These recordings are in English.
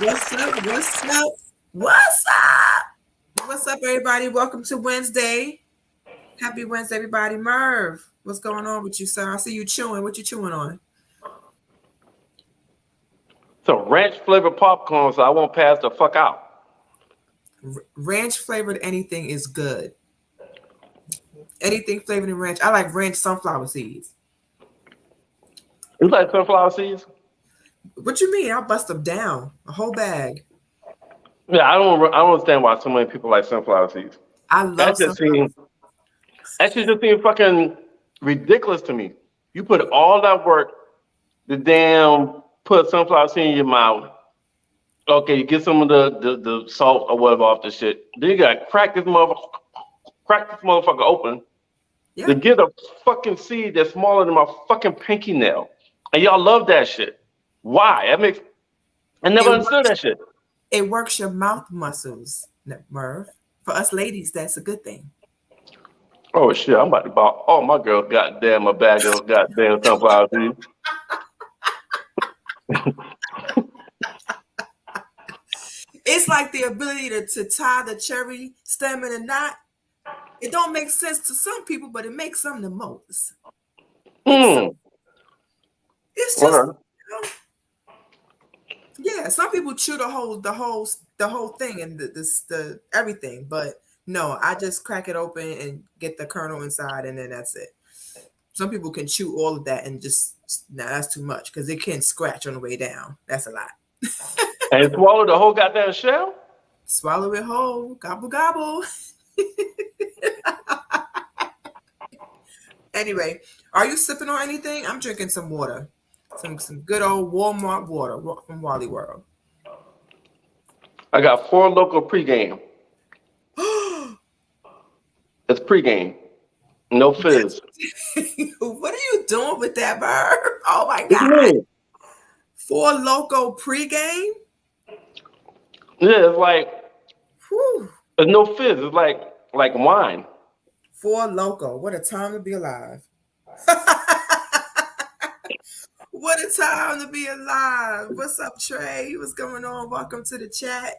What's up? What's up? What's up? What's up, everybody? Welcome to Wednesday. Happy Wednesday, everybody. Merv, what's going on with you, sir? I see you chewing. What you chewing on? It's a ranch flavored popcorn, so I won't pass the fuck out. Ranch flavored anything is good. Anything flavored in ranch. I like ranch sunflower seeds. You like sunflower seeds? What you mean? I'll bust them down. A whole bag. Yeah, I don't understand why so many people like sunflower seeds. I That love just sunflower. seems that shit just seems fucking ridiculous to me. You put all that work, the damn put sunflower seed in your mouth. Okay, you get some of the salt or whatever off the shit. Then you gotta crack this motherfucker open to Yep. get a fucking seed that's smaller than my fucking pinky nail. And y'all love that shit. Why? I never It understood works. that shit. It works your mouth muscles, Merv. For us ladies, that's a good thing. Oh shit, I'm about to buy all my girls goddamn a bag of goddamn sunflower seeds. It's like the ability to tie the cherry stem in a knot. It don't make sense to some people, but it makes some the most. It's so, Hmm. it's just Okay. yeah. Some people chew the whole thing and the everything, but no, I just crack it open and get the kernel inside, and then that's it. Some people can chew all of that and just nah, that's too much because it can scratch on the way down. That's a lot. And swallow the whole goddamn shell? Swallow it whole, gobble gobble. Anyway, are you sipping on anything? I'm drinking some water, some good old Walmart water from Wally World. I got four local pregame. It's pregame. No fizz. What are you doing with that, bird? Oh my What you God. mean? Four Loco pregame? Yeah, it's like Whew. it's no fizz. It's like wine. Four Loco. What a time to be alive. What a time to be alive. What's up, Trey? What's going on? Welcome to the chat.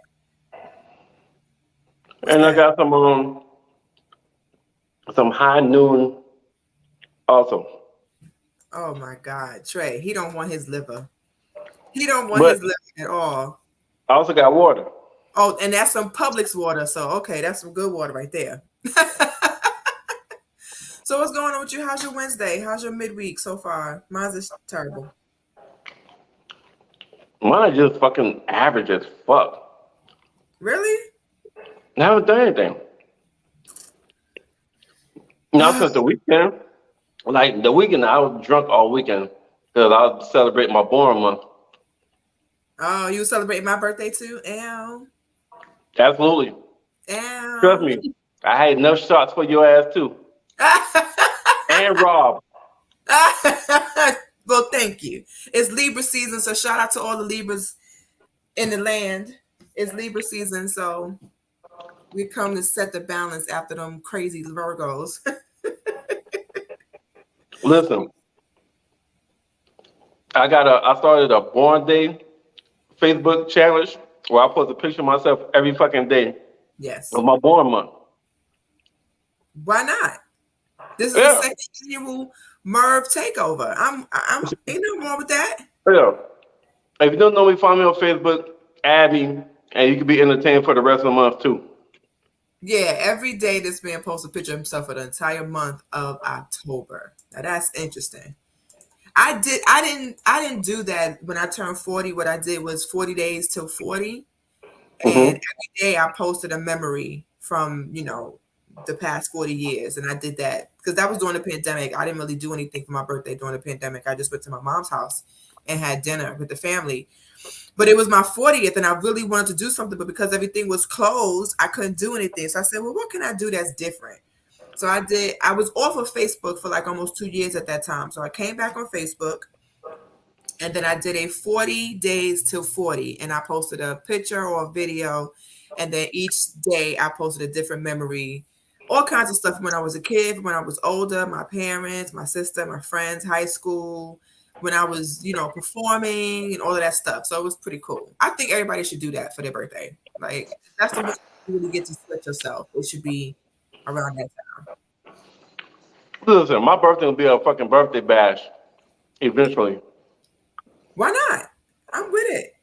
What's And I that? got some high noon also. Oh my God. Trey, he don't want his liver. He don't want But his liver at all. I also got water. Oh, and that's some Publix water. So okay, that's some good water right there. So what's going on with you? How's your Wednesday? How's your midweek so far? Mine's is terrible. Mine is just fucking average as fuck. Really? I haven't done anything. Now since the weekend, like the weekend, I was drunk all weekend because I was celebrating my born month. Oh, you celebrating my birthday too? Ow. Absolutely. Trust Ow. me. I had enough shots for your ass too. And Rob. Well, thank you. It's Libra season, so shout out to all the Libras in the land. It's Libra season, so we come to set the balance after them crazy Virgos. Listen, I started a born day Facebook challenge where I post a picture of myself every fucking day Yes. of my born month. Why not? This is the Yeah. second annual Merv takeover. I'm ain't nothing wrong with that. Yeah. If you don't know me, find me on Facebook, add me, and you can be entertained for the rest of the month too. Yeah, every day this man posts a picture of himself for the entire month of October. Now that's interesting. I didn't do that when I turned 40. What I did was 40 days till 40. And Hmm. every day I posted a memory from, the past 40 years. And I did that because that was during the pandemic. I didn't really do anything for my birthday during the pandemic. I just went to my mom's house and had dinner with the family. But it was my 40th and I really wanted to do something, but because everything was closed, I couldn't do anything. So I said, well, what can I do that's different? So I was off of Facebook for like almost 2 years at that time. So I came back on Facebook and then I did a 40 days till 40 and I posted a picture or a video. And then each day I posted a different memory, all kinds of stuff when I was a kid, when I was older, my parents, my sister, my friends, high school, when I was, performing and all of that stuff. So it was pretty cool. I think everybody should do that for their birthday. Like that's the way you really get to split yourself. It should be around that time. Listen, my birthday will be a fucking birthday bash eventually. Why not? I'm with it.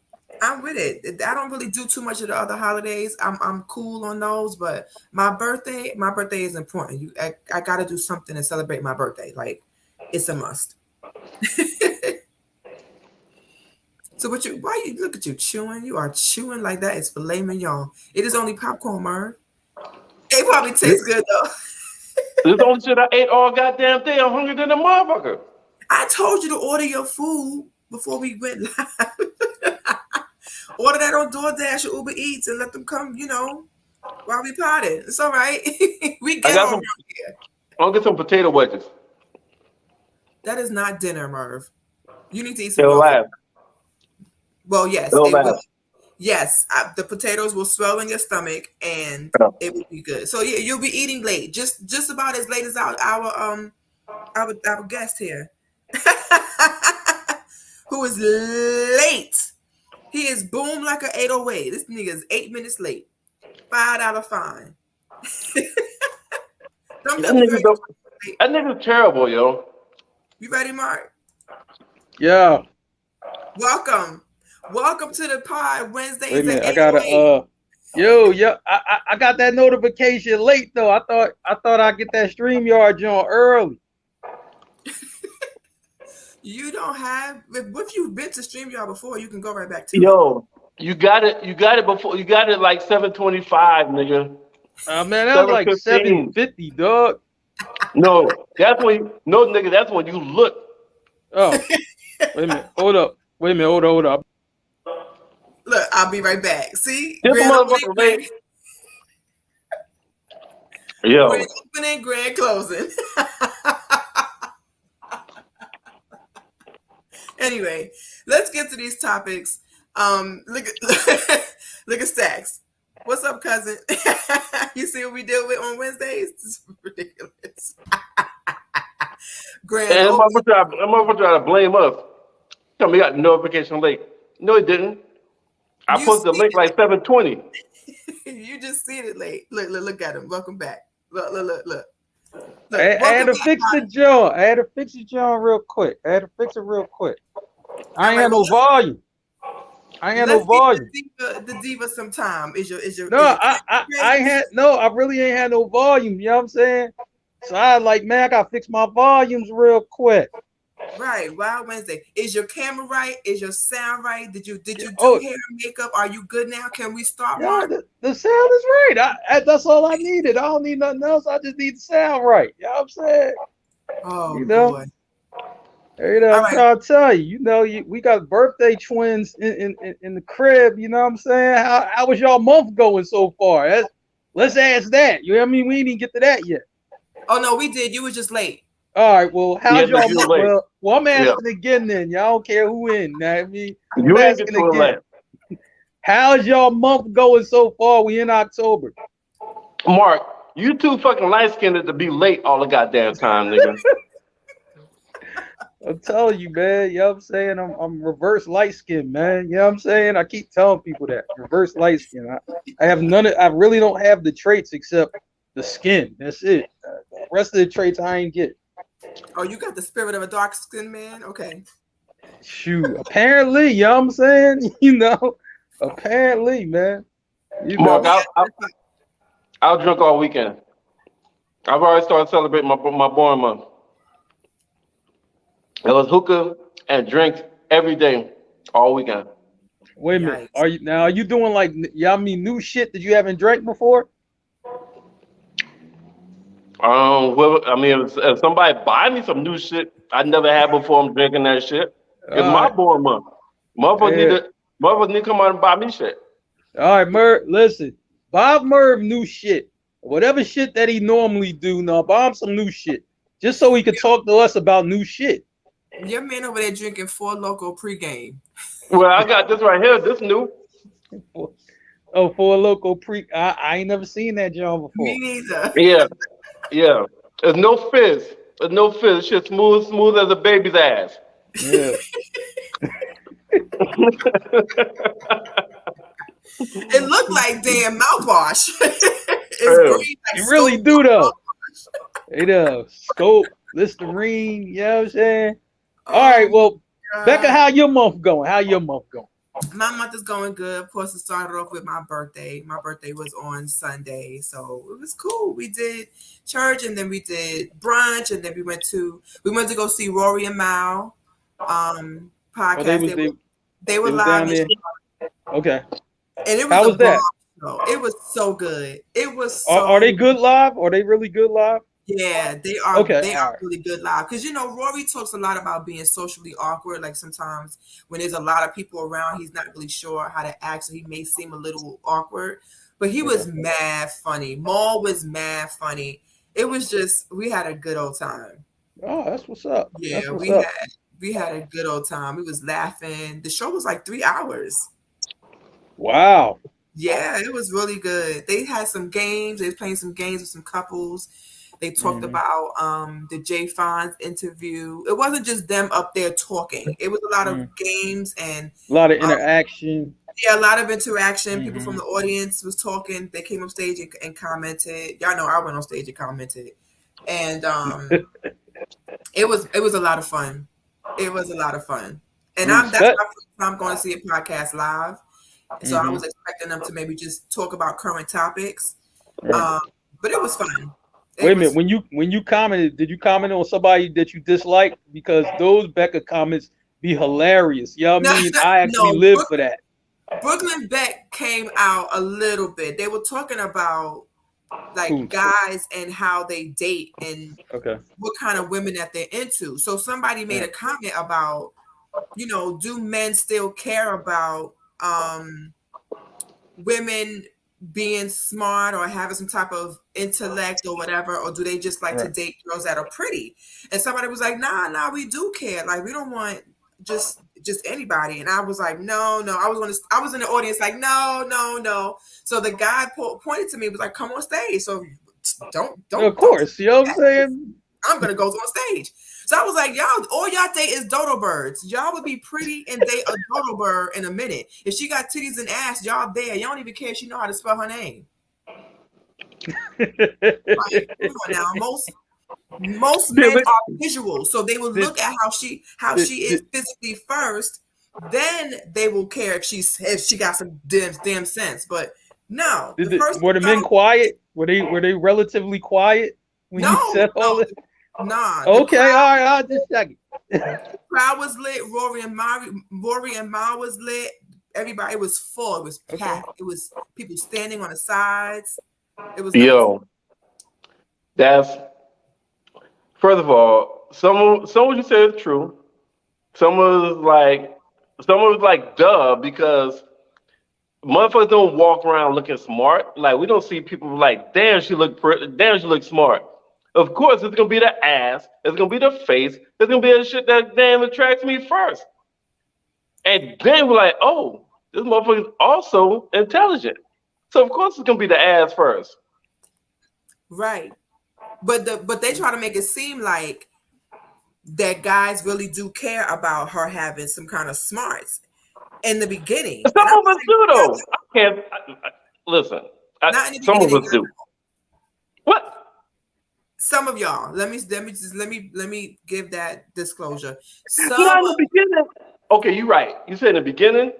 I'm with it. I don't really do too much of the other holidays. I'm cool on those, but my birthday is important. I gotta do something to celebrate my birthday. Like it's a must. So why you look at you chewing? You are chewing like that. It's filet mignon. It is only popcorn, Merv. It probably tastes good though. This the only shit I ate all goddamn day. I'm hungry than a motherfucker. I told you to order your food before we went live. Order that on DoorDash or Uber Eats and let them come, while we potted. It's all right. We get on here. I'll get some potato wedges. That is not dinner, Merv. You need to eat some. It'll last. Well, yes, it will. Yes, the potatoes will swell in your stomach, and it will be good. So yeah, you'll be eating late, just about as late as our guest here, who is late. He is boom like an 808. This nigga is 8 minutes late. $5 fine. That nigga's terrible, yo. You ready, Mark? Yeah. Welcome to the pod Wednesdays. Wait a minute, I got I got that notification late though. I thought I'd get that StreamYard joint early. You don't have. If you've been to StreamYard before, you can go right back to it. You got it before. You got it like 7:25, nigga. Man, that was like 7:50, dog. No, nigga, that's when you look. Oh, wait a minute, hold up. Hold up. Look, I'll be right back. See? This motherfucker late. Yo. Grand opening, grand closing. Anyway, let's get to these topics. Look at Stacks. What's up, cousin? You see what we deal with on Wednesdays? It's ridiculous. Grand. And I'm gonna try to blame us. Tell me, got the notification late. No, it didn't. I posted the link like 7:20. You just seen it late. Look at him. Welcome back. Look. I had to fix the joint. I had to fix the joint real quick. I ain't had no volume. The diva some time. Is your I really ain't had no volume. You know what I'm saying? So I gotta fix my volumes real quick. Right, Wild Wednesday. Is your camera right? Is your sound right? Did you do hair and makeup? Are you good now? Can we start? Yeah, the sound is right. That's all I needed. I don't need nothing else. I just need the sound right. You know what I'm saying? Oh, boy. I'm trying to tell you. We got birthday twins in the crib. You know what I'm saying? How was y'all month going so far? Let's ask that. You know what I mean? We didn't even get to that yet. Oh no, we did. You was just late. All right, well, how's y'all month? Well, I'm asking again then. Y'all don't care who in. I mean, you asking again. How's y'all month going so far? We in October. Mark, you too fucking light-skinned to be late all the goddamn time, nigga. I'm telling you, man. You know what I'm saying? I'm reverse light skin, man. You know what I'm saying? I keep telling people that. Reverse light skin. I have I really don't have the traits except the skin. That's it. The rest of the traits I ain't get. Oh, you got the spirit of a dark skinned man? Okay. Shoot. Apparently, you know what I'm saying? Apparently, man. Mark, I'll drink all weekend. I've already started celebrating my born month. It was hookah and drinks every day, all weekend. Wait a minute. Are you doing new shit that you haven't drank before? If somebody buy me some new shit I never had before, I'm drinking that shit. It's my born month. Motherfuckers need to come out and buy me shit. All right, Merv, listen. Bob Merv new shit. Whatever shit that he normally do, now buy him some new shit. Just so he could talk to us about new shit. Your man over there drinking 4 Loko pregame. Well, I got this right here. This new. 4 Loko pre. I ain't never seen that John before. Me neither. Yeah. There's no fizz. Shit smooth as a baby's ass. Yeah. It looked like damn mouthwash. It's Yeah. green like You really Scope do though. mouthwash. It Scope, Listerine, you know what I'm saying? All Oh right, well, my Becca, God. how your month going? How your month going? My month is going good. Of course, it started off with my birthday. My birthday was on Sunday, so it was cool. We did church, and then we did brunch, and then we went to go see Rory and Mal Oh, they podcast. was They were they was live, down there. Okay. and it was How a was that? bomb show. It was so good. It was Are they so good live? Are they really good live? Yeah, they are. Okay, They all are right. really good live because Rory talks a lot about being socially awkward. Like sometimes when there's a lot of people around, he's not really sure how to act, so he may seem a little awkward. But he was mad funny. Maul was mad funny. It was just we had a good old time. Oh, that's what's up. Yeah, That's what's up. we had a good old time. We was laughing. The show was like 3 hours. Wow. Yeah, it was really good. They had some games. They was playing some games with some couples. They talked about the Jay Fonz interview. It wasn't just them up there talking. It was a lot of games and A lot of interaction. yeah, a lot of interaction. People from the audience was talking. They came up stage and commented. Y'all know I went on stage and commented, and it was a lot of fun. It was a lot of fun, and that's my first time going to see a podcast live. So I was expecting them to maybe just talk about current topics, but it was fun. Wait a minute. When you commented, did you comment on somebody that you disliked? Because those Becca comments be hilarious. You know what I mean? I actually live for that. Brooklyn Beck came out a little bit. They were talking about like guys and how they date and what kind of women that they're into. So somebody made a comment about, do men still care about women being smart or having some type of intellect or whatever, or do they just like to date girls that are pretty? And somebody was like, nah, we do care. Like we don't want just anybody. And I was like, no. I was in the audience like, no. So the guy pointed to me, was like, come on stage. So don't. Of course, you know what I'm saying? I'm gonna go on stage. So I was like, all y'all date is dodo birds. Y'all would be pretty and date a dodo bird in a minute. If she got titties and ass, y'all there. Y'all don't even care if she know how to spell her name. Like, come on now. Most men are visual, so they will look at how she is physically first. Then they will care if she got some damn sense. But no, were the men quiet? Were they relatively quiet when you said all this? Nah. Okay, all right. I'll just check it. The crowd was lit. Rory and Ma was lit. Everybody, it was full. It was packed. It was people standing on the sides. It was nice. That's first of all, some of what you said is true. Some was like duh, because motherfuckers don't walk around looking smart. Like we don't see people like, damn, she look pretty, damn, she look smart. Of course, it's gonna be the ass, it's gonna be the face, it's gonna be the shit that damn attracts me first. And then we're like, oh, this motherfucker's also intelligent. So of course it's gonna be the ass first. Right. But they try to make it seem like that guys really do care about her having some kind of smarts in the beginning. Some of us do though. Listen. Some of us do. What? Some of y'all. Let me give that disclosure. Not in the beginning. Okay, you're right. You said in the beginning.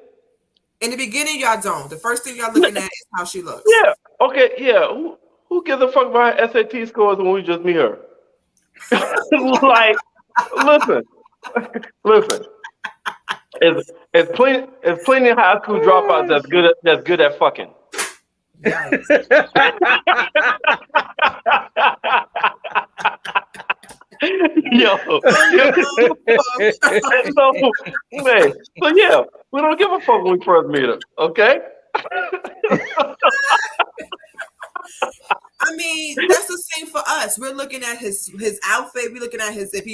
In the beginning, y'all don't. The first thing y'all looking at is how she looks. Yeah. Okay. Yeah. Who gives a fuck about her SAT scores when we just meet her? Like, listen. It's plenty of high school dropouts that's good at fucking. Nice. Yo. So yeah, we don't give a fuck when we first meet her, okay? I mean, that's the same for us. We're looking at his outfit. We're looking at his if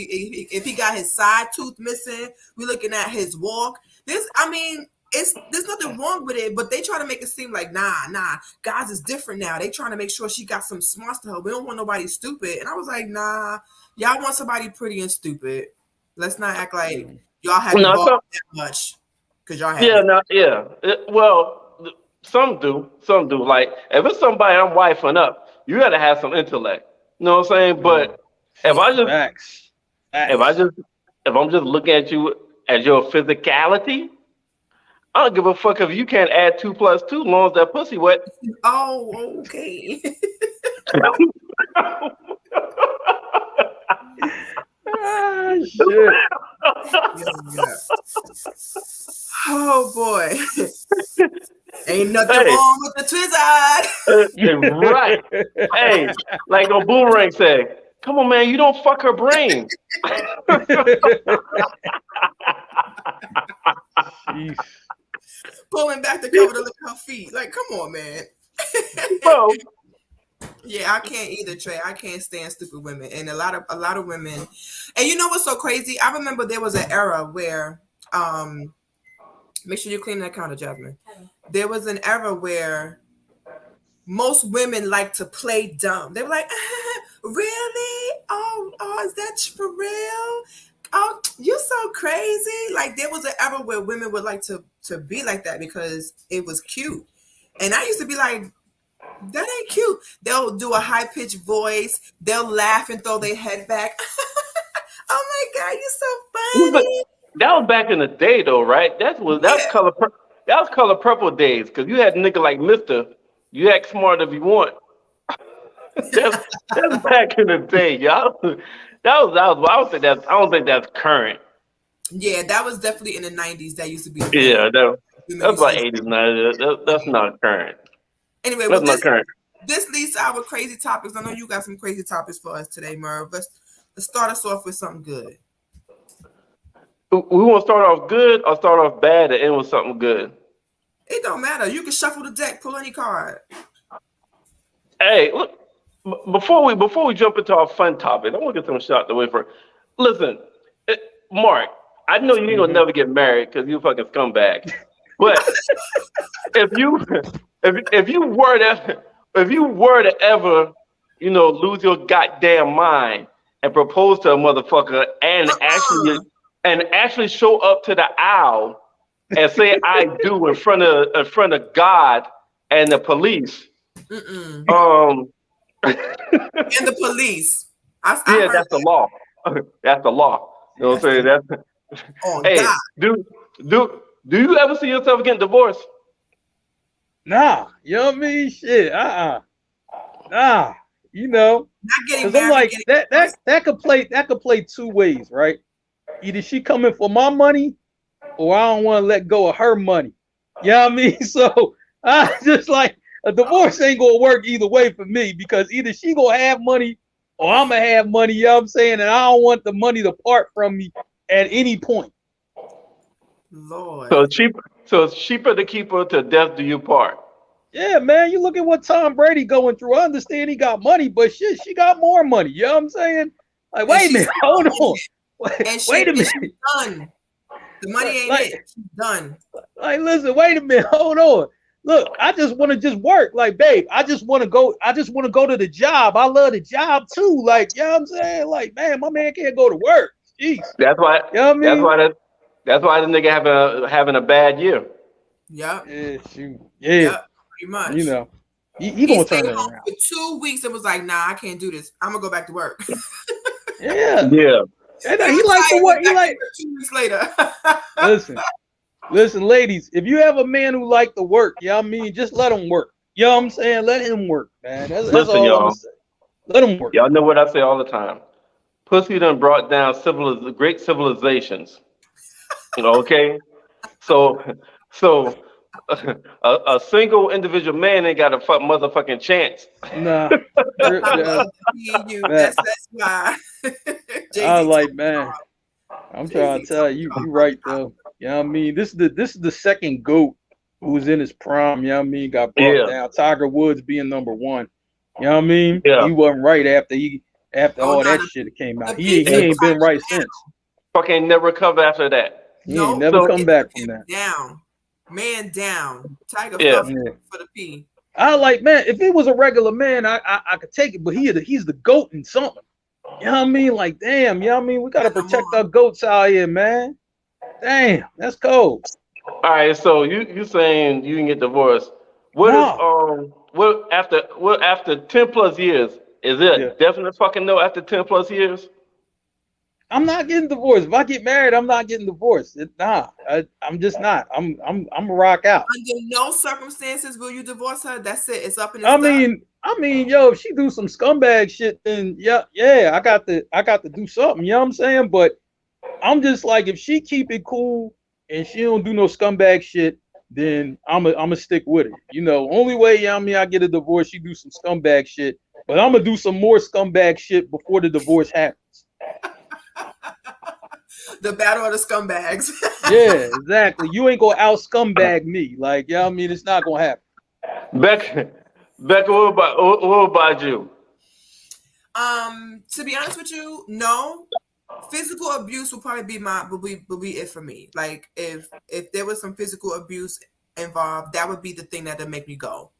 he got his side tooth missing. We're looking at his walk. There's nothing wrong with it, but they try to make it seem like nah, guys is different now. They trying to make sure she got some smarts to her. We don't want nobody stupid. And I was like, nah, y'all want somebody pretty and stupid. Let's not act like Y'all had to No, ball some, that much because y'all had yeah, it. no, yeah. Well, some do, some do. Like if it's somebody I'm wifing up, you gotta have some intellect. You know what I'm saying? But if I Yeah. just, Facts. if I just, if I'm just looking at you as your physicality, I don't give a fuck if you can't add 2 + 2 as long as that pussy wet. Oh, okay. Ah, shit. Yeah. Oh boy. Ain't nothing Hey, wrong with the twizzard. right. Hey, like a boomerang said, come on, man, you don't fuck her brain. Jeez. Pulling back the cover to look at her feet. Like, come on, man. Bro, Yeah, I can't either, Trey. I can't stand stupid women, and a lot of women. And you know what's so crazy? I remember there was an era where, make sure you clean that counter, Jasmine. There was an era where most women like to play dumb. They were like, really? Oh, is that for real? Oh, you're so crazy. Like there was an era where women would like to be like that because it was cute. And I used to be like, that ain't cute. They'll do a high pitched voice. They'll laugh and throw their head back. Oh my God, you're so but funny. that was back in the day, though, right? That's Yeah. that was color purple days, because you had a nigga like Mister. You act smart if you want. That's back in the day, y'all. I don't think that's current. Yeah, that was definitely in the 90s. That used to be a thing. Yeah, Women that's used to like say 80s, 90s. That's not current. anyway, well, That's not current. this leads to our crazy topics. I know you got some crazy topics for us today, Merv. Let's start us off with something good. We want to start off good or start off bad and end with something good. It don't matter. You can shuffle the deck, pull any card. Hey, look, before we jump into our fun topic, I want to get some shot the way for. Listen, eh, Mark, I know you ain't gonna never get married because you a fucking scumbag. But if you if you were to ever lose your goddamn mind and propose to a motherfucker and actually show up to the aisle and say I do in front of God and the police. Mm-mm. Yeah, And the police. I heard that's the law. That's the law. You know what I'm saying? That's on hey, God. do you ever see yourself getting divorced? Nah, you know what I mean? Shit, nah, you know, Not getting because I'm married. like Getting that could play two ways, right? Either she coming for my money, or I don't want to let go of her money. You know what I mean? So I just like a divorce ain't gonna work either way for me because either she gonna have money or I'm gonna have money. You know what I'm saying? And I don't want the money to part from me at any point. Lord. So it's cheaper to keep her to death do you part. Yeah, man, you look at what Tom Brady going through. I understand he got money, but shit, she got more money. You know what I'm saying? Like, wait a minute, hold on. Wait a minute. She's done. The money ain't Like, it. She's done. like, listen, wait a minute, hold on. Look, I just want to just work. Like, babe, I just want to go to the job. I love the job too. Like, you know what I'm saying? Like, man, my man can't go to work. Jeez. That's why. You know what I mean? That's why the nigga having a bad year. Yep. Yeah, shoot. Yeah. Yep. Pretty much. You know. He He gonna stayed turn it home around. for 2 weeks and was like, nah, I can't do this. I'm gonna go back to work. Yeah. Yeah. And he like the work. He like 2 weeks later. Listen, ladies, if you have a man who like to work, you know what I mean, just let him work. You know what I'm saying? Let him work, man. That's Listen, all I'm y'all. gonna say. Let him work. Y'all know what I say all the time. Pussy done brought down great civilizations. Okay? So a single individual man ain't got a motherfucking chance. Nah. That's why. I was like, man, I'm trying to tell you, you right though. You know what I mean? This is the second GOAT who's in his prime, you know what I mean, got brought down. Tiger Woods being number one. You know what I mean? Yeah. He wasn't right after all that shit came out. He ain't been right since. Fucking never recovered after that. He ain't never come back from that. Down. Man down. Tiger Yeah. fell for the P. I like, man, if it was a regular man, I could take it, but he's the GOAT in something. You know what I mean? Like, damn, you know what I mean? We gotta protect our goats out here, man. Damn, that's cold. All right, so you saying you can get divorced? What if No. what after 10 plus years? Is it a Yeah. definite fucking no after 10 plus years? I'm not getting divorced. If I get married, I'm not getting divorced. I'm just not. I'm a rock out. Under no circumstances will you divorce her. That's it. It's up and it's I done. mean, yo, if she do some scumbag shit, then yeah, I got to do something. You know what I'm saying? But I'm just like, if she keep it cool and she don't do no scumbag shit, then I'm a stick with it. You know, only way, you know what I mean, I get a divorce, she do some scumbag shit, but I'm gonna do some more scumbag shit before the divorce happens. The battle of the scumbags. Yeah, exactly. You ain't gonna out scumbag me. Like, yeah, I mean, it's not gonna happen. Becca, what about you? To be honest with you, no. Physical abuse will probably be it for me. Like if there was some physical abuse involved, that would be the thing that would make me go.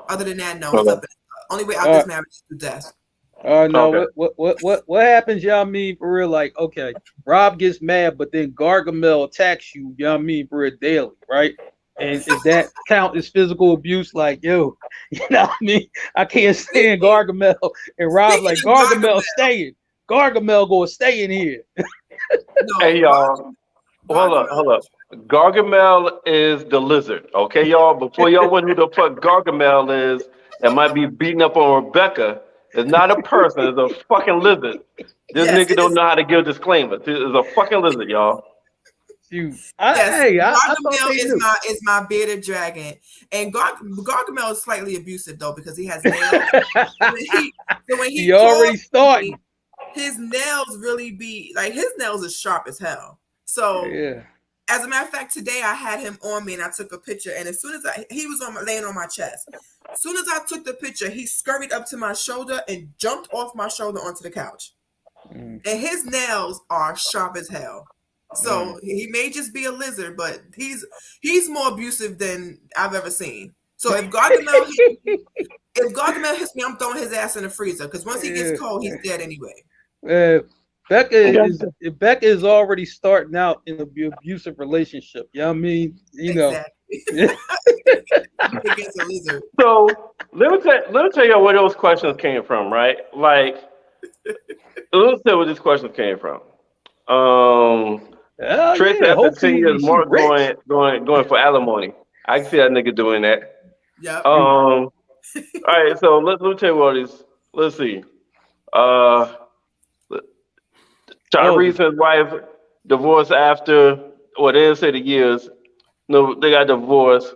Other than that, no. It's up. Only way out this marriage is through death. No, Okay. what happens, you know what I mean, for real? Like, okay, Rob gets mad, but then Gargamel attacks you, you know what I mean, for real daily, right? And is that count as physical abuse? Like, yo, you know what I mean? I can't stand Gargamel, and Rob like, Speaking of Gargamel staying. Gargamel gonna stay in here. No, Hey y'all, hold up. Gargamel is the lizard, okay, y'all? Before y'all wonder who the fuck Gargamel is, that might be beating up on Rebecca. It's not a person, it's a fucking lizard. This Yes, nigga it don't is. know how to give disclaimers. It's a fucking lizard, y'all. Shoot. Yes, I thought Gargamel they knew. is my bearded dragon, and Gargamel is slightly abusive though because he has nails. when he He already started. me, his nails really be like his nails are sharp as hell. So Yeah. as a matter of fact, today I had him on me and I took a picture, and as soon as he was laying on my chest. As soon as I took the picture, he scurried up to my shoulder and jumped off my shoulder onto the couch. And his nails are sharp as hell. So he may just be a lizard, but he's more abusive than I've ever seen. So if Gargamel hits me, I'm throwing his ass in the freezer because once he gets cold, he's dead anyway. Becca is already starting out in an abusive relationship. You know what I mean? You know. Exactly. Against a lizard. So let me tell you where those questions came from, right? Like, let me tell you where these questions came from. Trace after hopefully 10 years, she Mark rich. going for alimony. I can see that nigga doing that. Yep. All right, so let me tell you what these. Let's see. Tyrese and his wife divorced after, well, they didn't say the years. No, they got divorced.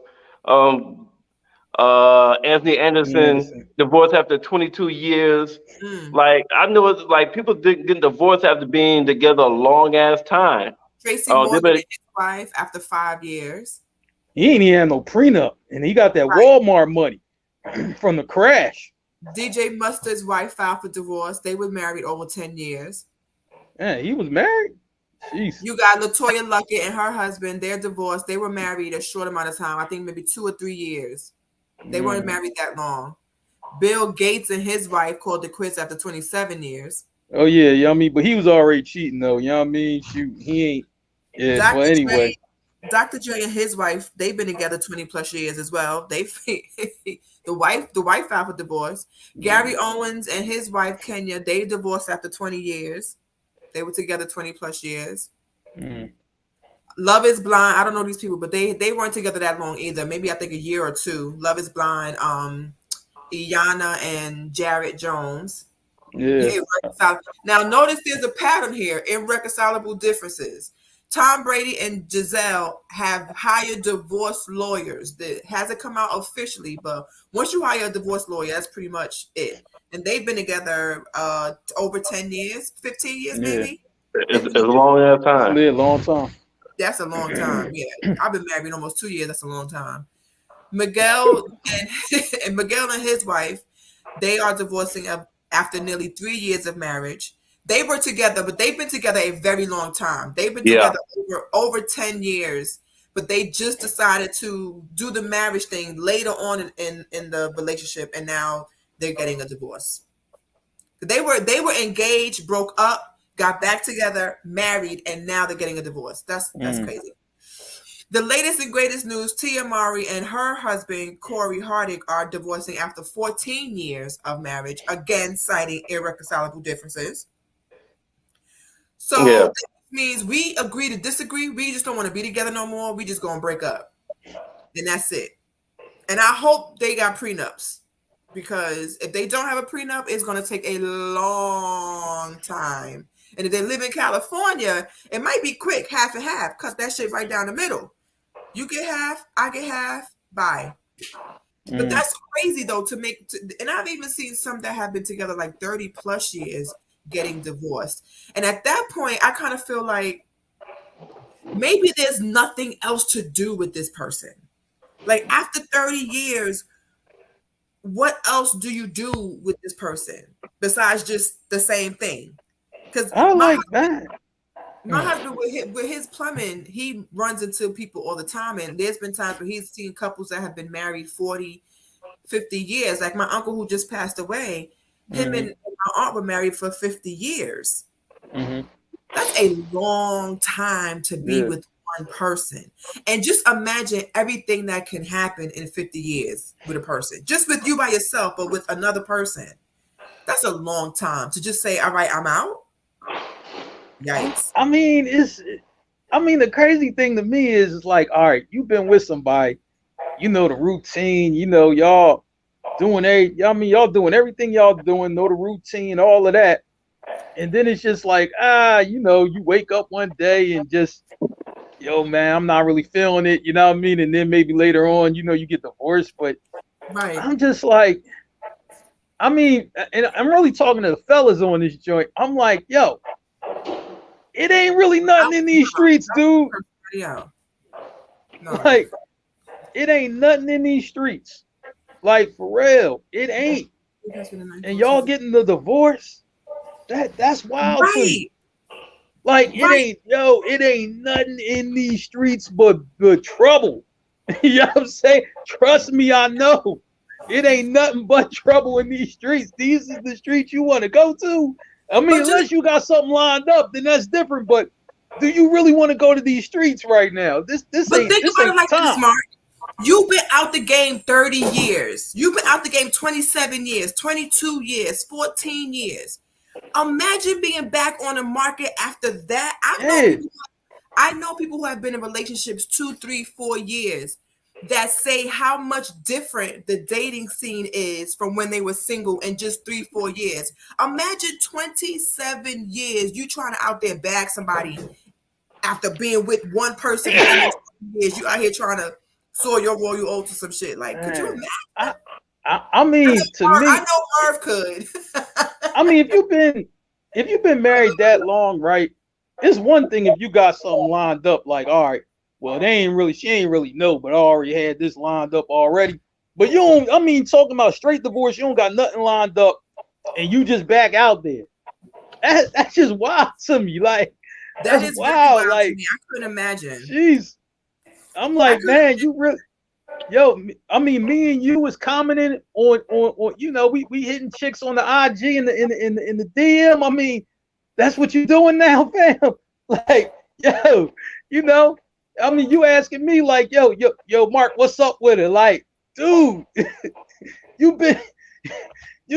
Anthony Anderson divorced after 22 years. Like, I know it's like people getting divorced after being together a long ass time. Tracy Morgan and his wife after 5 years. He ain't even had no prenup, and he got that Walmart money from the crash. DJ Mustard's wife filed for divorce. They were married over 10 years. Yeah, he was married. Jeez. You got Latoya Luckett and her husband. They're divorced. They were married a short amount of time. I think maybe 2 or 3 years. They weren't married that long. Bill Gates and his wife called it quits after 27 years. Oh yeah, you know what I mean? But he was already cheating though, you know what I mean? Shoot, he ain't. Yeah, Dr. well anyway. Dr. Dre and his wife, they've been together 20 plus years as well. The wife filed for divorce. Gary Owens and his wife Kenya, they divorced after 20 years. They were together 20 plus years. Love is Blind. I don't know these people, but they weren't together that long either. Maybe I think a year or two. Love is Blind. Iyanla and Jared Jones. Yeah. Now notice there's a pattern here. Irreconcilable differences. Tom Brady and Giselle have hired divorce lawyers. That hasn't come out officially, but once you hire a divorce lawyer, that's pretty much it. And they've been together over 10 years, 15 years maybe. It's a long ass time. It's a long time. That's a long time. Yeah, I've been married almost 2 years. That's a long time. Miguel and his wife, they are divorcing after nearly 3 years of marriage. They were together, but they've been together a very long time. They've been together over 10 years, but they just decided to do the marriage thing later on in the relationship, and now they're getting a divorce. They were engaged, broke up, got back together, married, and now they're getting a divorce. That's crazy. The latest and greatest news, Tia Mowry and her husband, Corey Hardick, are divorcing after 14 years of marriage, again citing irreconcilable differences. So that means we agree to disagree. We just don't want to be together no more. We just gonna break up. And that's it. And I hope they got prenups, because if they don't have a prenup, it's gonna take a long time. And if they live in California, it might be quick, half and half. Cut that shit right down the middle. You get half, I get half, bye. But that's crazy though and I've even seen some that have been together like 30 plus years getting divorced. And at that point, I kind of feel like maybe there's nothing else to do with this person. Like after 30 years, what else do you do with this person besides just the same thing? Because I like that. My husband, with his plumbing, he runs into people all the time. And there's been times where he's seen couples that have been married 40, 50 years. Like my uncle who just passed away, him and my aunt were married for 50 years. That's a long time to be with one person. And just imagine everything that can happen in 50 years with a person. Just with you by yourself, but with another person. That's a long time to just say, all right, I'm out. Yikes. I mean, the crazy thing to me is like, all right, you've been with somebody, you know the routine, you know, y'all doing y'all doing everything y'all doing, know the routine, all of that. And then it's just like, you know, you wake up one day and just, yo, man, I'm not really feeling it, you know what I mean? And then maybe later on, you know, you get divorced. But I'm just like, I mean, and I'm really talking to the fellas on this joint. I'm like, yo, it ain't really nothing in these streets, dude. No. Like, it ain't nothing in these streets. Like, for real, it ain't. And y'all getting the divorce? That's wild to me. Like, it ain't nothing in these streets but trouble. You know what I'm saying? Trust me, I know. It ain't nothing but trouble in these streets. These are the streets you want to go to. I mean, unless you got something lined up, then that's different. But do you really want to go to these streets right now? This ain't like time. This, Mark. You've been out the game 30 years. You've been out the game 27 years, 22 years, 14 years. Imagine being back on the market after that. I know people who have been in relationships 2, 3, 4 years that say how much different the dating scene is from when they were single in just 3, 4 years. Imagine 27 years you trying to out there bag somebody after being with one person for 20 years. You out here trying to soil your royal oats or some shit. Like, could you imagine? I mean, to me, I know Merv could. I mean, if you've been married that long, right? It's one thing if you got something lined up, like, all right, well, she ain't really know, but I already had this lined up already. But you don't, I mean, talking about straight divorce, you don't got nothing lined up, and you just back out there. That's just wild to me. Like, that is wild. Like, I couldn't imagine. Jeez, I'm like, man, you really, yo. I mean, me and you was commenting on you know, we hitting chicks on the IG in the DM. I mean, that's what you doing now, fam. Like, yo, you know. I mean, you asking me like, yo, Mark, what's up with it? Like, dude, you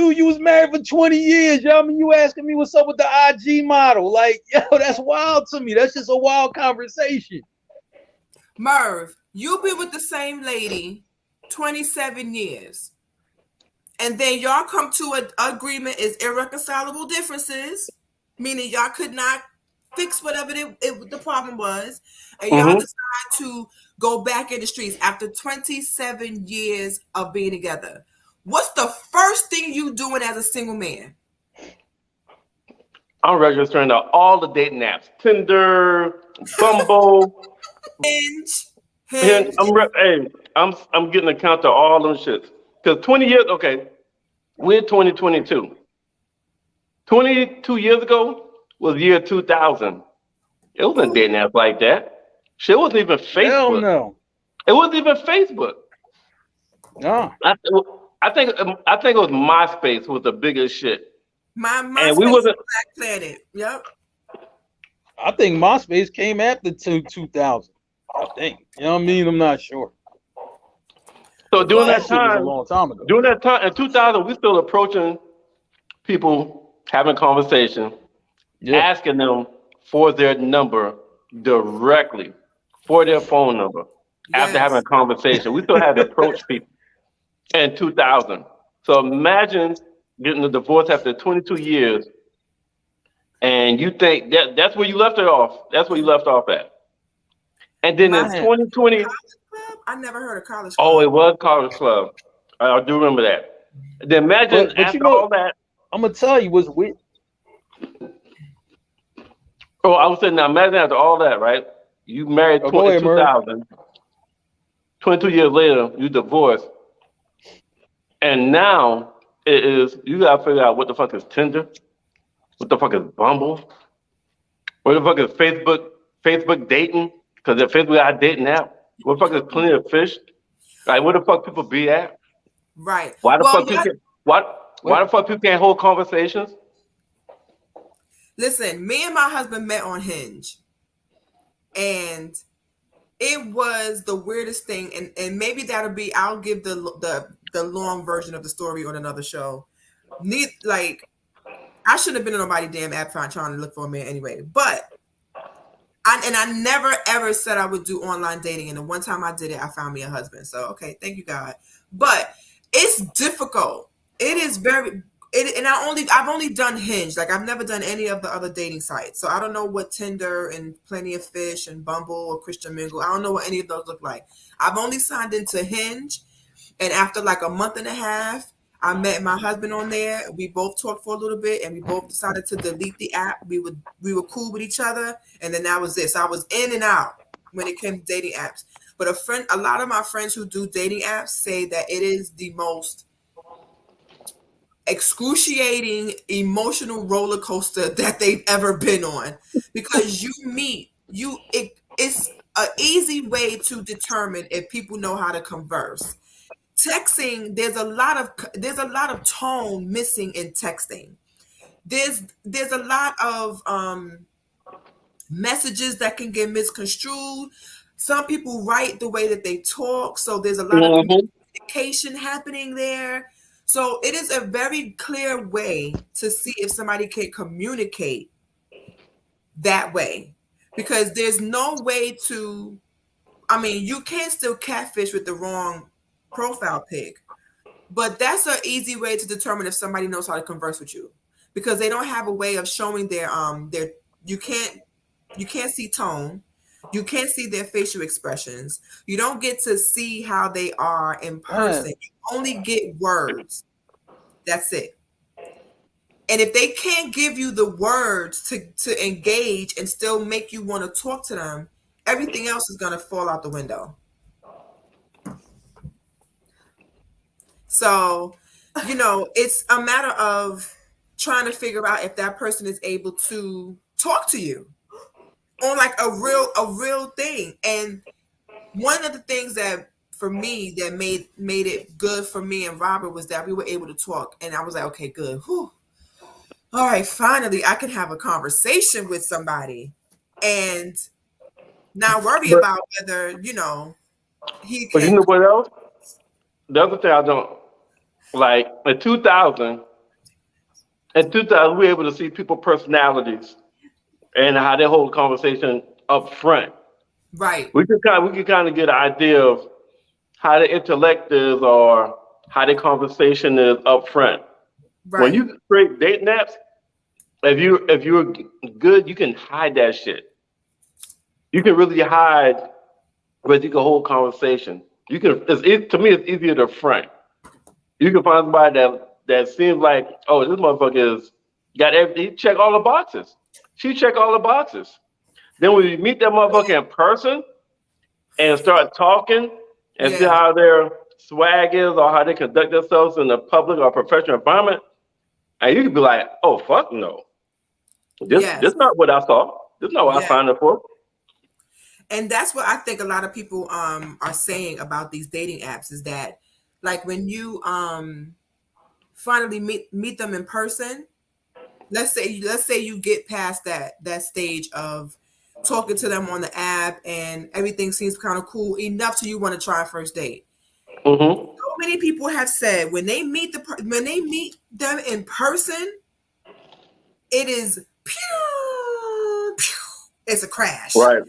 was married for 20 years. Yo, I mean, you asking me what's up with the IG model? Like, yo, that's wild to me. That's just a wild conversation. Merv, you've been with the same lady 27 years. And then y'all come to an agreement is irreconcilable differences, meaning y'all could not fix whatever the problem was, and y'all decide to go back in the streets after 27 years of being together. What's the first thing you doing as a single man? I'm registering to all the dating apps: Tinder, Bumble, Hinge. I'm getting an account to all them shits. Because 20 years, okay, we're 2022. 22 years ago was year 2000. It wasn't dating apps like that. Shit wasn't even Facebook. Hell no. It wasn't even Facebook. No. I think it was MySpace was the biggest shit. My and we wasn't Black Planet. Yep. I think MySpace came after 2000. I think. You know what I mean? I'm not sure. So during That that shit was a time, long time ago. during that time in 2000, we still approaching people, having conversation, Yeah. asking them for their number directly, for their phone number. After having a Yes. conversation, we still had to approach people in 2000. So imagine getting a divorce after 22 years, and you think that's where you left it off. That's where you left off at. And then in Man, 2020, College Club? I never heard of College oh, Club. it was College Club. I do remember that. Then imagine but you after know, all that. I'm gonna tell you what's weird. Oh, I was saying, now imagine after all that, right? You married Oh, go in ahead, Murray. 2000, 22 years later, you divorced, and now it is, you gotta figure out what the fuck is Tinder, what the fuck is Bumble, what the fuck is Facebook dating, because if Facebook got a dating app, what the fuck is Plenty of Fish? Like, where the fuck people be at? Right. Why the Well, fuck people can't, why the fuck people can't hold conversations? listen, me and my husband met on Hinge, and it was the weirdest thing. And maybe that'll be, I'll give the long version of the story on another show. Like, I shouldn't have been on nobody damn app trying to look for a man anyway. But I never ever said I would do online dating, and the one time I did it, I found me a husband. So okay, thank you God. But it's difficult. It is very. And I've only done Hinge. Like, I've never done any of the other dating sites. So I don't know what Tinder and Plenty of Fish and Bumble or Christian Mingle. I don't know what any of those look like. I've only signed into Hinge, and after like a month and a half, I met my husband on there. We both talked for a little bit, and we both decided to delete the app. We were cool with each other, and then that was it. So I was in and out when it came to dating apps. But a lot of my friends who do dating apps say that it is the most excruciating emotional roller coaster that they've ever been on, because it's an easy way to determine if people know how to converse. Texting, there's a lot of tone missing in texting. There's a lot of messages that can get misconstrued. Some people write the way that they talk, so there's a lot of Mm-hmm. communication happening there. So it is a very clear way to see if somebody can communicate that way, because there's no way to, I mean, you can still catfish with the wrong profile pic, but that's an easy way to determine if somebody knows how to converse with you, because they don't have a way of showing their you can't see tone, you can't see their facial expressions, you don't get to see how they are in person. Man, You only get words. That's it. And if they can't give you the words to engage and still make you want to talk to them, everything else is going to fall out the window. So, it's a matter of trying to figure out if that person is able to talk to you on like a real thing. And one of the things that for me that made it good for me and Robert was that we were able to talk, and I was like, okay, good. Whew. All right, finally I can have a conversation with somebody and not worry But about whether, he but you can. know what else? The other thing I don't like in 2000. In 2000, we were able to see people personalities and how they hold conversation up front. Right, We could kind of get an idea of how the intellect is or how the conversation is up front. When right, you create dating apps, if you're good, you can hide that shit. You can really hide, but you can hold conversation. To me, it's easier to front. You can find somebody that seems like, oh, this motherfucker is got everything. He check all the boxes. She check all the boxes. Then when you meet that motherfucker in person and start talking and see yeah, how their swag is or how they conduct themselves in the public or professional environment, and you can be like, oh fuck no, this yes, not what I saw. This not what I yeah. signed up for. And that's what I think a lot of people are saying about these dating apps, is that like when you finally meet them in person, let's say you get past that stage of talking to them on the app and everything seems kind of cool enough to you want to try a first date. Mm-hmm. So many people have said when they meet them in person, it is pew, pew, it's a crash. Right.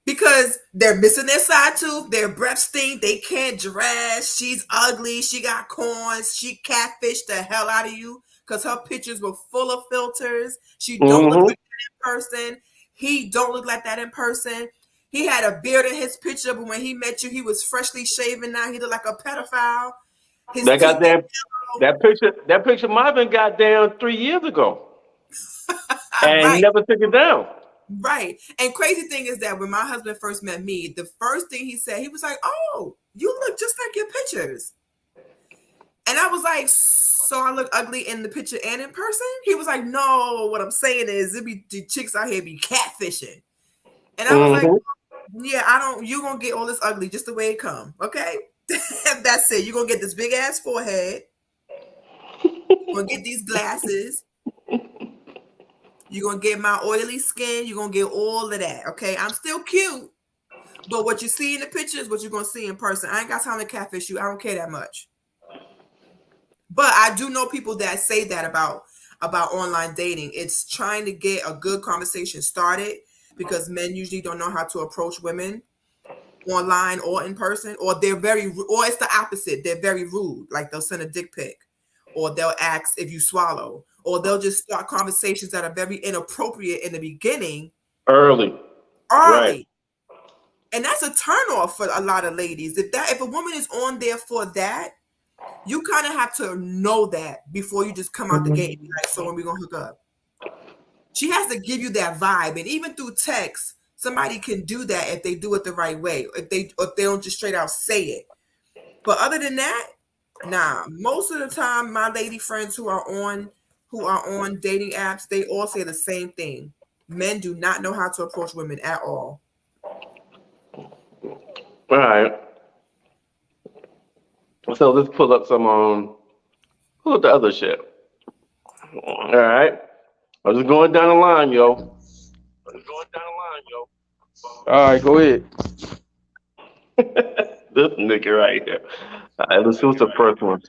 Because they're missing their side tooth, their breath stink, they can't dress, she's ugly, she got corns, she catfished the hell out of you because her pictures were full of filters. She don't look like that in person. He don't look like that in person. He had a beard in his picture, but when he met you, he was freshly shaven. Now he looked like a pedophile. His That teeth goddamn that picture might have been goddamn 3 years ago, and he right. never took it down. Right. And crazy thing is that when my husband first met me, the first thing he said, he was like, "Oh, you look just like your pictures." And I was like, "So I look ugly in the picture and in person?" He was like, "No, what I'm saying is it be the chicks out here be catfishing." And I was like, "Yeah, I don't, you're gonna get all this ugly just the way it come. Okay." That's it. You're gonna get this big ass forehead. You're gonna get these glasses. You're going to get my oily skin. You're going to get all of that, okay? I'm still cute, but what you see in the picture is what you're going to see in person. I ain't got time to catfish you. I don't care that much. But I do know people that say that about online dating. It's trying to get a good conversation started because men usually don't know how to approach women online or in person, or or it's the opposite. They're very rude. Like they'll send a dick pic or they'll ask if you swallow. Or they'll just start conversations that are very inappropriate in the beginning. Early. Right. And that's a turnoff for a lot of ladies. If a woman is on there for that, you kind of have to know that before you just come out the gate and be like, "So when we gonna hook up?" She has to give you that vibe. And even through text, somebody can do that if they do it the right way. If they don't just straight out say it. But other than that, nah. Most of the time, my lady friends who are on dating apps, they all say the same thing. Men do not know how to approach women at all. All right. So let's pull up the other shit. All right. I'm just going down the line, yo. All right, go ahead. This nigga right here. All right, let's see what's the first one.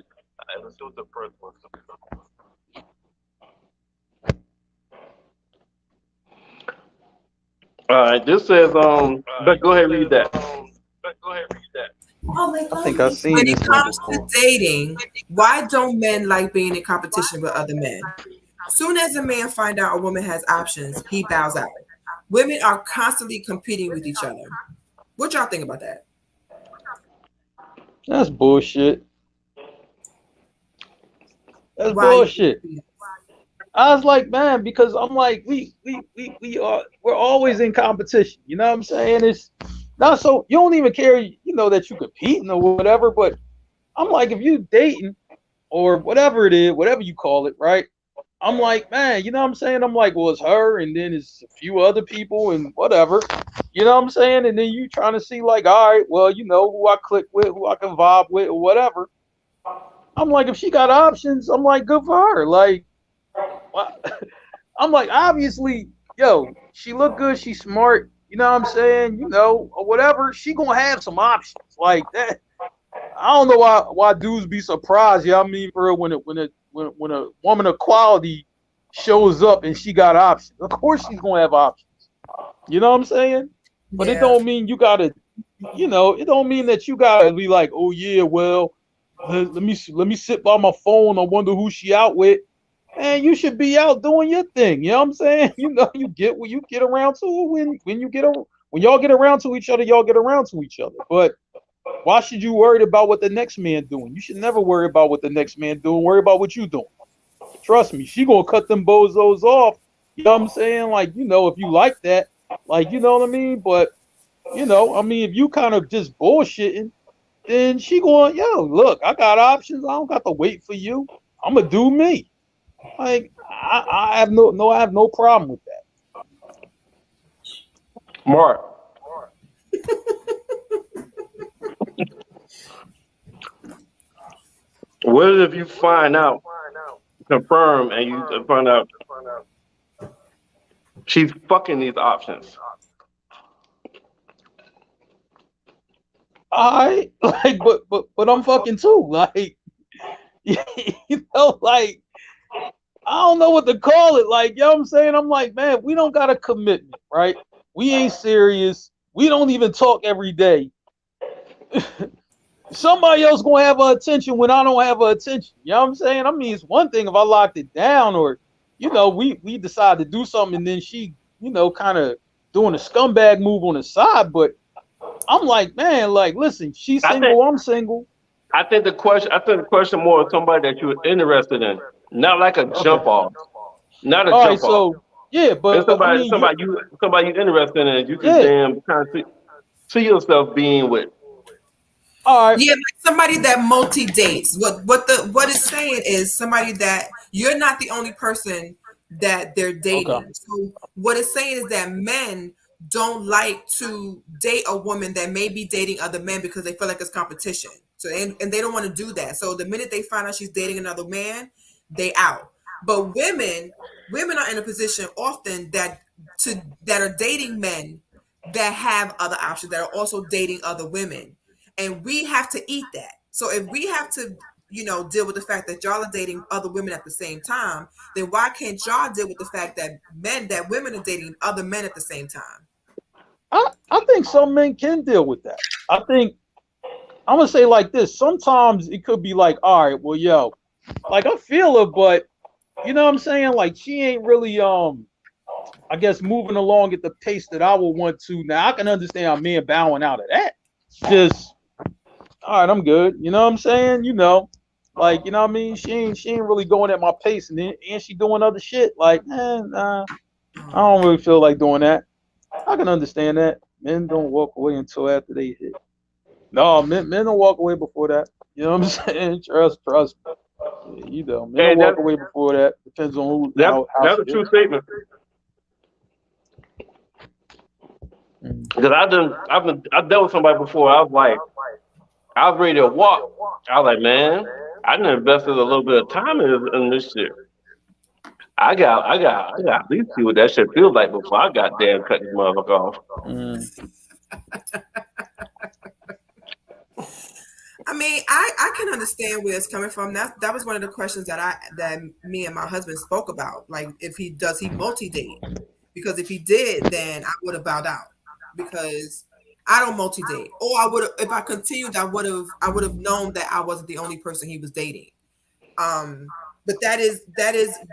All right, this says but go ahead and read that. I think I've seen When this it one comes to before. dating, why don't men like being in competition with other men? Soon as a man finds out a woman has options, he bows out. Women are constantly competing with each other. What y'all think about that? That's bullshit. That's Why you bullshit. I was like, man, because I'm like, we're always in competition. You know what I'm saying? It's not so you don't even care, that you competing or whatever. But I'm like, if you dating or whatever it is, whatever you call it, right? I'm like, man, you know what I'm saying? I'm like, well, it's her, and then it's a few other people, and whatever. You know what I'm saying? And then you trying to see, like, all right, well, who I click with, who I can vibe with, or whatever. I'm like, if she got options, I'm like, good for her. Like, I'm like, obviously, she look good, she's smart, you know what I'm saying, or whatever. She gonna have some options like that. I don't know why dudes be surprised. Yeah, I mean, for real, when a woman of quality shows up and she got options, of course she's gonna have options. You know what I'm saying? But it don't mean you gotta, it don't mean that you gotta be like, oh yeah, well, let me sit by my phone. I wonder who she out with. And you should be out doing your thing. You know what I'm saying? You get when you get around to it when y'all get around to each other, y'all get around to each other. But why should you worry about what the next man doing? You should never worry about what the next man doing. Worry about what you doing. Trust me, she gonna cut them bozos off. You know what I'm saying? Like, if you like that, like, you know what I mean? But, I mean, if you kind of just bullshitting, then she going, look, I got options. I don't got to wait for you. I'm gonna do me. Like, I have no problem with that. Mark. What if you find out, confirm, and you find out She's fucking these options. I like, but I'm fucking too. Like, you know, like I don't know what to call it. Like, you know what I'm saying? I'm like, man, we don't got a commitment, right? We ain't serious. We don't even talk every day. Somebody else gonna have her attention when I don't have her attention. You know what I'm saying? I mean, it's one thing if I locked it down or, you know, we decide to do something and then she, you know, kind of doing a scumbag move on the side. But I'm like, man, like, listen, she's single, I'm single. I think the question more is somebody that you're interested in, not like a jump off, not a All right, jump off. so yeah, but It's somebody, I mean, somebody you're interested in. You can damn kind of see yourself being with. all right. Yeah, like somebody that multi dates. What it's saying is somebody that you're not the only person that they're dating. Okay. So what it's saying is that men don't like to date a woman that may be dating other men because they feel like it's competition. So and they don't want to do that. So the minute they find out she's dating another man, they out. But women are in a position often that are dating men that have other options, that are also dating other women. And we have to eat that. So if we have to, you know, deal with the fact that y'all are dating other women at the same time, then why can't y'all deal with the fact that women are dating other men at the same time? I think some men can deal with that. I think I'm gonna say like this. Sometimes it could be like, all right, well, yo, like I feel her, but you know what I'm saying? Like she ain't really I guess moving along at the pace that I would want to. Now I can understand a man bowing out of that. Just all right, I'm good. You know what I'm saying? You know, like, you know what I mean? She ain't really going at my pace, and she doing other shit. Like, nah, I don't really feel like doing that. I can understand that. Men don't walk away until after they hit. No, men don't walk away before that. You know what I'm saying? Trust me. Yeah, you know, men don't walk away before that. Depends on who. That's a true statement. Because I dealt with somebody before. I was ready to walk. I was like, man, I done invested a little bit of time in this shit. I got at least see what that shit feels like before I got damn cut this motherfucker off. I mean, I can understand where it's coming from. That was one of the questions that me and my husband spoke about. Like, if he multi-date? Because if he did, then I would have bowed out. Because I don't multi-date. Or I would have, if I continued, I would have known that I wasn't the only person he was dating. But that is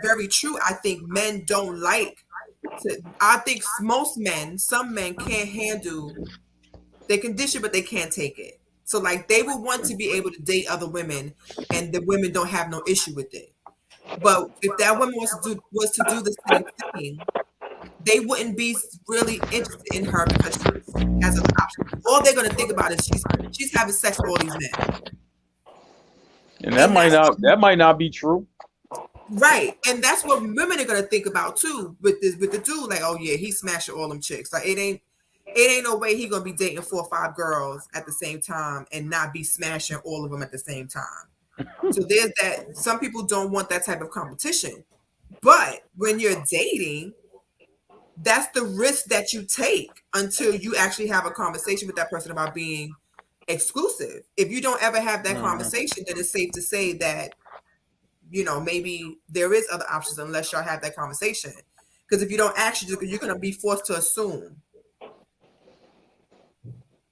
very true. I think men don't like to, I think some men can't handle, they can dish it, but they can't take it. So like they would want to be able to date other women and the women don't have no issue with it. But if that woman was to do the same thing, they wouldn't be really interested in her because she has an option. All they're going to think about is she's having sex with all these men. And that might not be true. Right. And that's what women are going to think about too with the dude. Like, oh yeah, he's smashing all them chicks. Like it ain't no way he going to be dating 4 or 5 girls at the same time and not be smashing all of them at the same time. So there's that. Some people don't want that type of competition. But when you're dating, that's the risk that you take until you actually have a conversation with that person about being exclusive. If you don't ever have that conversation, then it's safe to say that, you know, maybe there is other options unless y'all have that conversation. Because if you don't actually, you're going to be forced to assume.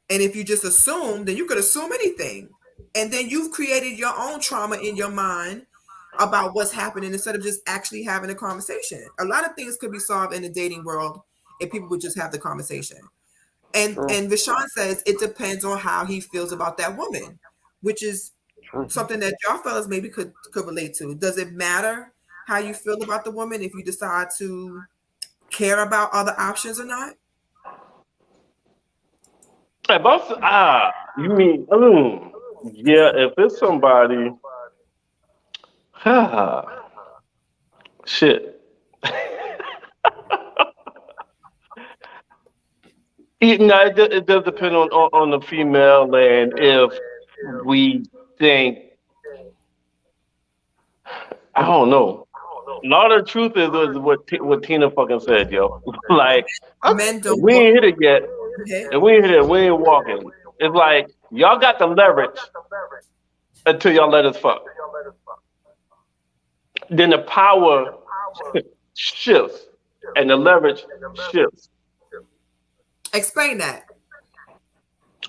And if you just assume, then you could assume anything. And then you've created your own trauma in your mind about what's happening instead of just actually having a conversation. A lot of things could be solved in the dating world if people would just have the conversation. And Vishon says it depends on how he feels about that woman, which is something that y'all fellas maybe could relate to. Does it matter how you feel about the woman if you decide to care about other options or not? You mean, yeah, if it's somebody, shit. It does depend on the female, and if we think, I don't know. all the truth is what Tina fucking said, yo. Like, Men if don't we ain't hit it yet. hit. If we ain't hit it, we ain't walking. It's like y'all got the leverage until y'all let us fuck. Then the power shifts and the leverage shifts. Explain that.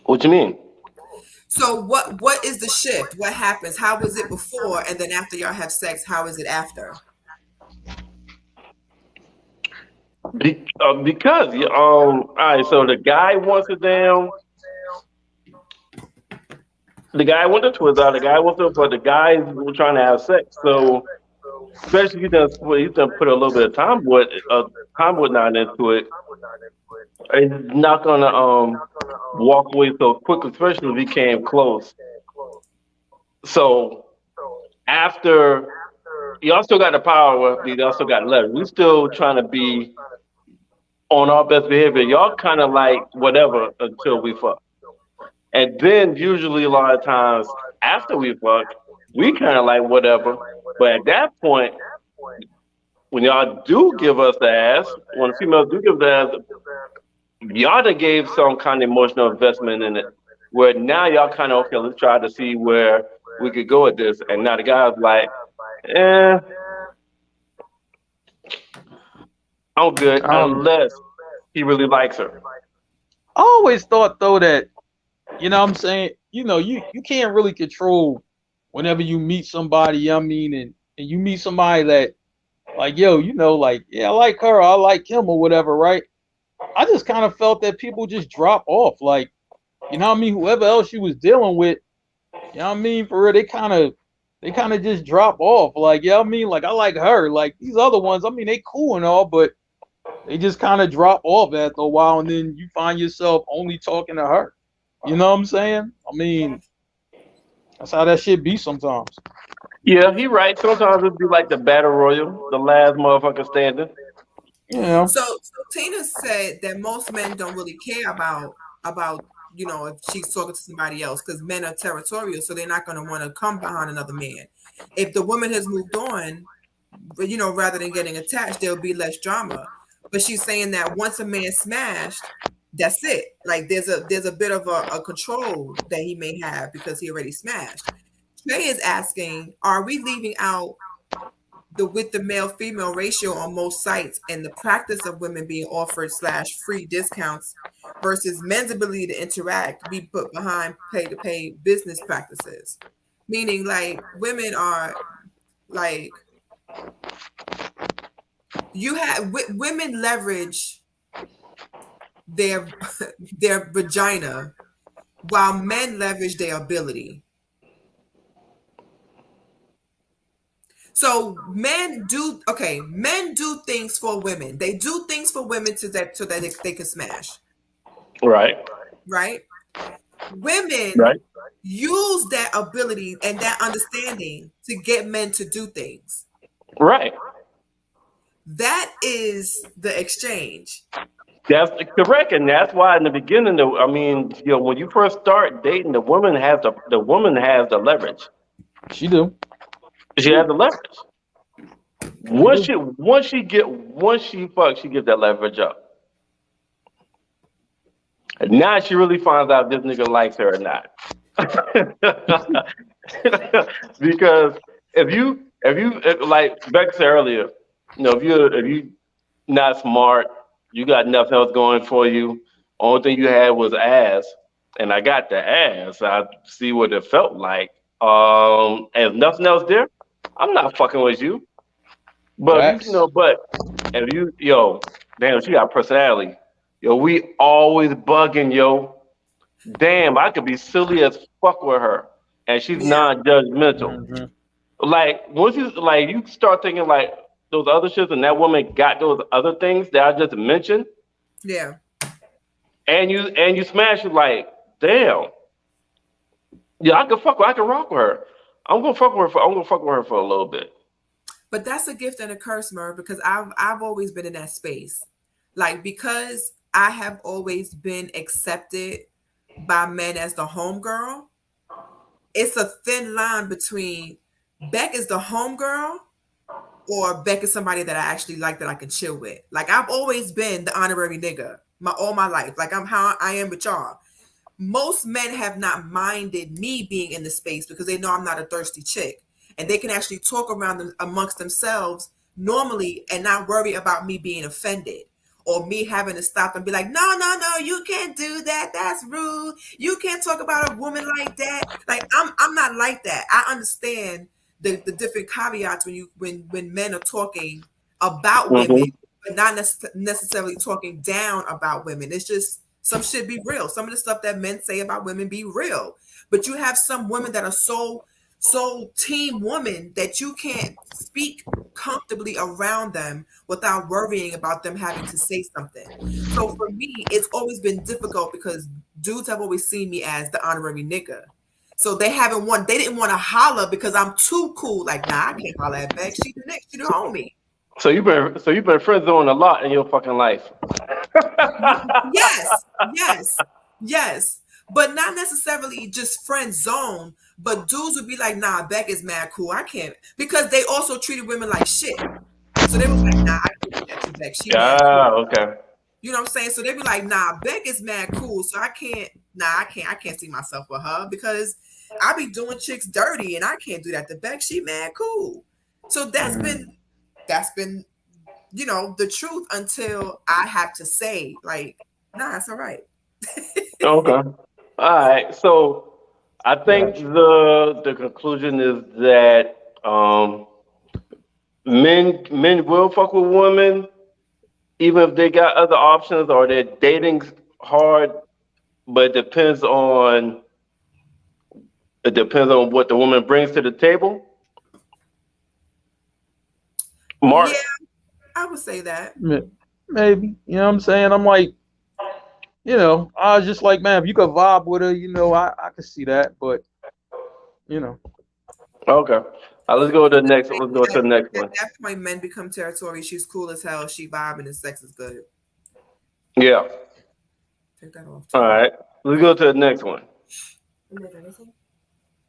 What you mean? So what is the shift? What happens? How was it before, and then after y'all have sex, how is it after? Because all right, so the guy wants it down. The guy wants the twist out. The guy wants to, but the guys were trying to have sex. So especially he's done put a little bit of time with not into it. He's not gonna walk away so quick, especially if he came close. So after y'all still got the power, y'all still got leverage. We still trying to be on our best behavior. Y'all kind of like whatever until we fuck. And then usually a lot of times after we fuck, we kind of like whatever. But at that point, when y'all do give us the ass, when the females do give the ass, y'all done gave some kind of emotional investment in it. Where now y'all kind of okay, let's try to see where we could go with this. And now the guy's like, eh, I'm good unless he really likes her. I always thought though that, you know what I'm saying, you can't really control whenever you meet somebody, I mean, and you meet somebody that like, yo, like, yeah, I like her, I like him or whatever, right? I just kind of felt that people just drop off, like, you know what I mean, whoever else you was dealing with, you know what I mean, for real, they kind of just drop off, like, you know what I mean, like, I like her, like, these other ones, I mean, they cool and all, but they just kind of drop off after a while, and then you find yourself only talking to her. You know what I'm saying? I mean, that's how that shit be sometimes. Yeah, he right. Sometimes it'd be like the battle royal, the last motherfucker standing. You know. So Tina said that most men don't really care about if she's talking to somebody else because men are territorial, so they're not going to want to come behind another man. If the woman has moved on, but rather than getting attached, there'll be less drama. But she's saying that once a man smashed, that's it. Like there's a bit of a control that he may have because he already smashed. Trey is asking, are we leaving out with the male female ratio on most sites and the practice of women being offered / free discounts versus men's ability to interact be put behind pay to pay business practices? Meaning like women are like women leverage their their vagina while men leverage their ability. So men do things for women. They do things for women so that they can smash. Right. Right? Women Right. use that ability and that understanding to get men to do things. Right. That is the exchange. That's correct, and that's why in the beginning, I mean, when you first start dating, the woman has the leverage. She do. She has the leverage. Once she fucks, she gives that leverage up. And now she really finds out if this nigga likes her or not. Because if like Beck said earlier, if you not smart, you got nothing else going for you. Only thing you had was ass, and I got the ass. I see what it felt like. And if nothing else there, I'm not fucking with you. But if you damn, she got personality. We always bugging, Damn, I could be silly as fuck with her, and she's non-judgmental. Mm-hmm. Like once you start thinking like those other shits, and that woman got those other things that I just mentioned. Yeah. And you smash it like, damn. Yeah, I can rock with her. I'm gonna fuck with her for a little bit. But that's a gift and a curse, Merv, because I've always been in that space. Like because I have always been accepted by men as the homegirl, it's a thin line between Beck is the homegirl or Beck is somebody that I actually like that I can chill with. Like I've always been the honorary nigga all my life. Like I'm how I am with y'all. Most men have not minded me being in the space because they know I'm not a thirsty chick, and they can actually talk around them amongst themselves normally and not worry about me being offended or me having to stop and be like, no, you can't do that. That's rude. You can't talk about a woman like that. Like I'm not like that. I understand the different caveats when men are talking about women, but not necessarily talking down about women. It's just some shit be real. Some of the stuff that men say about women be real. But you have some women that are so team woman that you can't speak comfortably around them without worrying about them having to say something. So for me, it's always been difficult because dudes have always seen me as the honorary nigga. So they didn't want to holler because I'm too cool. Like, nah, I can't holler at Beck. She the next, she the homie. So you've been friend zoned a lot in your fucking life. Yes. But not necessarily just friend zone. But dudes would be like, nah, Beck is mad cool. I can't, because they also treated women like shit. So they was like, nah, I can't do that to Beck. She mad cool. Okay. You know what I'm saying? So they be like, nah, Beck is mad cool. So I can't see myself with her because I be doing chicks dirty and I can't do that to Beck. She mad cool. So that's been, you know, the truth until I have to say, like, nah, it's all right. Okay. All right. So I think the conclusion is that men will fuck with women even if they got other options or they're dating hard, but it depends on what the woman brings to the table. Mark. Yeah, I would say that. Maybe. You know what I'm saying? I'm like, you know, I was just like, man, if you could vibe with her, you know, I could see that, but you know. Okay. Let's go to the next. Let's go to the next one. At that point, men become territory. She's cool as hell. She vibing and sex is good. Yeah. Take that off. All right. Let's go to the next one.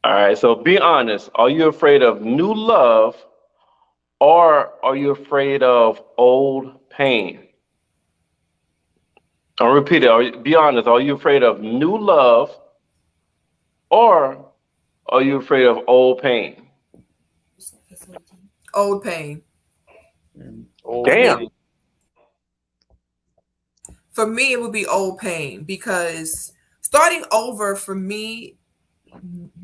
All right. So be honest. Are you afraid of new love or are you afraid of old pain? I'll repeat it. Be honest. Are you afraid of new love or are you afraid of old pain? Old pain. Damn. For me, it would be old pain because starting over for me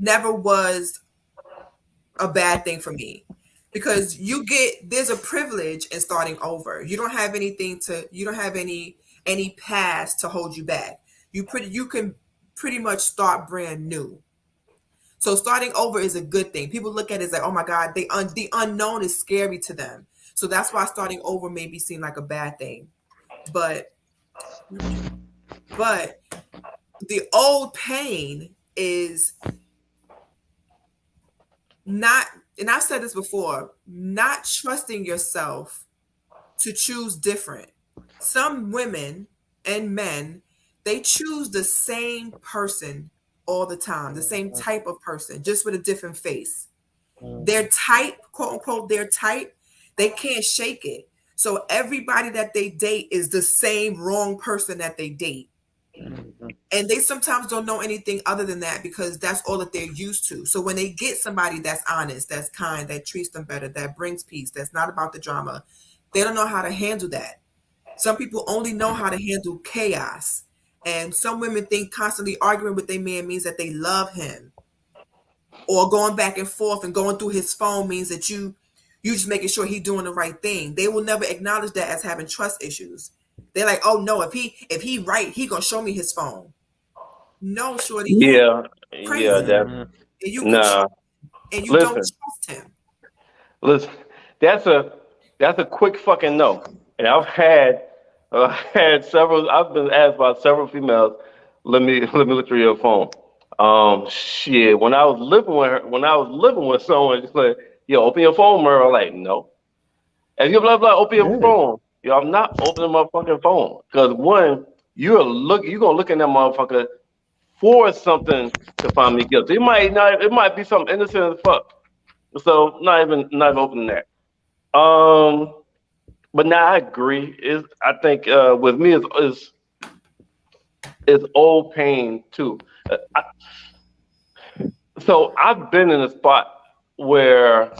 never was a bad thing for me because there's a privilege in starting over. You don't have any past to hold you back. You can pretty much start brand new. So starting over is a good thing. People look at it as like, oh my God, the unknown is scary to them. So that's why starting over maybe seem like a bad thing. But the old pain is not, and I've said this before, not trusting yourself to choose different. Some women and men, they choose the same person all the time, the same type of person, just with a different face. Their type, quote unquote, their type, they can't shake it. So everybody that they date is the same wrong person that they date. And they sometimes don't know anything other than that because that's all that they're used to. So when they get somebody that's honest, that's kind, that treats them better, that brings peace, that's not about the drama, they don't know how to handle that. Some people only know how to handle chaos. And some women think constantly arguing with their man means that they love him. Or going back and forth and going through his phone means that you just making sure he's doing the right thing. They will never acknowledge that as having trust issues. They're like, oh no, if he right, he gonna show me his phone. No, shorty. Yeah. Crazy. Yeah. And you Listen. don't trust him. Listen, that's a quick fucking no. And I've been asked by several females, let me look through your phone. Shit. When I was living with someone, just like, yo, open your phone, Merle. Like, no. And you blah blah, open your phone. Yo, I'm not opening my fucking phone. Because one, you're gonna look in that motherfucker for something to find me guilty. It might be something innocent as fuck. So not even opening that. But now I agree. I think with me is old pain too. So I've been in a spot where,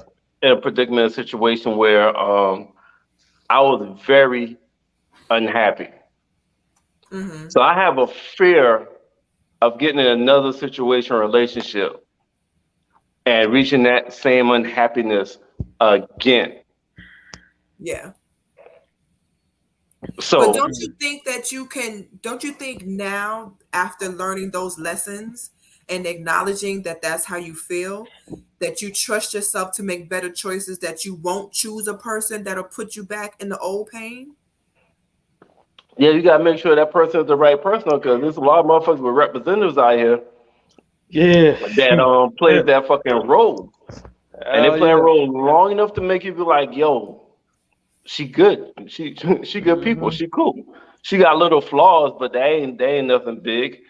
in a predicament, a situation where I was very unhappy. Mm-hmm. So I have a fear of getting in another situation or relationship and reaching that same unhappiness again. Yeah. But So don't you think that don't you think now, after learning those lessons and acknowledging that that's how you feel, that you trust yourself to make better choices, that you won't choose a person that'll put you back in the old pain? yeah, you gotta make sure that person is the right person because there's a lot of motherfuckers with representatives out here Yeah. that plays that fucking role. And they Hell play a yeah. role long enough to make you be like, yo, she good. She good people. Mhm. She cool. She got little flaws, but they ain't nothing big.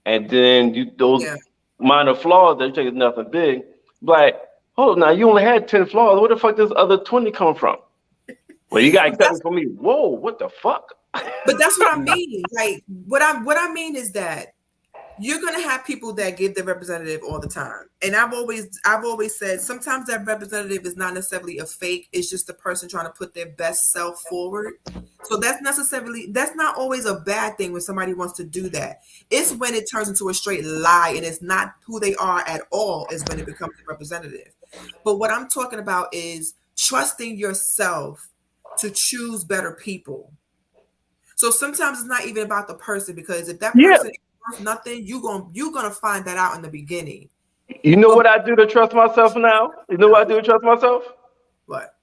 And then those Yeah. minor flaws that you think is nothing big. Like, hold on now, you only had 10 flaws. Where the fuck does other 20 come from? Well, you gotta accept it from me. Whoa, what the fuck? But that's what I mean. Like what I mean is that you're gonna have people that give their representative all the time. And I've always said sometimes that representative is not necessarily a fake, it's just the person trying to put their best self forward. So that's not always a bad thing when somebody wants to do that. It's when it turns into a straight lie and it's not who they are at all, is when it becomes a representative. But what I'm talking about is trusting yourself to choose better people. So sometimes it's not even about the person, because if that Yeah. person is worth nothing, you're gonna find that out in the beginning. You know what I do to trust myself now? You know what I do to trust myself? What?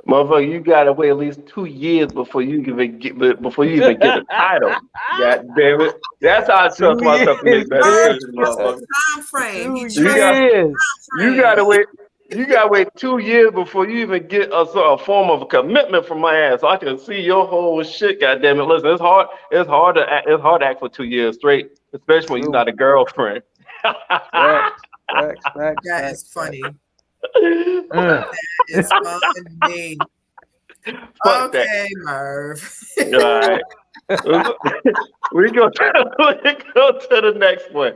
Motherfucker, you gotta wait at least 2 years before you even get the title. God damn it. That's how I trust 2 myself to make years, better man. decisions, motherfucker. Time frame. He 2 trusts You got years. you gotta wait. You gotta wait 2 years before you even get a form of commitment from my ass, so I can see your whole shit. God damn it! Listen, it's hard. It's hard to act for 2 years straight, especially when you're True. not a girlfriend. Facts. That Facts. is funny. Uh, It's funny. Fuck that. Okay, Merv. All right. we go to the next one.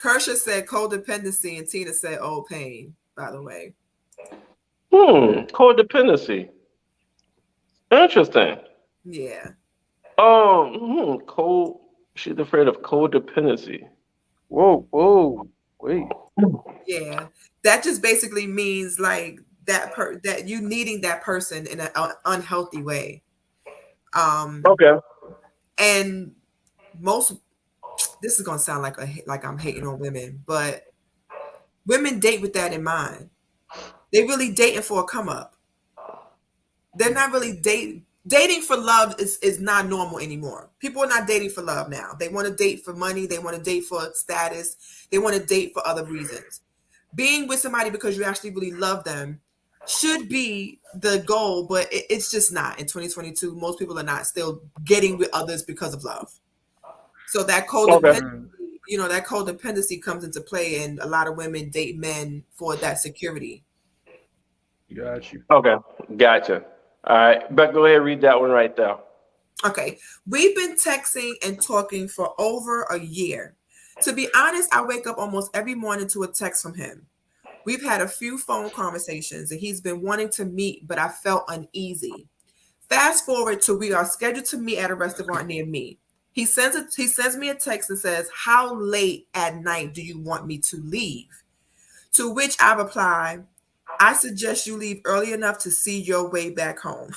Kersha said codependency and Tina said old pain, by the way. Codependency. Interesting. Yeah. Cold. She's afraid of codependency. whoa. Wait. Yeah. That just basically means like that you needing that person in an unhealthy way. Okay. And this is gonna sound like I'm hating on women, but women date with that in mind. They really dating for a come up. They're not really dating for love is not normal anymore. People are not dating for love now. They want to date for money, they want to date for status, they want to date for other reasons. Being with somebody because you actually really love them should be the goal, but it's just not. In 2022, most people are not still getting with others because of love. So that codependency, that codependency comes into play, and a lot of women date men for that security. Got you. Okay. Gotcha. All right. But go ahead and read that one right there. Okay. We've been texting and talking for over a year. To be honest, I wake up almost every morning to a text from him. We've had a few phone conversations and he's been wanting to meet, but I felt uneasy. Fast forward to we are scheduled to meet at a restaurant near me. He sends me a text and says, "How late at night do you want me to leave?" To which I reply, "I suggest you leave early enough to see your way back home."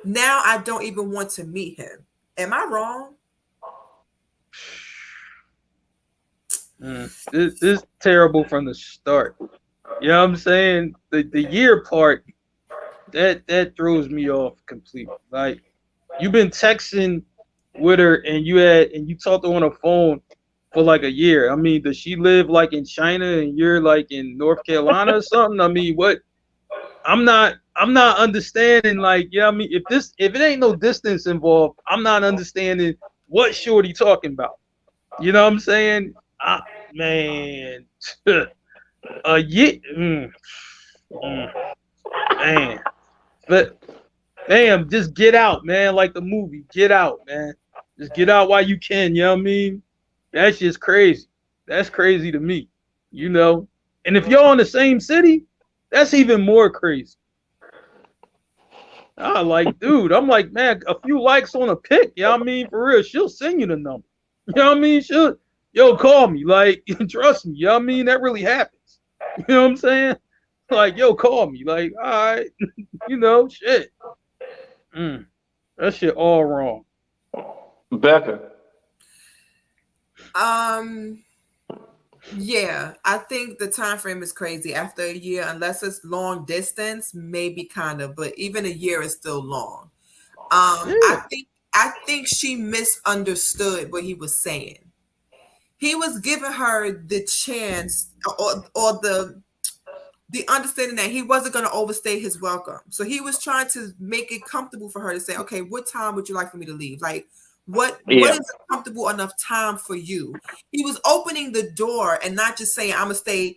Now I don't even want to meet him. Am I wrong? This is terrible from the start. You know what I'm saying? The year part, that throws me off completely. Like, you've been texting with her and you talked to her on the phone for like a year. I mean, does she live like in China and you're like in North Carolina or something? I mean, what? I'm not understanding, like, yeah, I mean, if it ain't no distance involved, I'm not understanding what shorty talking about. You know what I'm saying? Man, Yeah. Man. But damn, just get out, man. Like the movie, get out, man. Just get out while you can. You know what I mean? That's just crazy. That's crazy to me. You know. And if y'all in the same city, that's even more crazy. I like, dude. I'm like, man, a few likes on a pic. You know what I mean? For real, she'll send you the number. You know what I mean? Yo, call me. Like, trust me. You know what I mean? That really happens. You know what I'm saying? Like, yo, call me. Like, all right. You know, shit. That shit all wrong. Becca. Yeah, I think the time frame is crazy. After a year, unless it's long distance, maybe kind of, but even a year is still long. Yeah. I think she misunderstood what he was saying. He was giving her the chance or the understanding that he wasn't going to overstay his welcome. So he was trying to make it comfortable for her to say, okay, what time would you like for me to leave? Like, what is a comfortable enough time for you? He was opening the door and not just saying, I'm gonna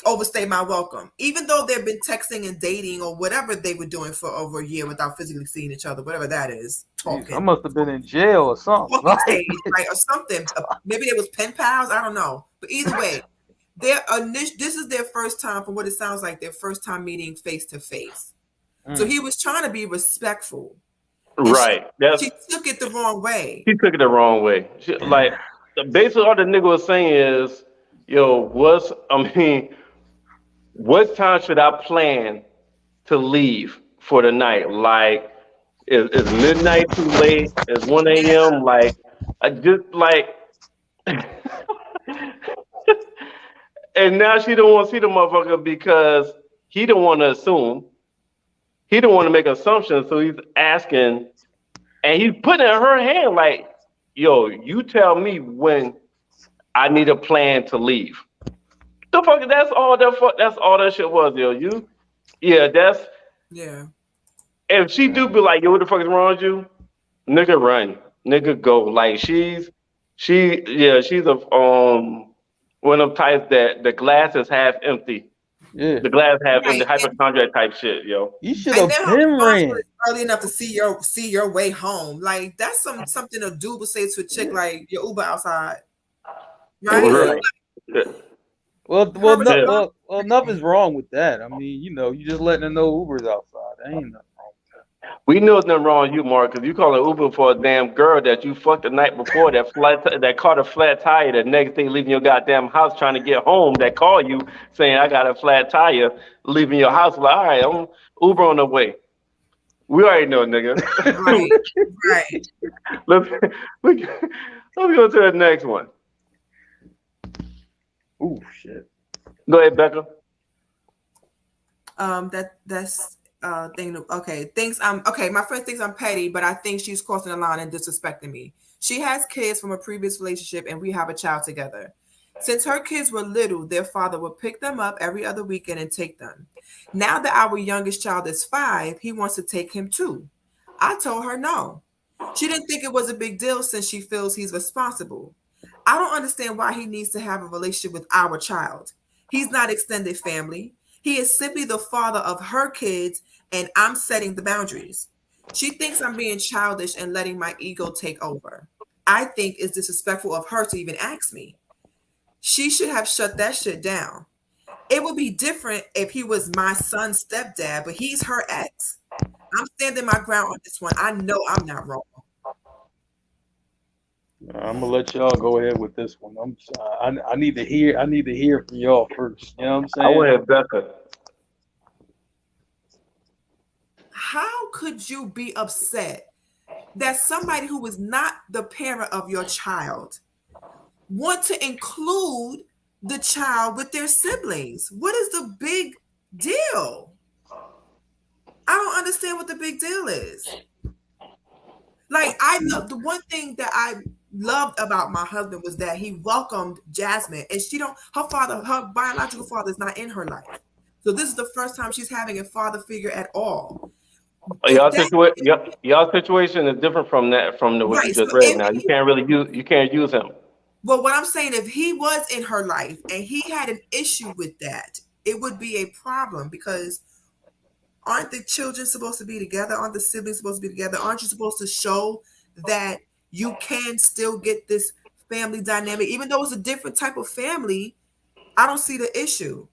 overstay my welcome. Even though they've been texting and dating or whatever they were doing for over a year without physically seeing each other, whatever that is, talking. I must have been in jail or something. Stage, right, or something. Maybe it was pen pals. I don't know. But either way, this is their first time, from what it sounds like, their first time meeting face to face. So he was trying to be respectful. Right. She took it the wrong way. She took it the wrong way. Like, basically all the nigga was saying is, yo, what time should I plan to leave for the night? Like, is midnight too late? Is 1 a.m.? Like, I just like, and now she don't want to see the motherfucker because he don't want to assume. He don't want to make assumptions, so he's asking, and he's putting in her hand like, yo, you tell me when I need a plan to leave. The fuck, that's all that shit was, yo. If she do be like, yo, what the fuck is wrong with you? Nigga run. Nigga go. Like she's a one of them types that the glass is half empty. Yeah. The glass half empty, hypochondriac type shit, yo. You should have been ran early enough to see your way home. Like that's something a dude would say to a chick, like your Uber outside. Right? Well, nothing is wrong with that. I mean, you know, you just letting her know Uber's outside. There ain't nothing wrong with that. We know there's nothing wrong with you, Mark, because you call an Uber for a damn girl that you fucked the night before that caught a flat tire the next day leaving your goddamn house trying to get home, that call you saying I got a flat tire leaving your house. Like, all right, I'm Uber on the way. We already know, nigga. Right. Let's go to the next one. Ooh, shit. Go ahead, Becca. That's thing. Okay, my friend thinks I'm petty, but I think she's crossing the line and disrespecting me. She has kids from a previous relationship, and we have a child together. Since her kids were little, their father would pick them up every other weekend and take them. Now that our youngest child is 5, he wants to take him too. I told her no. She didn't think it was a big deal since she feels he's responsible. I don't understand why he needs to have a relationship with our child. He's not extended family. He is simply the father of her kids, and I'm setting the boundaries. She thinks I'm being childish and letting my ego take over. I think it's disrespectful of her to even ask me. She should have shut that shit down. It would be different if he was my son's stepdad, but he's her ex. I'm standing my ground on this one. I know I'm not wrong. I'm gonna let y'all go ahead with this one. I need to hear from y'all first. You know what I'm saying? I want to hear Becca. How could you be upset that somebody who is not the parent of your child want to include the child with their siblings? What is the big deal? I don't understand what the big deal is. Like, the one thing that I loved about my husband was that he welcomed Jasmine, and her biological father is not in her life. So this is the first time she's having a father figure at all. Y'all situation is different from what you just read. Now you can't use him. Well, what I'm saying, if he was in her life and he had an issue with that, it would be a problem because aren't the children supposed to be together? Aren't the siblings supposed to be together? Aren't you supposed to show that you can still get this family dynamic, even though it's a different type of family? I don't see the issue.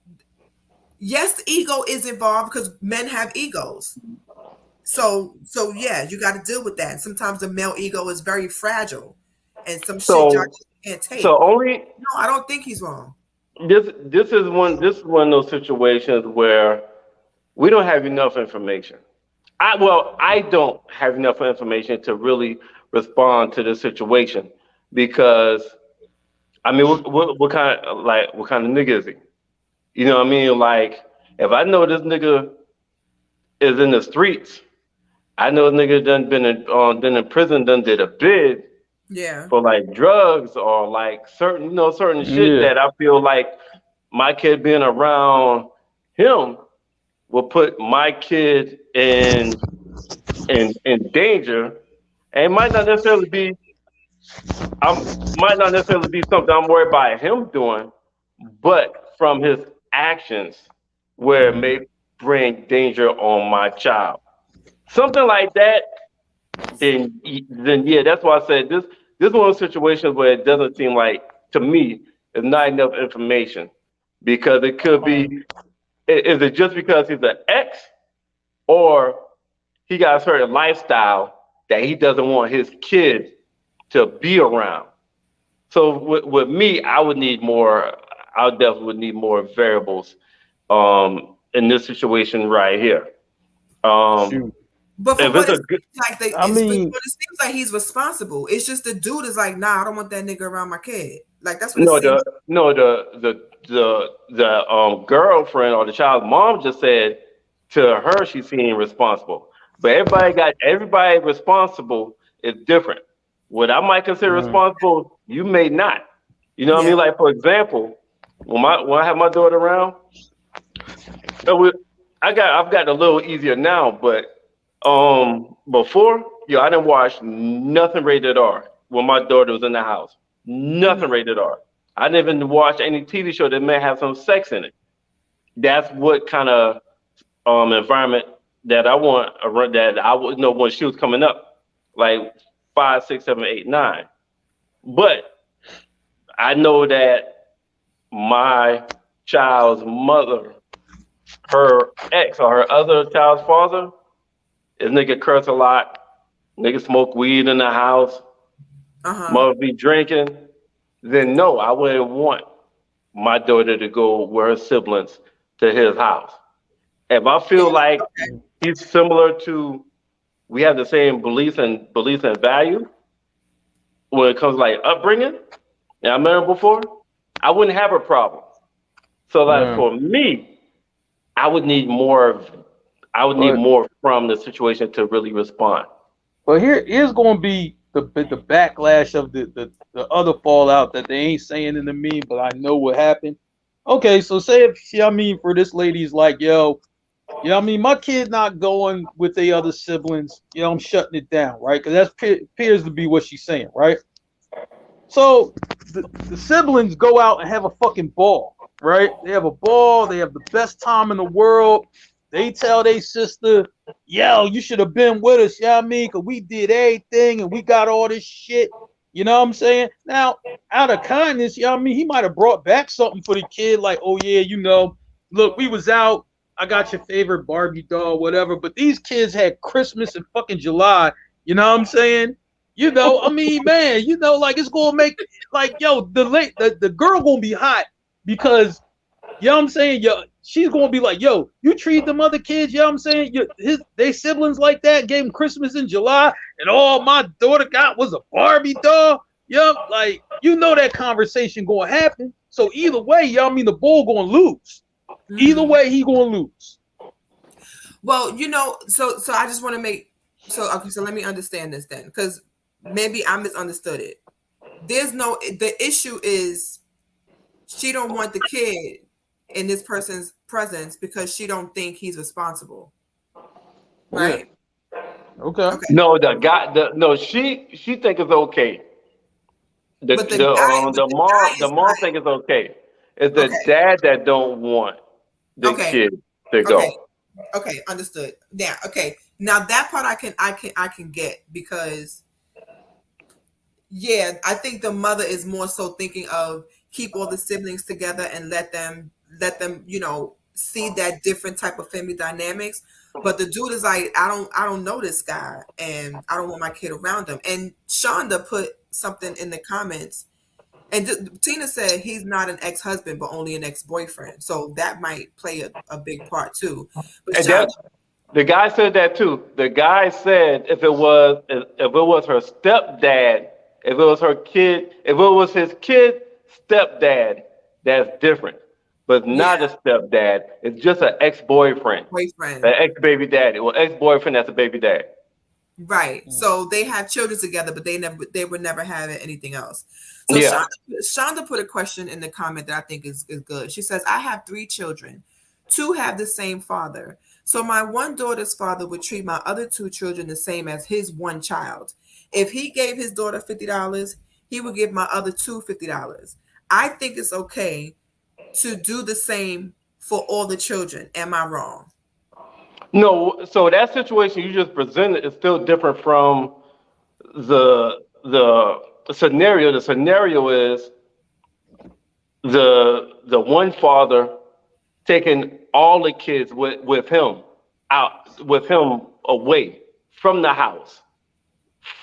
Yes, the ego is involved because men have egos. So yeah, you got to deal with that. And sometimes the male ego is very fragile, and some shit y'all So just can't take. so only No, I don't think he's wrong. this is one of those situations where we don't have enough information. I don't have enough information to really respond to this situation because I mean what kind of what kind of nigga is he? You know what I mean? Like if I know this nigga is in the streets, I know this nigga done in prison, done did a bid Yeah. for like drugs or like certain shit Yeah. that I feel like my kid being around him will put my kid in danger, and it might not necessarily be something I'm worried about him doing, but from his actions where it may bring danger on my child, something like that. Then yeah, that's why I said this is one of those situations where it doesn't seem like to me there's not enough information because it could be is it just because he's an ex or he got a certain lifestyle that he doesn't want his kid to be around. So with me, I would need more. I definitely would need more variables in this situation right here. Um, Shoot. But from if what it's it a good, seems like, I mean, but it seems like he's responsible. It's just the dude is like, nah, I don't want that nigga around my kid. Like that's what it no, seems. the girlfriend or the child's mom just said to her she's being responsible. But everybody responsible is different. What I might consider mm, responsible, you may not. You know what I Yeah. mean? Like for example, when I have my daughter around, it was, I've got a little easier now, but before, I didn't watch nothing rated R when my daughter was in the house. Nothing Mhm. rated R. I didn't even watch any TV show that may have some sex in it. That's what kind of environment that I want around that I would know when she was coming up, like 5, 6, 7, 8, 9. But I know that my child's mother, her ex or her other child's father, is nigga curse a lot, nigga smoke weed in the house, Uh-huh. mother be drinking. Then no, I wouldn't want my daughter to go with her siblings to his house. If I Yeah. feel like Okay. he's similar to, we have the same beliefs and value when it comes to like upbringing. And I met him before, I wouldn't have a problem. So like mm. for me, I would need more. I would need But more from the situation to really respond. here's going to be the backlash of the other fallout that they ain't saying in the meme, but I know what happened. Okay, so say if I mean for this lady's like, yo, I mean my kid not going with the other siblings, I'm shutting it down, right? Because that appears to be what she's saying, right? So the siblings go out and have a fucking ball, right? They have a ball. They have the best time in the world. They tell their sister, yo, you should have been with us, you know what I mean? Because we did everything and we got all this shit. You know what I'm saying? Now, out of kindness, you know what I mean? He might have brought back something for the kid, like, oh, yeah, look, we was out. I got your favorite Barbie doll, whatever. But these kids had Christmas in fucking July. You know what I'm saying? I mean, man, like it's gonna make like the girl gonna be hot because you know what I'm saying, she's gonna be like, yo, you treat them other kids, you know what I'm saying? They siblings like that, gave them Christmas in July, and all my daughter got was a Barbie doll. Like that conversation gonna happen. So either way, I mean the bull gonna lose. Either Mhm. way, he gonna lose. Well, so I just want to make okay, so let me understand this then, because maybe I misunderstood it. The issue is she don't want the kid in this person's presence because she don't think he's responsible, Yeah. right? Okay. Okay. No, the guy, no, she think it's okay But the guy, the is mom like, thing is okay. It's the okay, dad that don't want the okay, kid to okay, go. okay, understood. Now, okay, now that part I can get because yeah, I think the mother is more so thinking of keep all the siblings together and let them see that different type of family dynamics. But the dude is like, I don't know this guy, and I don't want my kid around him. And Shonda put something in the comments, and Tina said he's not an ex-husband, but only an ex-boyfriend. So that might play a big part too. But And Shonda, that the guy said that too. The guy said if it was her stepdad, if it was her kid, if it was his kid stepdad, that's different. But yeah, not a stepdad. It's just an ex-boyfriend, an boyfriend. ex-baby daddy. Well, ex-boyfriend that's a baby dad. Right. Mm. So they had children together, but they were never having anything else. So Yeah. Shonda put a question in the comment that I think is good. She says, I have 3 children. 2 have the same father. So my one daughter's father would treat my other 2 children the same as his one child. If he gave his daughter $50, he would give my other 2 $50. I think it's okay to do the same for all the children. Am I wrong? No, so that situation you just presented is still different from the scenario. The scenario is the one father taking all the kids with him out with him away from the house,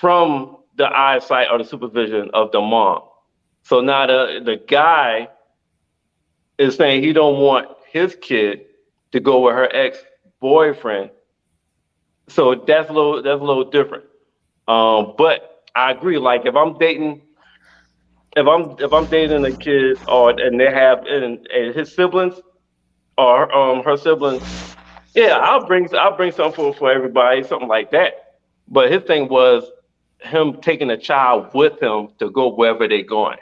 from the eyesight or the supervision of the mom. So now the guy is saying he don't want his kid to go with her ex boyfriend. So that's a little different. But I agree. Like if I'm dating a kid or and they have and his siblings or her siblings, yeah, I'll bring something for everybody, something like that. But his thing was him taking a child with him to go wherever they're going.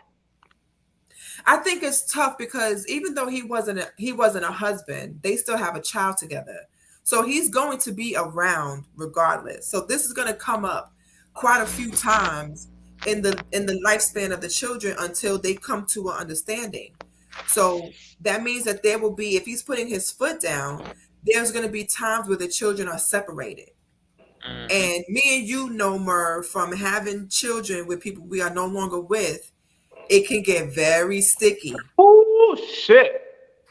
I think it's tough because even though he wasn't a husband, they still have a child together. So he's going to be around regardless. So this is going to come up quite a few times in the lifespan of the children until they come to an understanding. So that means that there will be, if he's putting his foot down, there's going to be times where the children are separated. Hmm. And me and you know, Mer, from having children with people we are no longer with, it can get very sticky. Oh shit!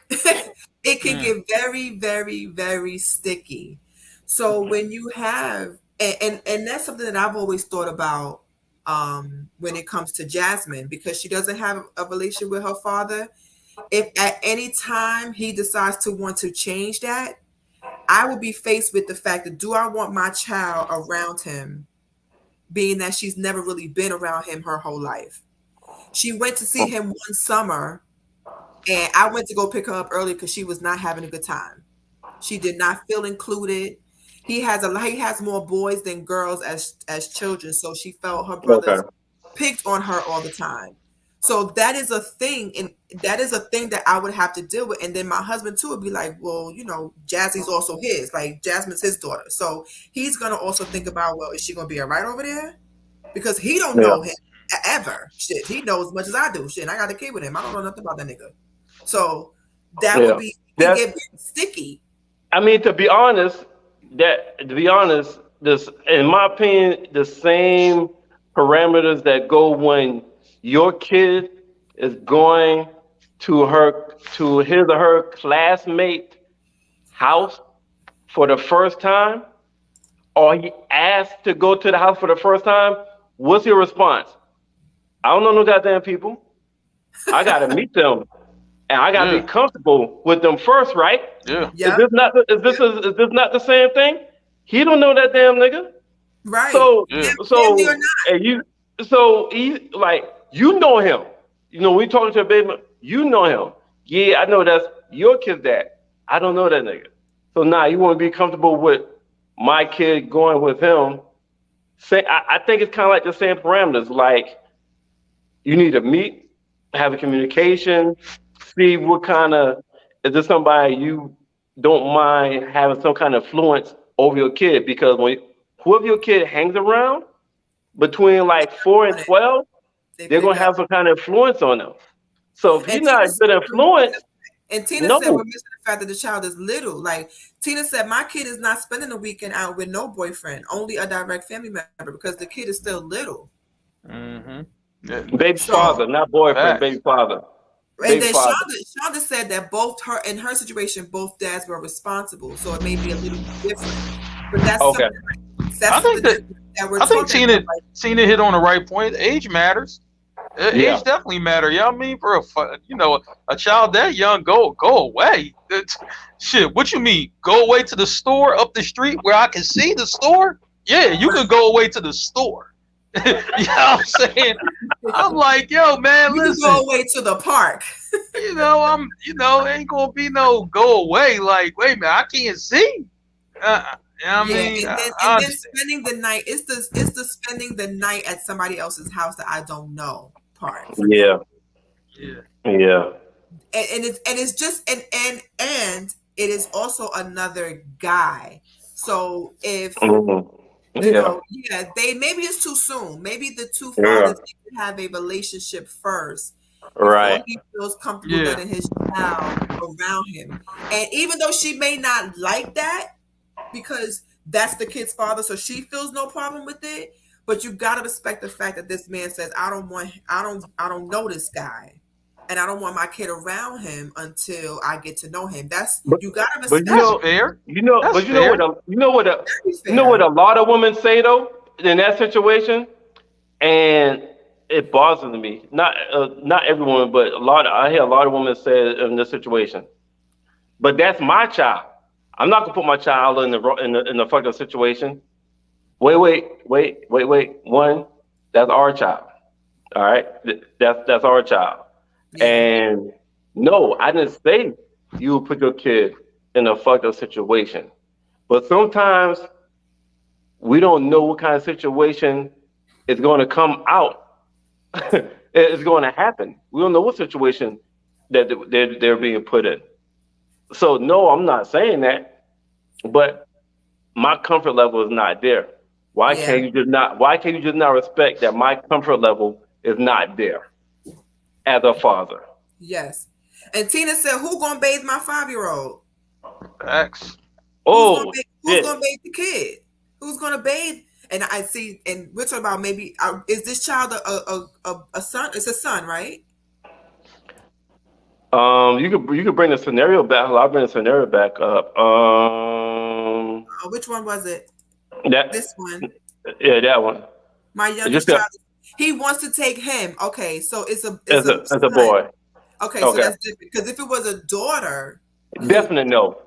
It can Mm. get very, very, very sticky. So when you have, and that's something that I've always thought about when it comes to Jasmine, because she doesn't have a relationship with her father. If at any time he decides to want to change that, I will be faced with the fact that do I want my child around him, being that she's never really been around him her whole life. She went to see him one summer, and I went to go pick her up early because she was not having a good time. She did not feel included. He has more boys than girls as children, so she felt her Okay. brothers picked on her all the time. So that is a thing, and that is a thing that I would have to deal with. And then my husband too would be like, well, Jazzy's also his, like Jasmine's his daughter. So he's gonna also think about, well, is she gonna be all right over there? Because he don't Yeah. know him ever. Shit, he knows as much as I do. Shit, and I got a kid with him. I don't know nothing about that nigga. So that would Yeah. be can That's get very sticky. I mean, to be honest, this, in my opinion, the same parameters that go when your kid is going to his or her classmate house for the first time, or he asked to go to the house for the first time. What's your response? I don't know no goddamn people. I gotta meet them, and I gotta be Yeah. comfortable with them first, right? Yeah. Is Yep. this not the, is this not the same thing? He don't know that damn nigga. Right. So Yeah. Family or so and you so he like you know him. We talking to a baby, you know him. Yeah, I know that's your kid's dad. I don't know that nigga. So now you want to be comfortable with my kid going with him. Say I think it's kind of like the same parameters. Like you need to meet, have a communication, see what kind of is this somebody you don't mind having some kind of influence over your kid because when whoever your kid hangs around between like four and not. 12, they're gonna have some kind of influence on them. So if you're And not a good influence, Tina no. said we're missing the fact that the child is little. Like Tina said, my kid is not spending the weekend out with no boyfriend, only a direct family member because the kid is still little. Mm-hmm. Yeah. Baby So- father, not boyfriend, Facts. baby father. And Baby then father. Shonda said that both her in her situation, both dads were responsible, so it may be a little different. But that's Okay. something I think that we're I think talking Tina about. Tina hit on the right point. Age matters. Yeah. Age definitely matter. You know what I mean? For a child that young, go away. Shit, what you mean? Go away to the store up the street where I can see the store? Yeah, you can go away to the store. You know what I'm saying? I'm like, yo, man, You can listen. go away to the park. Ain't gonna be no go away. Like, wait a minute, I can't see. You know what I mean? and I then spending the night. It's the spending the night at somebody else's house that I don't know part. Yeah. yeah. Yeah. And it's just and it is also another guy. So if Mhm. you Yeah. know, they maybe it's too soon. Maybe the two Yeah. fathers need to have a relationship first. Before Right. he feels comfortable Yeah. letting his child around him. And even though she may not like that, because that's the kid's father, so she feels no problem with it. But you gotta respect the fact that this man says, I don't know this guy. And I don't want my kid around him until I get to know him. You gotta but respect. you know- That's fair. You know, That's but you know fair. what a lot of women say though in that situation, and it bothers me. Not every woman, but I hear a lot of women say it in this situation. But that's my child. I'm not gonna put my child in the fucking situation. Wait. One, that's our child. All right, that's our child. Yeah. And no, I didn't say you would put your kid in a fucked up situation. But sometimes we don't know what kind of situation is going to come out. It's going to happen. We don't know what situation that they're being put in. So no, I'm not saying that, but my comfort level is not there. Why Yeah. can't you just not respect that my comfort level is not there as a father? Yes. And Tina said, who gonna bathe my 5-year-old? Facts. Oh, who's shit. gonna bathe the kid? Who's gonna bathe? And I see, and we're talking about maybe is this child a son? It's a son, right? You could bring the scenario back. I'll bring the scenario back up. Which one was it? That This one. yeah, that one. My youngest Just a- child. He wants to take him. Okay, so it's a As a boy, Okay, so Okay. that's different. Because if it was a daughter, definite no.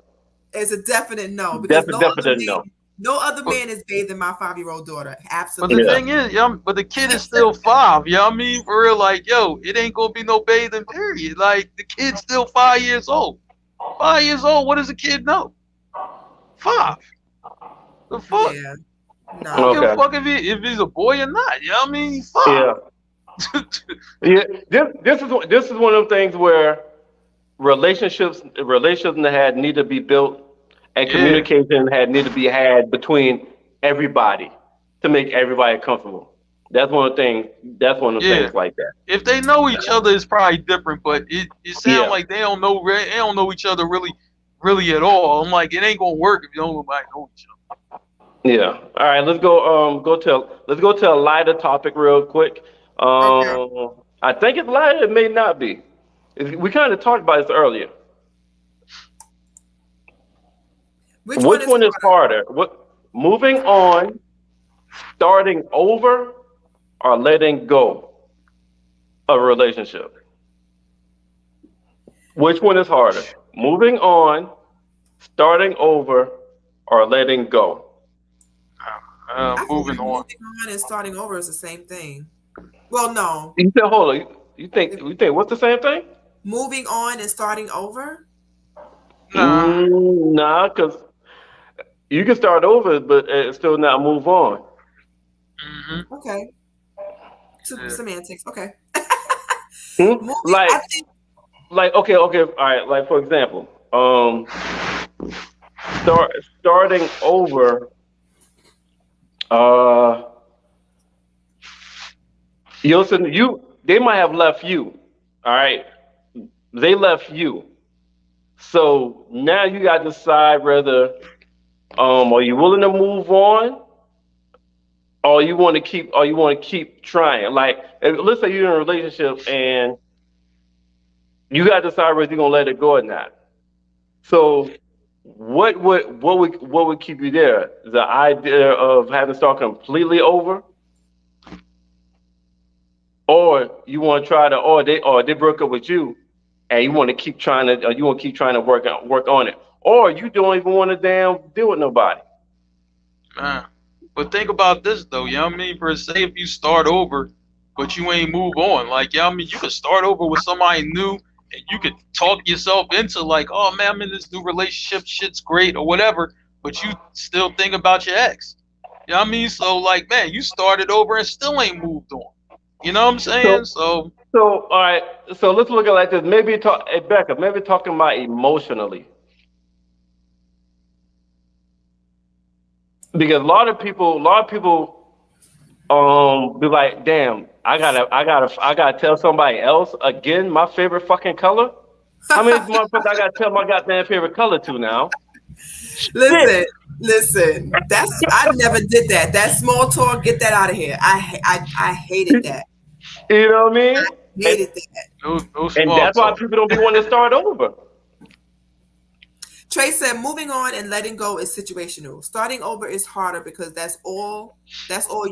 it's a definite no. Because Definite no. no other man is bathing my 5-year-old daughter. But Absolutely. the Yeah. thing is, but the kid is still 5. You know what I mean? For real, like, yo, it ain't gonna be no bathing period. Like, the kid's still 5 years old. 5 years old, what does a kid know? 5. The fuck? Yeah. I No. don't give a Okay. fuck if he's a boy or not. You know what I mean? He's 5. Yeah. Yeah, this is one of the things where relationships that need to be built, and Yeah. communication need to be had between everybody to make everybody comfortable. That's one of the things. That's one of the Yeah. things like that. If they know each other, it's probably different. But it sounds Yeah. like they don't know each other really at all. I'm like, it ain't gonna work if you don't nobody know each other. Yeah. All right. Let's go to a lighter topic real quick. I think it's lighter. It may not be. We kind of talked about this earlier. Which one is harder? Moving on, starting over, or letting go of a relationship? Which one is harder? Moving on, starting over, or letting go? I think Moving on. moving on and starting over is the same thing. Well, no. You said, hold on. You think what's the same thing? Moving on and starting over? Nah. Nah, because you can start over, but still not move on. Mm-hmm. Okay. Yeah. Semantics. Okay. Hmm? I think Okay, all right. Like for example, starting over. You know, so they might have left you. All right, they left you. So now you got to decide whether are you willing to move on, or you want to keep trying. Like, let's say you're in a relationship and you got to decide whether you're gonna let it go or not. So what would keep you there? The idea of having to start completely over, or you want to try to, or they broke up with you, and you want to keep trying to, you want to keep trying to work on it, or you don't even want to damn deal with nobody. Man. But think about this though, you know what I mean? Per se, if you start over, but you ain't move on, like, you know what I mean? You could start over with somebody new and you could talk yourself into like, oh man, I'm in this new relationship, shit's great or whatever, but you still think about your ex. You know what I mean? So like, man, you started over and still ain't moved on. You know what I'm saying? So So all right, so let's look at it like this. Maybe talk, hey, Becca, maybe talking about emotionally. Because a lot of people be like, damn, I gotta tell somebody else again my favorite fucking color. How many motherfuckers I gotta tell my goddamn favorite color to now? Listen, listen. I never did that. That small talk, get that out of here. I hated that. You know what I mean? Hated that. no And small that's why talk. people don't be wanting to start over. Trey said moving on and letting go is situational. Starting over is harder because that's all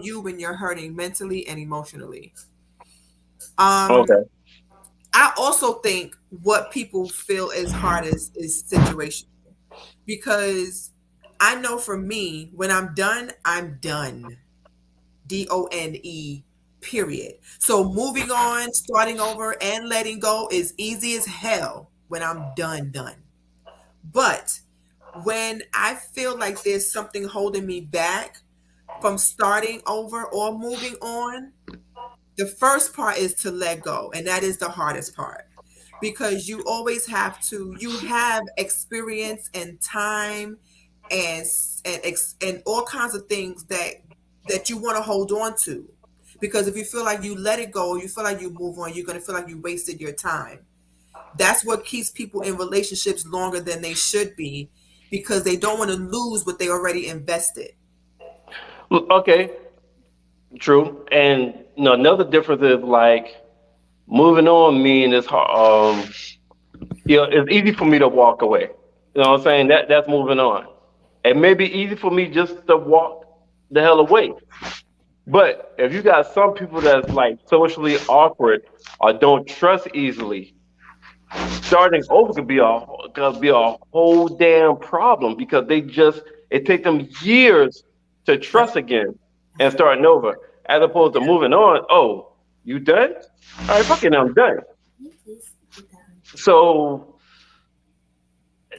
you when you're hurting mentally and emotionally. Okay. I also think what people feel is hard is situational. Because I know for me, when I'm done, I'm done. DONE, period. So moving on, starting over, and letting go is easy as hell when I'm done. But when I feel like there's something holding me back from starting over or moving on, the first part is to let go. And that is the hardest part because you always you have experience and time and and all kinds of things that you want to hold on to. Because if you feel like you let it go, you feel like you move on, you're going to feel like you wasted your time. That's what keeps people in relationships longer than they should be because they don't want to lose what they already invested. Okay, true. And another difference is like moving on mean it's hard. It's easy for me to walk away. You know what I'm saying? That's moving on. It may be easy for me just to walk the hell away. But if you got some people that's like socially awkward or don't trust easily, starting over could be a whole damn problem because it takes them years to trust again and starting over, as opposed to moving on. Oh, you done? All right, fucking, I'm done. So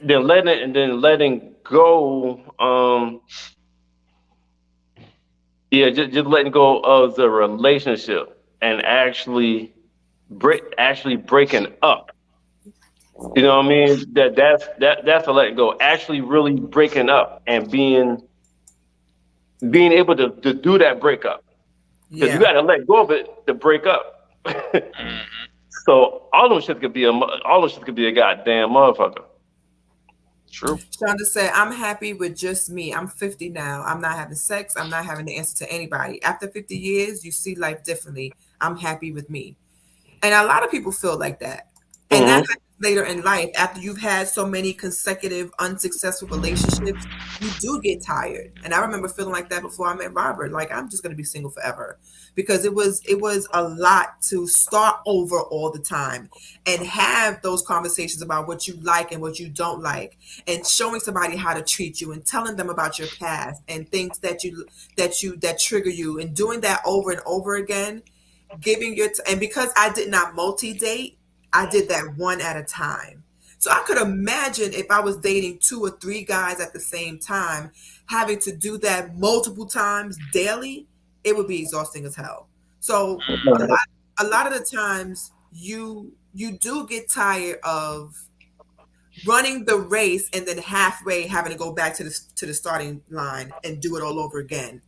then letting go. Yeah, just letting go of the relationship and actually breaking up. You know what I mean? That's a letting go. Actually, really breaking up and being able to do that breakup because you got to let go of it to break up. So all those shit could be a goddamn motherfucker. True. Shonda said, I'm happy with just me. I'm 50 now. I'm not having sex. I'm not having to answer to anybody. After 50 years, you see life differently. I'm happy with me. And a lot of people feel like that. And that happens later in life. After you've had so many consecutive unsuccessful relationships, you do get tired. And I remember feeling like that before I met Robert. Like, I'm just going to be single forever. Because it was a lot to start over all the time and have those conversations about what you like and what you don't like and showing somebody how to treat you and telling them about your past and things that trigger you and doing that over and over again, and because I did not multi-date, I did that one at a time. So I could imagine if I was dating 2 or 3 guys at the same time, having to do that multiple times daily, it would be exhausting as hell. So a lot of the times you do get tired of running the race and then halfway having to go back to the starting line and do it all over again.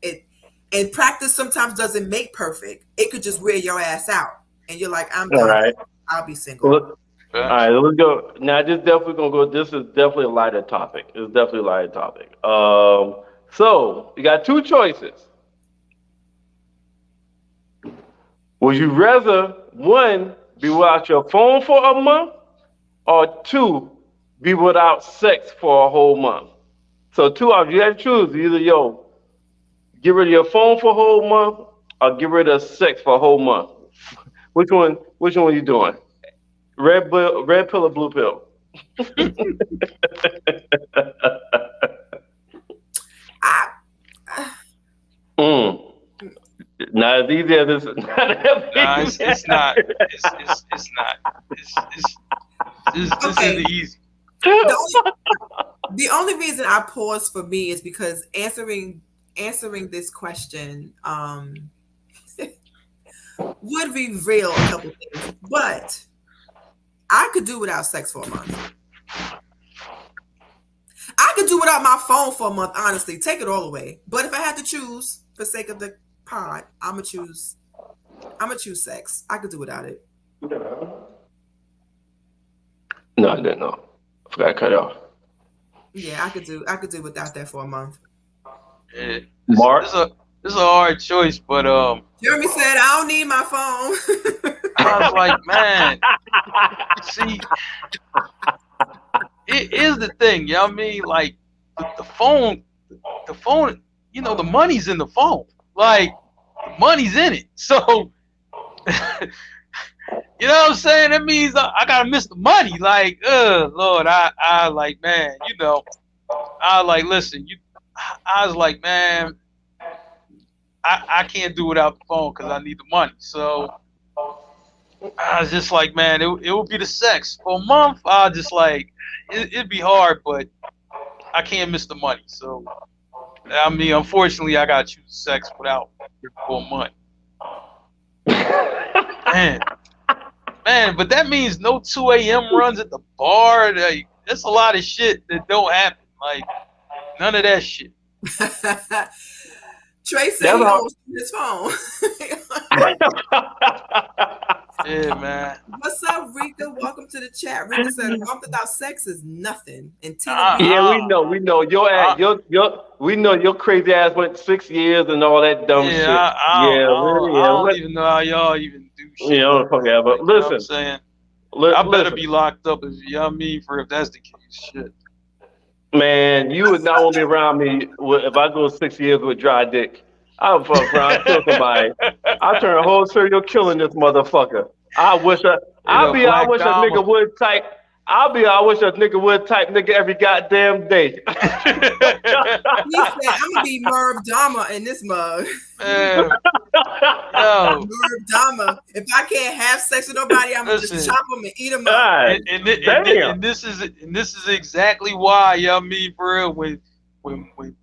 And practice sometimes doesn't make perfect. It could just wear your ass out, and you're like, I'm All done. right. I'll be single. All right, let's go. Now, this definitely gonna go. This is definitely a lighter topic. It's definitely a lighter topic. So you got two choices. Would you rather one be without your phone for a month, or two be without sex for a whole month? So two options. You have to choose. Either get rid of your phone for a whole month, or get rid of sex for a whole month. Which one? Which one are you doing? Red pill or blue pill? I, Not as easy as this. Nah, it's not. It's not. This Okay. isn't easy. the only reason I pause for me is because answering this question would reveal a couple things, but I could do without sex for a month. I could do without my phone for a month, honestly. Take it all away. But if I had to choose for sake of the pod, I'ma choose sex. I could do without it. No, I didn't know. I forgot to cut it off. Yeah, I could do without that for a month. Yeah. Mark? This is a hard choice, but Jeremy said I don't need my phone. I was like, man, see, it is the thing, you know what I mean? Like the phone, you know, the money's in the phone. Like the money's in it. So you know what I'm saying? That means I gotta miss the money. Like, Lord, I like, man, you know, I like, listen, I was like, man, I can't do without the phone because I need the money. So I was just like, man, it would be the sex. For a month, I just like, it'd be hard, but I can't miss the money. So, I mean, unfortunately, I got to choose sex without for a month. Man, but that means no 2 a.m. runs at the bar. Like, that's a lot of shit that don't happen. Like, none of that shit. Trey said he almost threw his phone. Yeah, man. What's up, Rika? Welcome to the chat. Rika said a month without sex is nothing. And Tina, yeah, we know. We know your crazy ass went 6 years and all that dumb shit. I don't even know how y'all even do shit. Yeah, like okay, but you know listen. what I'm saying? I better be locked up, if you know what I mean, if that's the case. Shit. Man, you would not want to be around me if I go 6 years with dry dick. I'll fuck around, kill somebody. I'll turn a whole serial killer in this motherfucker. I wish a nigga would type nigga every goddamn day. he said, I'm gonna be Merv Dahmer in this mug. Yo. Merv Dahmer. If I can't have sex with nobody, I'm gonna just chop them and eat them up. And this is exactly why, you know what I mean, for real, when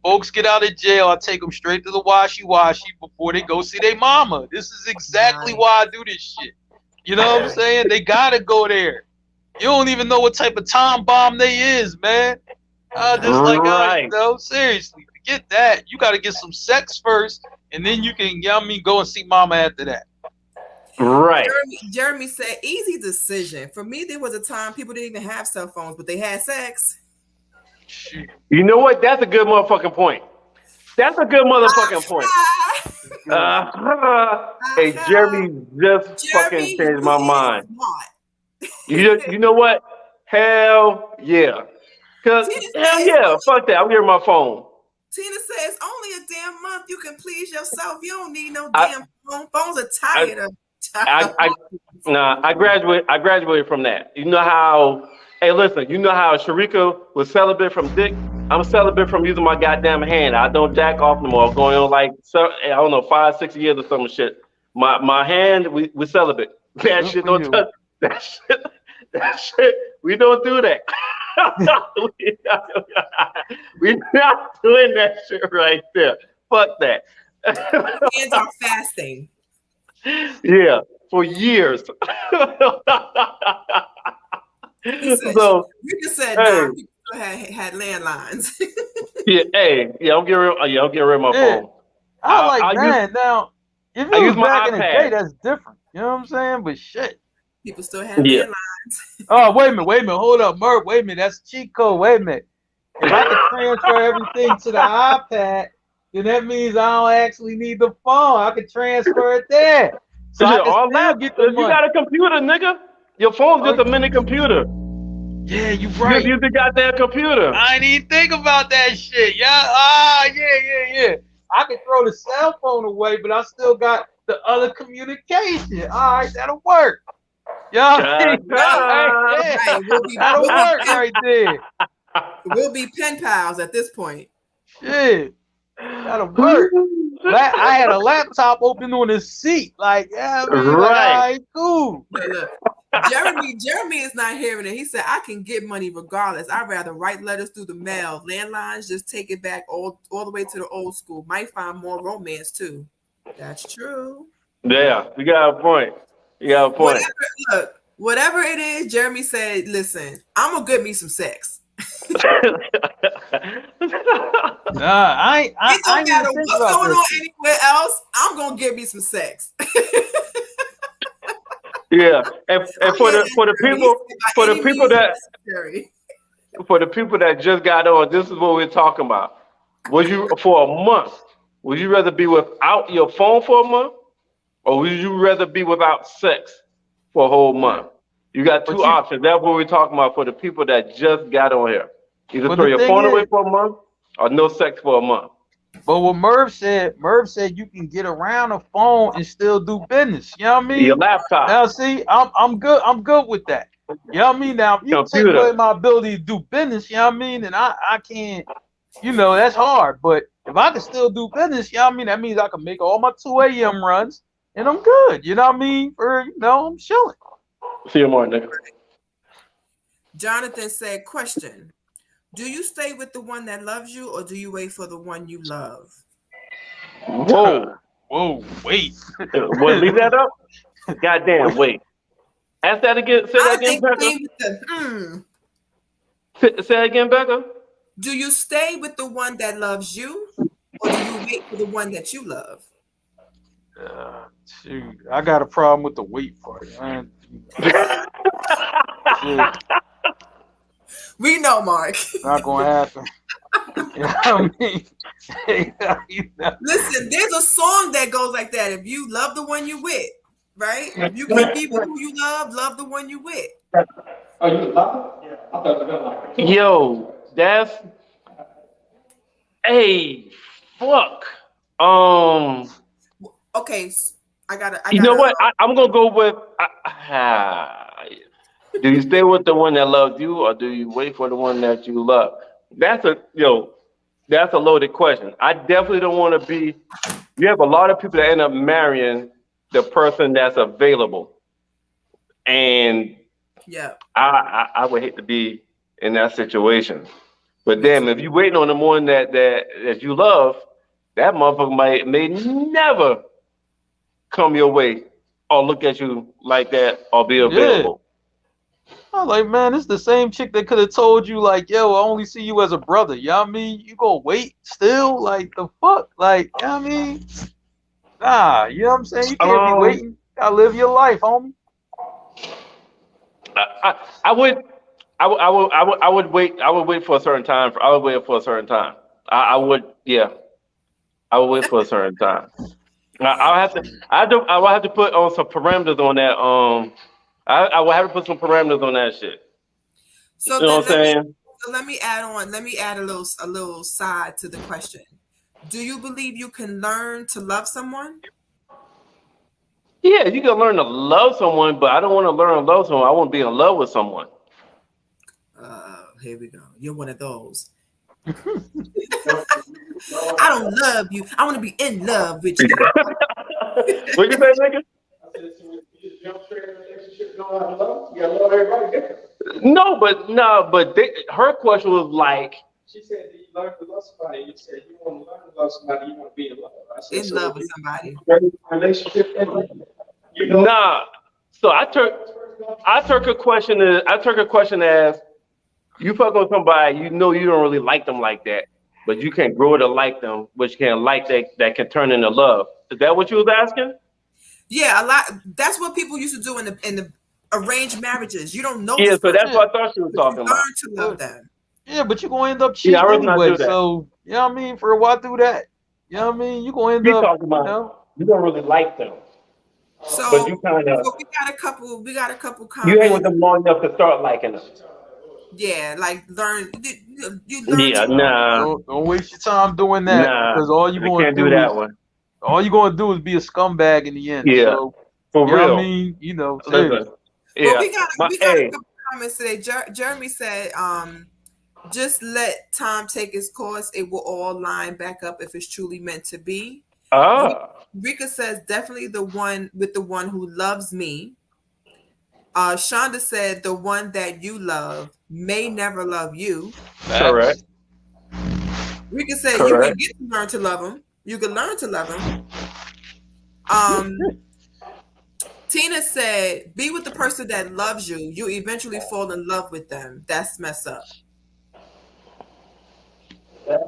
folks get out of jail, I take them straight to the washy before they go see their mama. This is exactly why I do this shit. You know what I'm saying? They gotta go there. You don't even know what type of time bomb they is, man. You know, seriously, forget that. You gotta get some sex first, and then you can, you know what I mean, go and see mama after that. Right. Jeremy said, easy decision. For me, there was a time people didn't even have cell phones, but they had sex. You know what? That's a good motherfucking point. That's a good motherfucking point. Hey, Jeremy just fucking changed my mind. You know what? Hell yeah. Cause hell yeah, fuck that. I'm getting my phone. Tina says only a damn month you can please yourself. You don't need no damn phone. Phones are tired. I graduated from that. You know how? Hey, listen. You know how Sharika was celibate from dick? I'm celibate from using my goddamn hand. I don't jack off no more. Going on like, I don't know, 5-6 years or some shit. My hand, we celibate. That shit don't touch. That shit. We don't do that. We're not doing that shit right there. Fuck that. Hands are fasting. Yeah, for years. So you just said people had landlines. I'm getting rid of my phone. I like now. If I it use was my back in the iPad. day, that's different. You know what I'm saying? But shit. People still have Yeah. landlines. Oh, wait a minute, hold up, Merv, wait a minute, that's cheat code. Wait a minute. If I can transfer everything to the iPad, then that means I don't actually need the phone. I can transfer it there. So I Shit, can all still that. get the You money. got a computer, nigga. Your phone's just Oh, a mini computer. yeah, you You right. just use the goddamn computer. I didn't even think about that shit. Yeah. Yeah. I can throw the cell phone away, but I still got the other communication. All right, that'll work. Yeah. Right. That'll work right there. We'll be pen pals at this point. Shit. That'll work. I had a laptop open on the seat. Like, yeah, I mean, like, all Right. right, cool. Look, Jeremy is not hearing it. He said, I can get money regardless. I'd rather write letters through the mail. Landlines, just take it back all the way to the old school. Might find more romance too. That's true. Yeah, you got a point. You got a point. Whatever it is, Jeremy said, listen, I'm gonna get me some sex. I It don't matter think what's about going this on shit. anywhere else. I'm gonna get me some sex. Yeah, and for the people that just got on, this is what we're talking about. Would you for a month? Would you rather be without your phone for a month, or would you rather be without sex for a whole month? You got two options. That's what we're talking about for the people that just got on here. Either throw your phone away for a month or no sex for a month. But what Merv said you can get around a phone and still do business. You know what I mean? Your laptop. Now see, I'm good with that. You know what I mean? Now if you take away my ability to do business, you know what I mean, and I can't, that's hard. But if I can still do business, you know what I mean, that means I can make all my 2 a.m. runs and I'm good. You know what I mean? I'm chilling. See you tomorrow, nigga. Jonathan said, question. Do you stay with the one that loves you, or do you wait for the one you love? Whoa, wait. What, leave that up? Goddamn, wait. Ask that again. Say that again, Becca. Say that again, Becca. Do you stay with the one that loves you, or do you wait for the one that you love? Shoot, I got a problem with the wait part, man. We know, Mark. Not gonna happen. You know what I mean? Listen, there's a song that goes like that. If you love the one you with, right? If you can be with who you love the one you with. Oh, you love it? Yeah. Yo, that's fuck. Okay, I gotta. You know what? I'm gonna go with. Do you stay with the one that loves you, or do you wait for the one that you love? That's a loaded question. I definitely don't want to be. You have a lot of people that end up marrying the person that's available, and yeah, I would hate to be in that situation. But damn, if you waiting on the one that you love, that motherfucker may never come your way or look at you like that or be available. I'm like, man, it's the same chick that could have told you, like, yo, I only see you as a brother. You know what I mean? You gonna wait still? Like, the fuck? Like, you know what I mean? Nah, you know what I'm saying? You can't be waiting. You gotta live your life, homie. I would wait. I would wait for a certain time. I would wait for a certain time. I would wait for a certain time. I will have to put on some parameters on that. I will have to put some parameters on that shit. So you know what I'm saying? Let me add a little side to the question. Do you believe you can learn to love someone? Yeah, you can learn to love someone, but I don't want to learn to love someone. I want to be in love with someone. Here we go. You're one of those. I don't love you. I want to be in love with you. What you say, nigga? No, but her question was like. She said, "Do you learn to love somebody?" You said, "You want to learn to love somebody. You want to be in love." I said, in love with somebody. Relationship. Nah. So I took a question as you fuck with somebody, you know you don't really like them like that. but you can't grow to like them, which can like that can turn into love. Is that what you was asking? Yeah, a lot. That's what people used to do in the arranged marriages. You don't know Yeah, this so person, that's what I thought you were but you talking about. learn to love them. Yeah, but you're gonna end up Yeah, cheating I was not anyway. do that. So you know what I mean? For why do that? You know what I mean? You're gonna end You up, talking you about know. you don't really like them, So, but you kind of so we got a couple you hang with comments. them long enough to start liking them. Yeah, like you learn Yeah, to nah, Don't waste your time doing that nah, because all you you're gonna can't do do that is one. be a scumbag in the end. Yeah, So for you know what I real. mean? You know, Listen, serious. But yeah, we got a couple comments today. Jeremy said, just let time take its course. It will all line back up if it's truly meant to be. Rika says, definitely the one who loves me. Shonda said, the one that you love may never love you. correct. Rika said, you can get to learn to love him. You can learn to love him. Tina said, be with the person that loves you. You eventually fall in love with them. That's messed up.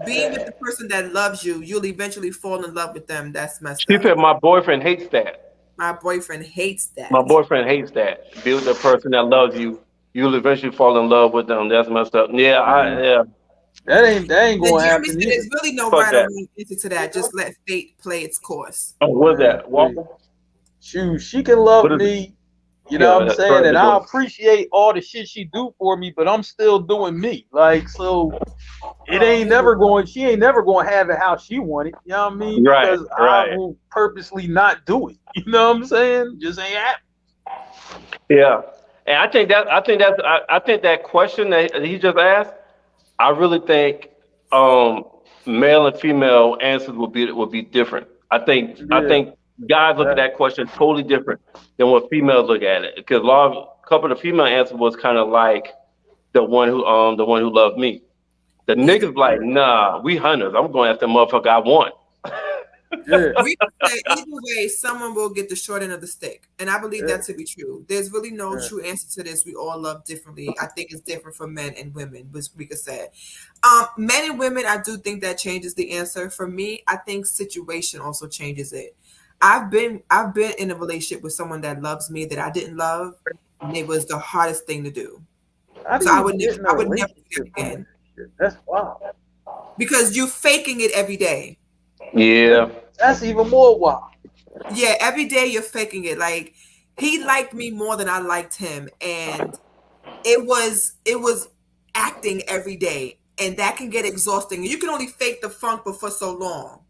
Being with the person that loves you, you'll eventually fall in love with them. That's messed She up. said, my boyfriend hates that. My boyfriend hates that. My boyfriend hates that. Be with the person that loves you. You'll eventually fall in love with them. That's messed up. Yeah, yeah. That ain't And gonna Jeremy happen said, either. there's really no Fuck right or that. wrong answer to that. Just let fate play its course. Oh, what's that? Walker? Shoot, she can love What is me. You know what I'm that's saying? perfect. And I appreciate all the shit she do for me, but I'm still doing me. Like, so it ain't never going, she ain't never going to have it how she want it. You know what I mean? Right, Because right. I will purposely not do it. You know what I'm saying? Just ain't happening. Yeah, and I think that question that he just asked, I really think male and female answers will be different. I think guys look at that question totally different than what females look at it, because a couple of the female answers was kind of like the one who loved me. The niggas like, nah, we hunters. I'm going after the motherfucker I want. We say either way, someone will get the short end of the stick, and I believe that to be true. There's really no true answer to this. We all love differently. I think it's different for men and women, as Rika said. Men and women, I do think that changes the answer. For me, I think situation also changes it. I've been in a relationship with someone that loves me that I didn't love, and it was the hardest thing to do. So I would never do that again. That's wild. Because you're faking it every day. Yeah. That's even more wild. Yeah, every day you're faking it. Like, he liked me more than I liked him, and it was acting every day, and that can get exhausting. You can only fake the funk for so long.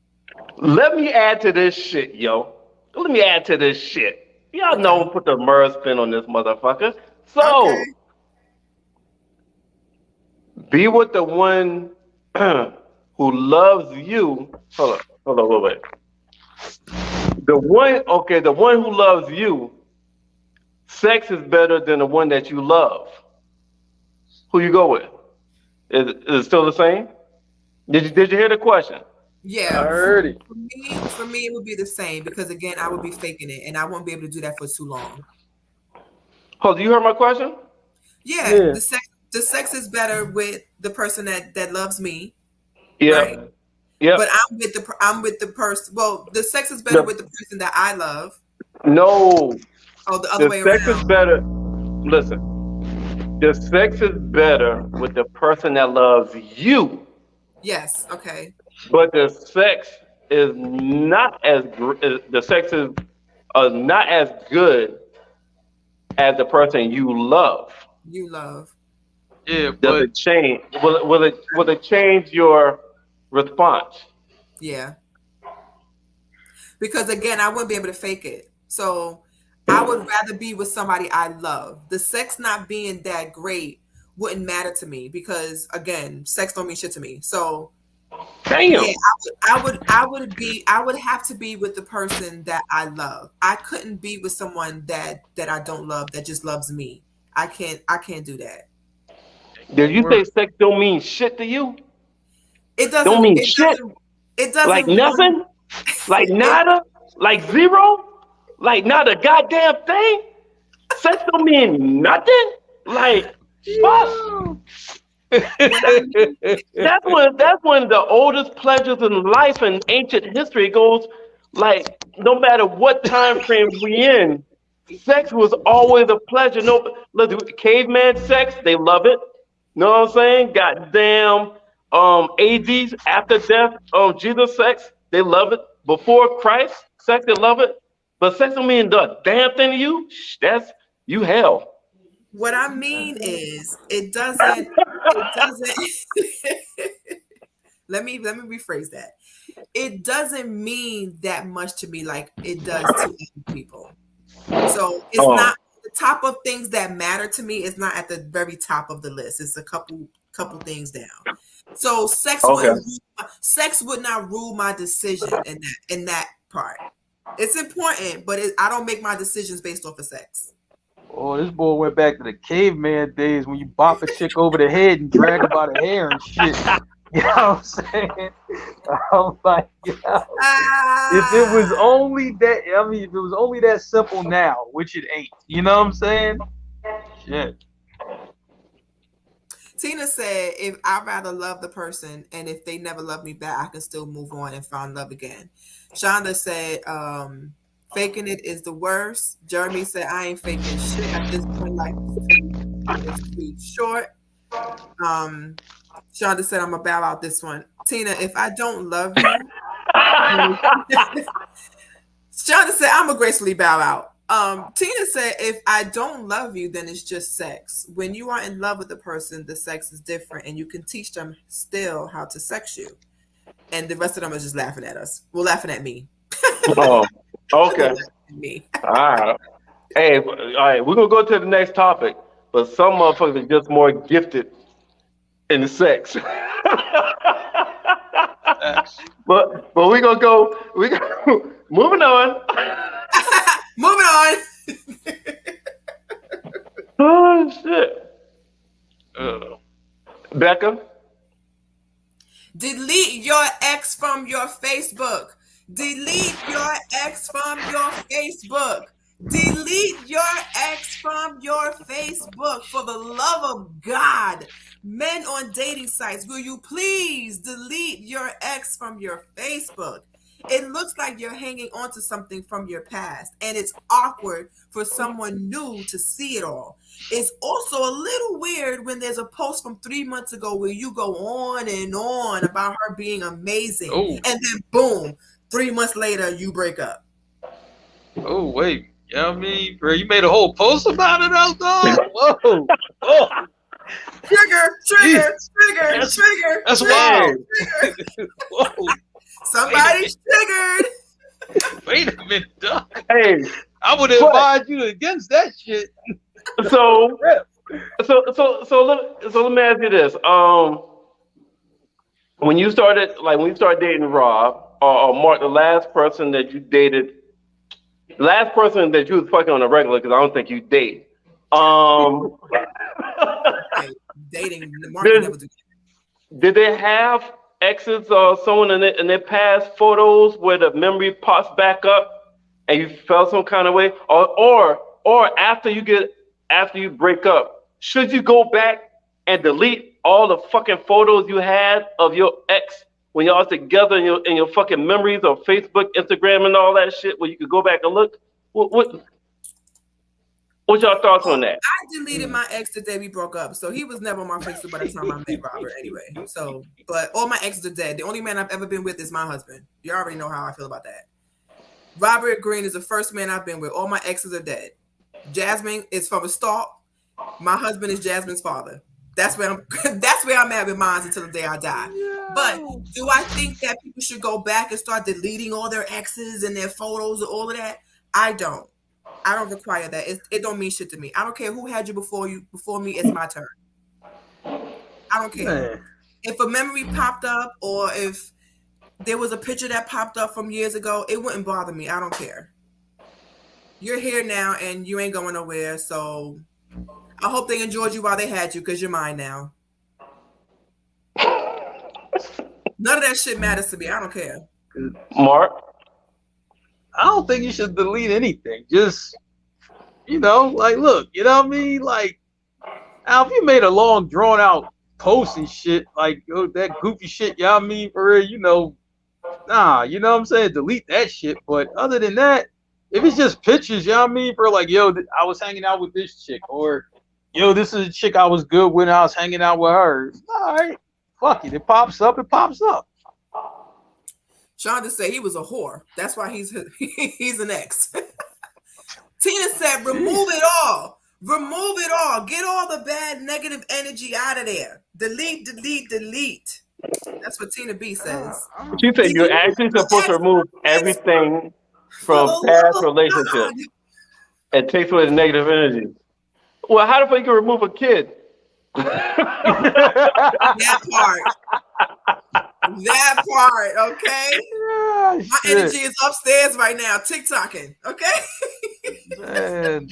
Let me add to this shit, yo. Let me add to this shit. Y'all know put the Merv spin on this motherfucker. So be with the one who loves you. Hold on, wait. The one who loves you, sex is better than the one that you love. Who you go with? Is it still the same? Did you hear the question? Yeah, I heard it. For me, it would be the same, because again, I would be faking it, and I won't be able to do that for too long. Hold, you heard my question? Yeah. The sex is better with the person that loves me. Yeah. Right? Yeah. But I'm with the person. Well, the sex is better with the person that I love. No. Oh, the other way around. Sex is better. Listen. The sex is better with the person that loves you. Yes. Okay. But the sex is not as not as good as the person you love. You love. Yeah, Does but it change? Will it change your response? Yeah. Because again, I wouldn't be able to fake it. So I would rather be with somebody I love. The sex not being that great wouldn't matter to me, because again, sex don't mean shit to me. So damn. Yeah, I would have to be with the person that I love. I couldn't be with someone that I don't love, that just loves me. I can't do that. Did you say sex don't mean shit to you? It doesn't Don't mean shit. It doesn't Like nothing? Like nada? Like zero? Like not a goddamn thing? Sex don't mean nothing? Like fuck. That's when the oldest pleasures in life and ancient history goes. Like no matter what time frame we in, sex was always a pleasure. No, look, caveman sex, they love it. Know what I'm saying? Goddamn, ADs after death, Jesus sex, they love it. Before Christ, sex, they love it. But sex don't mean the damn thing to you. That's you hell. What I mean is, it doesn't. let me rephrase that. It doesn't mean that much to me like it does to other people. So it's not the top of things that matter to me. It's not at the very top of the list. It's a couple things down. So sex would not rule my decision in that part. It's important, but I don't make my decisions based off of sex. Oh, this boy went back to the caveman days when you bop a chick over the head and drag her by the hair and shit. You know what I'm saying? I'm like, if it was only that, I mean, if it was only that simple now, which it ain't. You know what I'm saying? Shit. Tina said, if I'd rather love the person and if they never love me back, I can still move on and find love again. Shonda said, faking it is the worst. Jeremy said, I ain't faking shit at this point. Life is too short. Shonda said, I'm gonna bow out this one. Tina, if I don't love you, Shonda said, I'm gonna gracefully bow out. Tina said, if I don't love you, then it's just sex. When you are in love with the person, the sex is different, and you can teach them still how to sex you. And the rest of them are just laughing at us. Well, laughing at me. Oh, okay. Me. All right. Hey, all right. We're gonna go to the next topic, but some motherfuckers are just more gifted in the sex. but we're gonna go. Moving on. Moving on. Oh shit. Becca. Delete your ex from your Facebook. Delete your ex from your Facebook. Delete your ex from your Facebook. For the love of God. Men on dating sites, will you please delete your ex from your Facebook? It looks like you're hanging on to something from your past, and it's awkward for someone new to see it all. It's also a little weird when there's a post from 3 months ago where you go on and on about her being amazing, and then boom, 3 months later, you break up. Oh, wait. You know what I mean? Bro, you made a whole post about it out there? Whoa. Oh. Trigger. That's trigger. wild. Whoa. Somebody's triggered. Wait a minute, dog. Hey, I would advise you against that shit. So let me ask you this. When you started dating Rob or Mark, the last person that you dated, the last person that you was fucking on a regular, because I don't think you date. Dating, Mark never do. Did they have exes or someone in their past photos where the memory pops back up and you felt some kind of way, or after you break up, should you go back and delete all the fucking photos you had of your ex when y'all together in your fucking memories of Facebook, Instagram, and all that shit, where you could go back and look? What's your thoughts on that? I deleted my ex the day we broke up, so he was never on my Facebook by the time I met Robert anyway. So, but all my exes are dead. The only man I've ever been with is my husband. You already know how I feel about that. Robert Green is the first man I've been with. All my exes are dead. Jasmine is from a stalk. My husband is Jasmine's father. That's where I'm at with mine until the day I die. Yeah. But do I think that people should go back and start deleting all their exes and their photos and all of that? I don't require that. It don't mean shit to me. I don't care who had you before me. It's my turn. I don't care. Man. If a memory popped up or if there was a picture that popped up from years ago, it wouldn't bother me. I don't care. You're here now and you ain't going nowhere. So I hope they enjoyed you while they had you, because you're mine now. None of that shit matters to me. I don't care. Mark? I don't think you should delete anything. Just, look, you know what I mean? Like, Al, if you made a long, drawn-out posting shit like yo, that goofy shit, y'all mean for real, you know, nah, you know what I'm saying? Delete that shit. But other than that, if it's just pictures, y'all mean for like, yo, I was hanging out with this chick, or yo, this is a chick I was good with, I was hanging out with her. All right, fuck it. It pops up, it pops up. Sean just said he was a whore. That's why he's an ex. Tina said, remove it all. Remove it all. Get all the bad negative energy out of there. Delete, delete, delete. That's what Tina B says. She said you're actually supposed to remove everything from past relationships and takes away the negative energy. Well, how the fuck you can remove a kid? That part, okay? Ah, My shit. energy is upstairs right now, TikToking, okay? Man.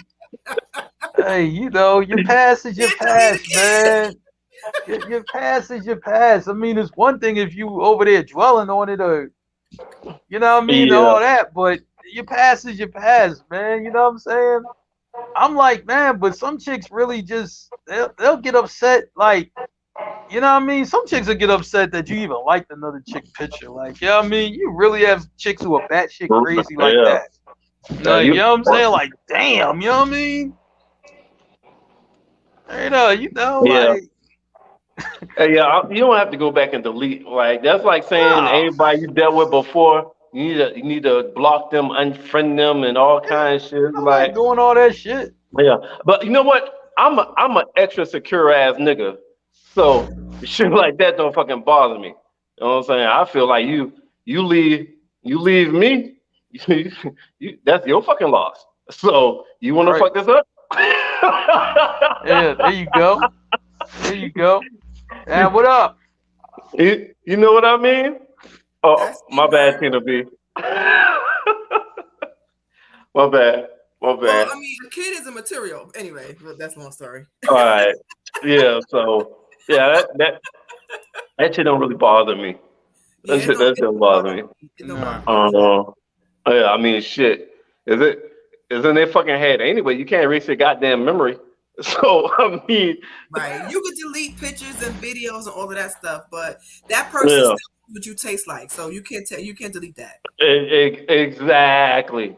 Hey, you know, your past is your past, man. Your past is your past. I mean, it's one thing if you over there dwelling on it, or you know what I mean, Yeah. all that, but your past is your past, man. You know what I'm saying? I'm like, man, but some chicks really just they'll get upset, like, you know what I mean? Some chicks will get upset that you even liked another chick picture. Like, you know what I mean? You really have chicks who are batshit crazy like Yeah. that. Like, you know what I'm saying? Like, damn, you know what I mean? You know, Yeah. like, Yeah, you don't have to go back and delete. Like that's like saying No. everybody you dealt with before, you need to block them, unfriend them, and all kinds of shit. I'm Like, not doing all that shit. yeah, but you know what? I'm a extra secure ass nigga, so shit like that don't fucking bother me. You know what I'm saying? I feel like you leave me, that's your fucking loss. So you want to Right. fuck this up? Yeah, there you go. There you go. And what up? You know what I mean? Oh, That's my bad, Tina. Tina B. My bad. Well, I mean, a kid is a material. Anyway, well, that's a long story. All right. Yeah. So yeah, that shit don't really bother me. Yeah, That shit don't bother me. It don't Nah. bother me. Yeah. I mean, shit. It's in their fucking head anyway. You can't erase your goddamn memory. So I mean, Right. You could delete pictures and videos and all of that stuff, but that person Yeah. still knows what you taste like. So you can't delete that. exactly.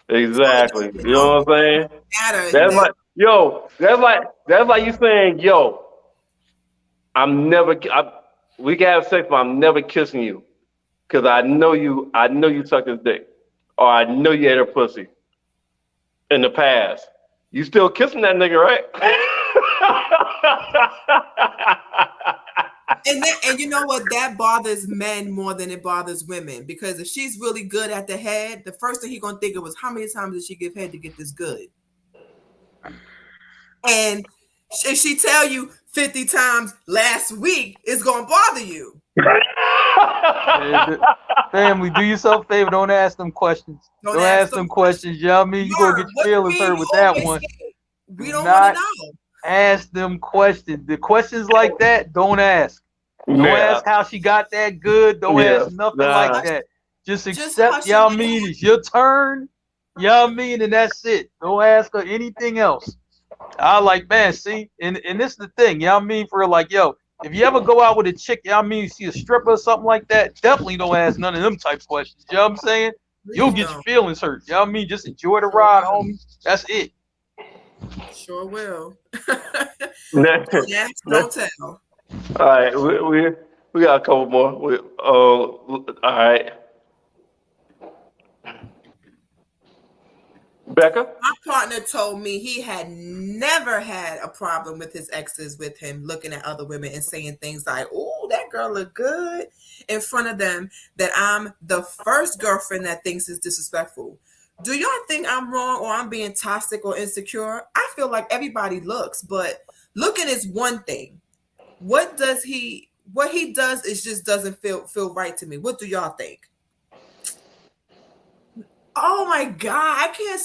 Exactly. You know what I'm saying? Matter. That's like, yo, that's like you saying, yo, we can have sex, but I'm never kissing you. Cause I know you sucked his dick. Or I know you ate her pussy in the past. You still kissing that nigga, right? And you know what? That bothers men more than it bothers women. Because if she's really good at the head, the first thing he's gonna think of is how many times did she give head to get this good? And if she tell you 50 times last week, it's gonna bother you. Family, do yourself a favor. Don't ask them questions. Don't ask them questions. You know what I mean? You gonna get your feelings hurt with that one. We don't want to know. Ask them questions. The questions like that, don't ask. Don't ask how she got that good. Don't ask nothing like that. Just accept, y'all mean, it's your turn. Y'all mean, and that's it. Don't ask her anything else. I like, man, see, and this is the thing, y'all mean, for like, yo, if you ever go out with a chick, y'all mean, you see a stripper or something like that, definitely don't ask none of them type of questions. You know what I'm saying? You'll get your feelings hurt. Y'all mean, just enjoy the ride, homie. That's it. Sure will. Don't ask, don't tell. All right, we got a couple more. All right, Becca. My partner told me he had never had a problem with his exes with him looking at other women and saying things like, "Oh, that girl look good," in front of them. That I'm the first girlfriend that thinks it's disrespectful. Do y'all think I'm wrong or I'm being toxic or insecure? I feel like everybody looks, but looking is one thing. What he does is just doesn't feel right to me. What do y'all think? Oh my God, I can't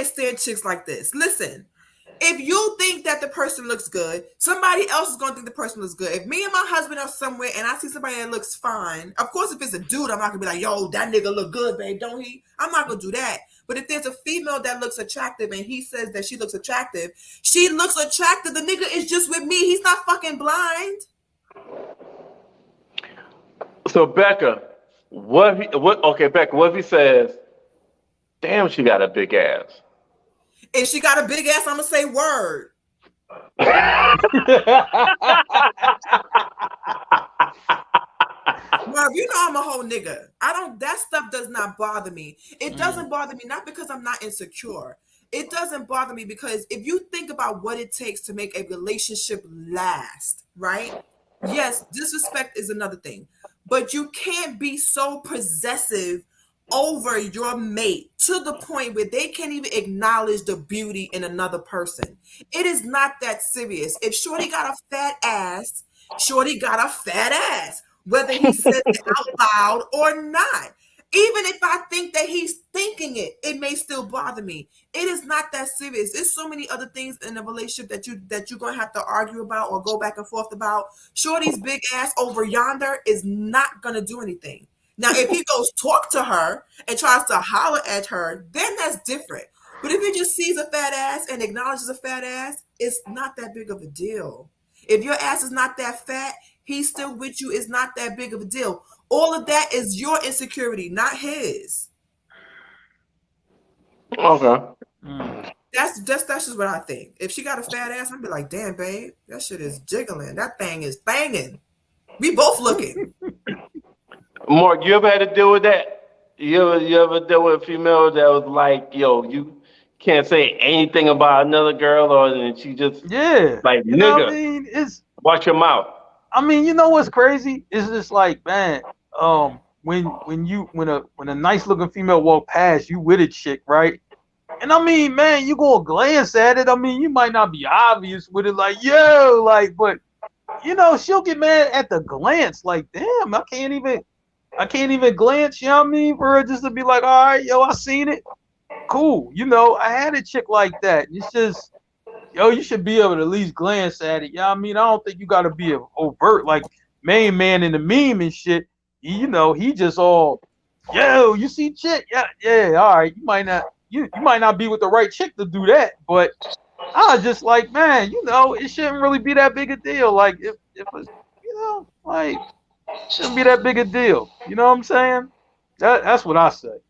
stand chicks like this. Listen, if you think that the person looks good, somebody else is gonna think the person looks good. If me and my husband are somewhere and I see somebody that looks fine, of course, if it's a dude, I'm not gonna be like, yo, that nigga look good, babe, don't he? I'm not gonna do that. But if there's a female that looks attractive and he says that she looks attractive, she looks attractive. The nigga is just with me. He's not fucking blind. So Becca, Becca, what if he says, damn, she got a big ass? If she got a big ass, I'm gonna say word. Marv, you know I'm a whole nigga. That stuff does not bother me. It doesn't bother me, not because I'm not insecure. It doesn't bother me because if you think about what it takes to make a relationship last, right? Yes, disrespect is another thing, but you can't be so possessive over your mate to the point where they can't even acknowledge the beauty in another person. It is not that serious. If Shorty got a fat ass, Shorty got a fat ass, whether he says it out loud or not. Even if I think that he's thinking it, it may still bother me. It is not that serious. There's so many other things in a relationship that you're gonna have to argue about or go back and forth about. Shorty's big ass over yonder is not gonna do anything. Now, if he goes talk to her and tries to holler at her, then that's different. But if he just sees a fat ass and acknowledges a fat ass, it's not that big of a deal. If your ass is not that fat, he's still with you, it's not that big of a deal. All of that is your insecurity, not his. Okay. That's just what I think. If she got a fat ass, I'd be like, damn, babe, that shit is jiggling. That thing is banging. We both looking. Mark, you ever had to deal with that? You ever deal with a female that was like, yo, you can't say anything about another girl, or and she just like, you know nigga, what I mean? watch your mouth. I mean, you know what's crazy? It's just like, man, when a nice looking female walk past you with a chick, right? And I mean, man, you go glance at it. I mean, you might not be obvious with it, like, yo, like, but you know, she'll get mad at the glance, like, damn, I can't even glance, you know what I mean? For her just to be like, all right, yo, I seen it. Cool. You know, I had a chick like that. It's just, yo, you should be able to at least glance at it. You know what I mean? I don't think you got to be overt, like main man in the meme and shit. You know, he just all, yo, you see chick? Yeah, all right. You might not be with the right chick to do that, but I was just like, man, you know, it shouldn't really be that big a deal. Like, if it's, you know, like, shouldn't be that big a deal. You know what I'm saying? That's what I say.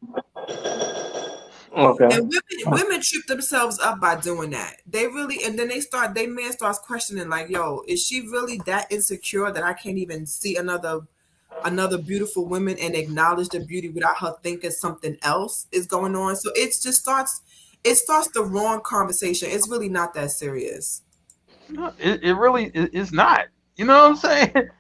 Okay. And women trip themselves up by doing that. They really, and then they man starts questioning, like, yo, is she really that insecure that I can't even see another beautiful woman and acknowledge the beauty without her thinking something else is going on? So it starts the wrong conversation. It's really not that serious. No, it really is not. You know what I'm saying?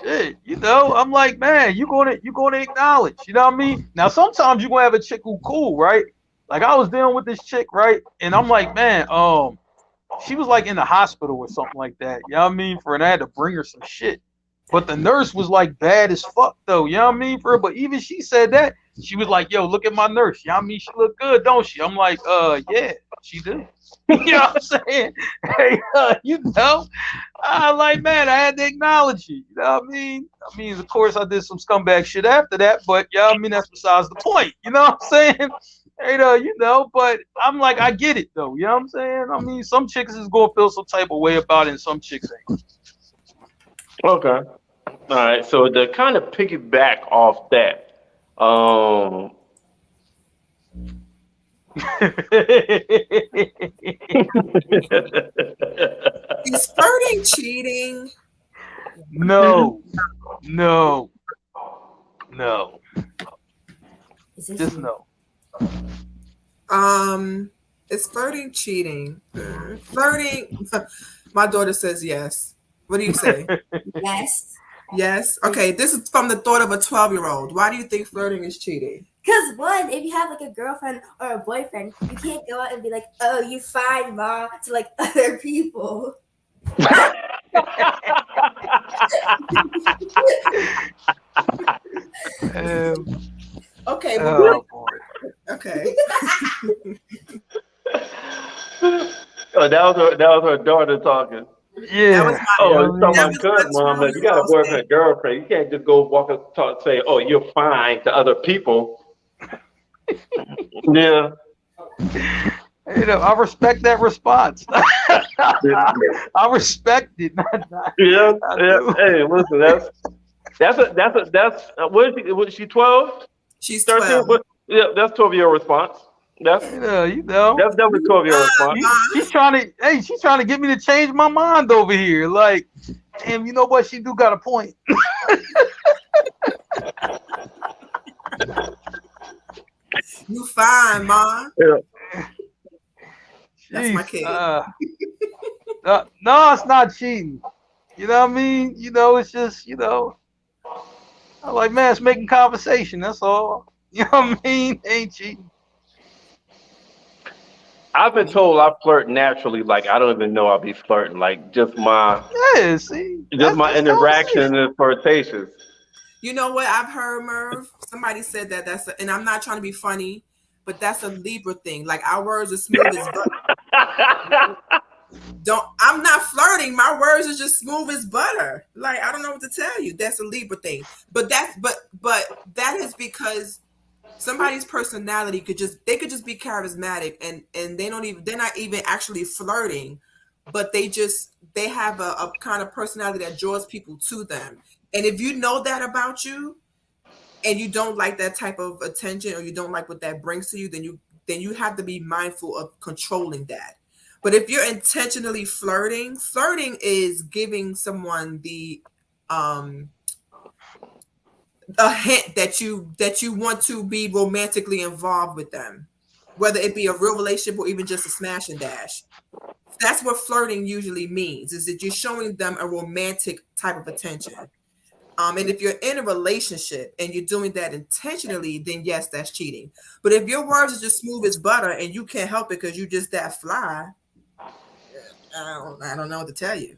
Shit, you know, I'm like, man, you gonna acknowledge, you know what I mean? Now sometimes you're gonna have a chick who cool, right? Like I was dealing with this chick, right? And I'm like, man, she was like in the hospital or something like that. You know what I mean? And I had to bring her some shit. But the nurse was like bad as fuck though, you know what I mean? But even she said that, she was like, yo, look at my nurse. You know what I mean? She look good, don't she? I'm like, yeah, she do. You know what I'm saying? Hey, you know, I like, man, I had to acknowledge you. You know what I mean? I mean, of course, I did some scumbag shit after that, but yeah, I mean, that's besides the point. You know what I'm saying? Hey, you know, but I'm like, I get it though. You know what I'm saying? I mean, some chicks is gonna feel some type of way about it, and some chicks ain't. Okay. All right. So to kind of piggyback off that, Is flirting cheating? No. Just no. Is flirting cheating? Flirting. My daughter says yes. What do you say? Yes. Yes. Okay. This is from the thought of a 12-year-old. Why do you think flirting is cheating? Because one, if you have like a girlfriend or a boyfriend, you can't go out and be like, "Oh, you fine, ma," to like other people. Okay. Okay. Oh, that was her daughter talking. Yeah. Oh, it's that my was good my mom. You got a 12-year-old boyfriend, girlfriend. You can't just go walk up, talk, say, "Oh, you're fine" to other people. Yeah. You know, I respect that response. I respect it. Yeah. Hey, listen, that's what is she 12? She's 13? 12. Yeah, that's 12-year response. That's You know, definitely 12-year response. she's trying to. Hey, she's trying to get me to change my mind over here. Like, damn, you know what? She do got a point. You fine, Ma. Yeah. That's my Jeez, kid. no, it's not cheating. You know what I mean? You know, it's just, you know, I'm like, man, it's making conversation. That's all. You know what I mean? Ain't cheating. I've been told I flirt naturally, like I don't even know I'll be flirting. Like Yeah, see, my that's interaction conversation. is flirtatious. You know what I've heard, Merv? Somebody said that and I'm not trying to be funny, but that's a Libra thing. Like our words are smooth as butter. I'm not flirting. My words are just smooth as butter. Like I don't know what to tell you. That's a Libra thing. But that is because somebody's personality could just be charismatic and they're not even actually flirting, but they have a kind of personality that draws people to them. And if you know that about you and you don't like that type of attention or you don't like what that brings to you, then you have to be mindful of controlling that. But if you're intentionally flirting is giving someone a hint that you want to be romantically involved with them, whether it be a real relationship or even just a smash and dash. That's what flirting usually means, is that you're showing them a romantic type of attention. And if you're in a relationship and you're doing that intentionally, then yes, that's cheating. But if your words are just smooth as butter and you can't help it because you just that fly, I don't know what to tell you.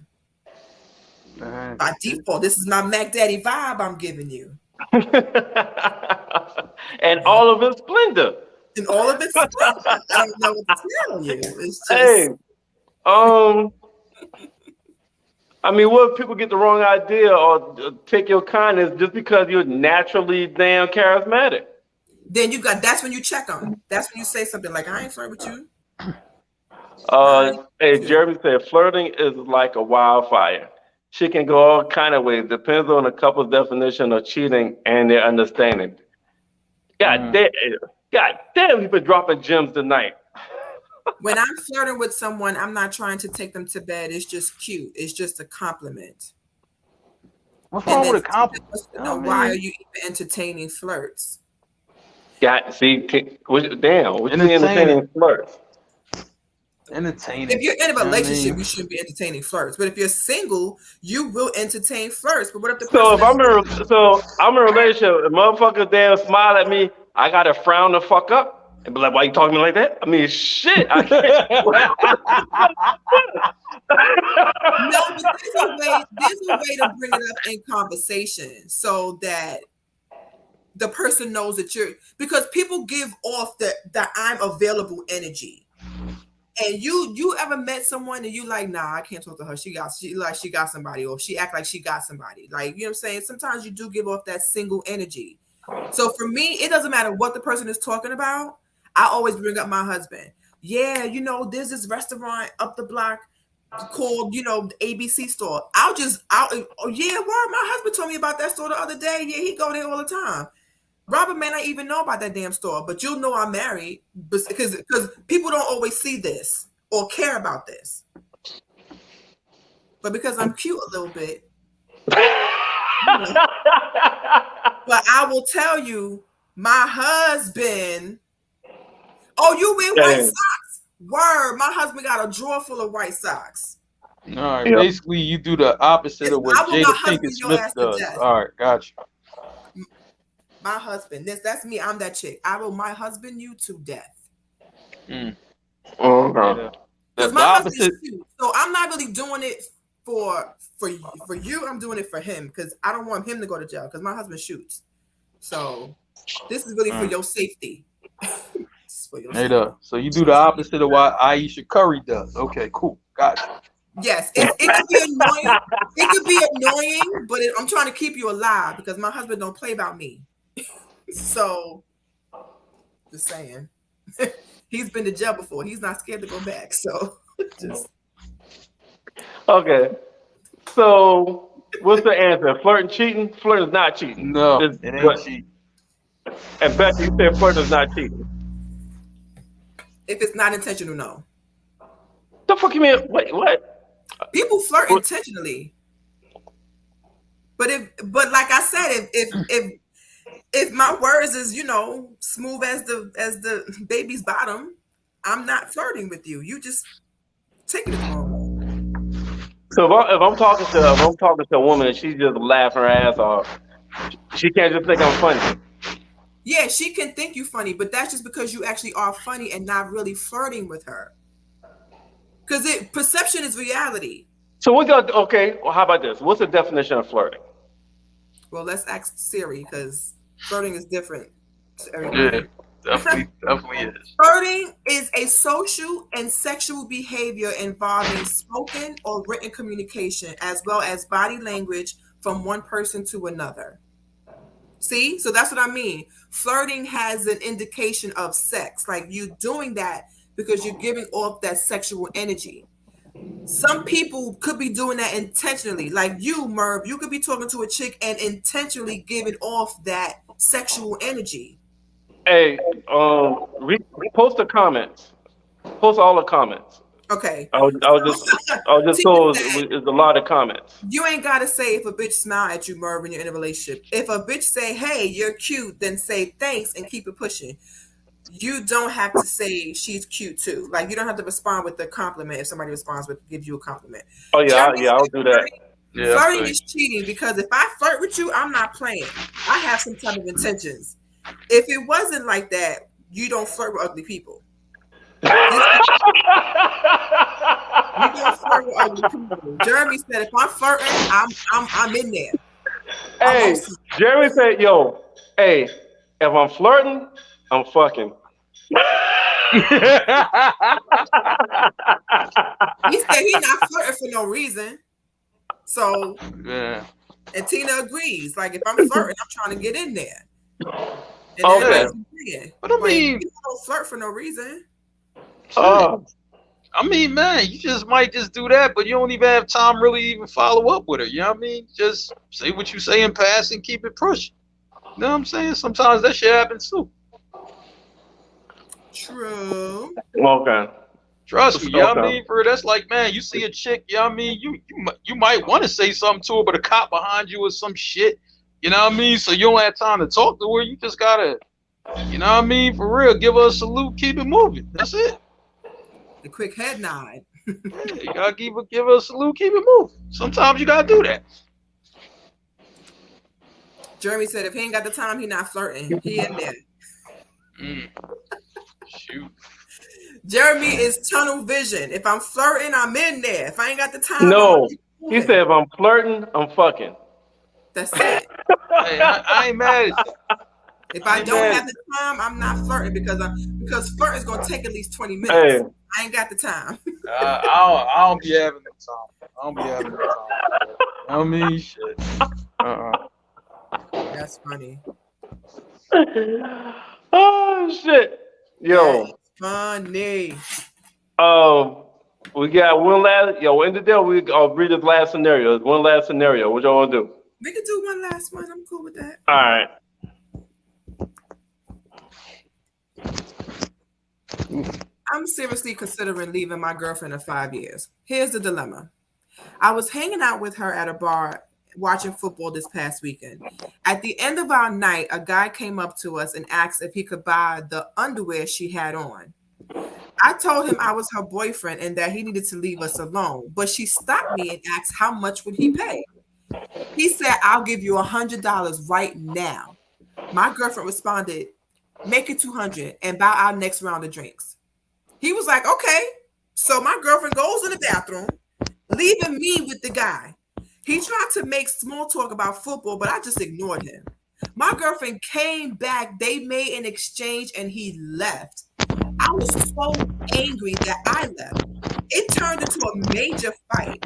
By default, this is my Mac Daddy vibe I'm giving you. And all of its splendor. And all of its splendor. I don't know what to tell you. It's just Hey, I mean, what if people get the wrong idea or take your kindness just because you're naturally damn charismatic? Then that's when you check them. That's when you say something like, I ain't flirting with you. Hey, Jeremy said flirting is like a wildfire. She can go all kind of ways. Depends on a couple's definition of cheating and their understanding. God damn, you've been dropping gems tonight. When I'm flirting with someone, I'm not trying to take them to bed. It's just cute. It's just a compliment. What's wrong with a compliment? Why are you even entertaining flirts? What you entertaining flirts? Entertaining. If you're in a relationship, you shouldn't be entertaining flirts. But if you're single, you will entertain flirts. But what if the person I'm in a relationship, a motherfucker damn smile at me, I gotta frown the fuck up and be like, why you talking to me like that? I mean, shit, I can't. No, but there's a way to bring it up in conversation so that the person knows that because people give off the I'm available energy. And you ever met someone and you like, nah, I can't talk to her. She got somebody, or she act like she got somebody. Like, you know what I'm saying? Sometimes you do give off that single energy. So for me, it doesn't matter what the person is talking about. I always bring up my husband. Yeah, there's this restaurant up the block called, the ABC store. My husband told me about that store the other day. Yeah, he go there all the time. Robert may not even know about that damn store, but you'll know I'm married because people don't always see this or care about this. But because I'm cute a little bit, but I will tell you, my husband. Oh, you wear white socks? Word, my husband got a drawer full of white socks. All right, basically you do the opposite of what Jada Pinkett Smith does. All right, gotcha. My husband, that's me. I'm that chick. I will my husband you to death. Okay. Because my husband's cute, so I'm not really doing it for you. I'm doing it for him because I don't want him to go to jail because my husband shoots. So this is really for your safety. So you do the opposite of what Aisha Curry does. Okay, cool, gotcha. Yes, it could be annoying. It could be annoying, but I'm trying to keep you alive because my husband don't play about me. So Just saying. He's been to jail before. He's not scared to go back. So just Okay. So what's the answer? Flirting, cheating? Flirting is not cheating. No, It's it good. ain't cheating. And Becky, you said flirting is not cheating. if it's not intentional, no. The fuck you mean? Wait, what? People flirt What? intentionally. But like I said, if my words is, you know, smooth as the baby's bottom, I'm not flirting with you. You just taking it the wrong way. So if I'm talking to a woman and she's just laughing her ass off, she can't just think I'm funny. Yeah, she can think you funny, but that's just because you actually are funny and not really flirting with her. Because perception is reality. So we got okay. Well, how about this? What's the definition of flirting? Well, let's ask Siri because flirting is different to Yeah, everybody. definitely is. Flirting is a social and sexual behavior involving spoken or written communication, as well as body language from one person to another. See? So that's what I mean. Flirting has an indication of sex. Like you doing that because you're giving off that sexual energy. Some people could be doing that intentionally. Like you, Merv, you could be talking to a chick and intentionally giving off that sexual energy. Hey, post the comments. Post all the comments. Okay. I was just told it's a lot of comments. You ain't gotta say if a bitch smile at you, Merv, when you're in a relationship. If a bitch say, "Hey, you're cute," then say thanks and keep it pushing. You don't have to say she's cute too. Like you don't have to respond with a compliment if somebody responds with gives you a compliment. Oh yeah, Jeremy I'll said do that. Yeah, flirting I is cheating because if I flirt with you, I'm not playing. I have some type of intentions. If it wasn't like that, you don't flirt with ugly people. You don't flirt with ugly people. Jeremy said, if I'm flirting, I'm in there. Hey, Jeremy said, "Yo, hey, if I'm flirting, I'm fucking." He said he's not flirting for no reason. So, yeah. and Tina agrees. Like if I'm flirting, I'm trying to get in there. And Okay. everybody's agreeing. But I Like, mean, people don't flirt for no reason. Oh, I mean, man, you just might just do that, but you don't even have time really even follow up with her. You know what I mean? Just say what you say in passing, keep it pushing. You know what I'm saying? Sometimes that shit happens too. True. okay. Trust me, you know what I Okay. mean? For that's like, man, you see a chick, you know what I mean? You might want to say something to her, but a cop behind you or some shit. You know what I mean? So you don't have time to talk to her. You just gotta, you know what I mean? For real, give her a salute, keep it moving. That's it. The quick head nod. Yeah, you gotta give her a salute, keep it moving. Sometimes you gotta do that. Jeremy said if he ain't got the time, he not flirting. He in there. Shoot. Jeremy is tunnel vision. If I'm flirting, I'm in there. If I ain't got the time, No, I'm he moving. said if I'm flirting, I'm fucking. That's it. Hey, I ain't mad at you. If I don't Amen. have the time, I'm not flirting because flirting is gonna take at least 20 minutes. Hey, I ain't got the time. I don't be having the time. I don't be having the time. I mean, shit. That's funny. oh shit, yo. That's funny. We got one last. Yo, in the deal, I'll read this last scenario. One last scenario. What y'all want to do? We can do one last one. I'm cool with that. All right. I'm seriously considering leaving my girlfriend of 5 years. Here's the dilemma. I was hanging out with her at a bar watching football this past weekend. At the end of our night, a guy came up to us and asked if he could buy the underwear she had on. I told him I was her boyfriend and that he needed to leave us alone, but she stopped me and asked how much would he pay. He said, "I'll give you $100 right now." My girlfriend responded, "Make it 200 and buy our next round of drinks." He was like, "Okay." So my girlfriend goes in the bathroom, leaving me with the guy. He tried to make small talk about football, but I just ignored him. My girlfriend came back, they made an exchange, and he left. I was so angry that I left. It turned into a major fight.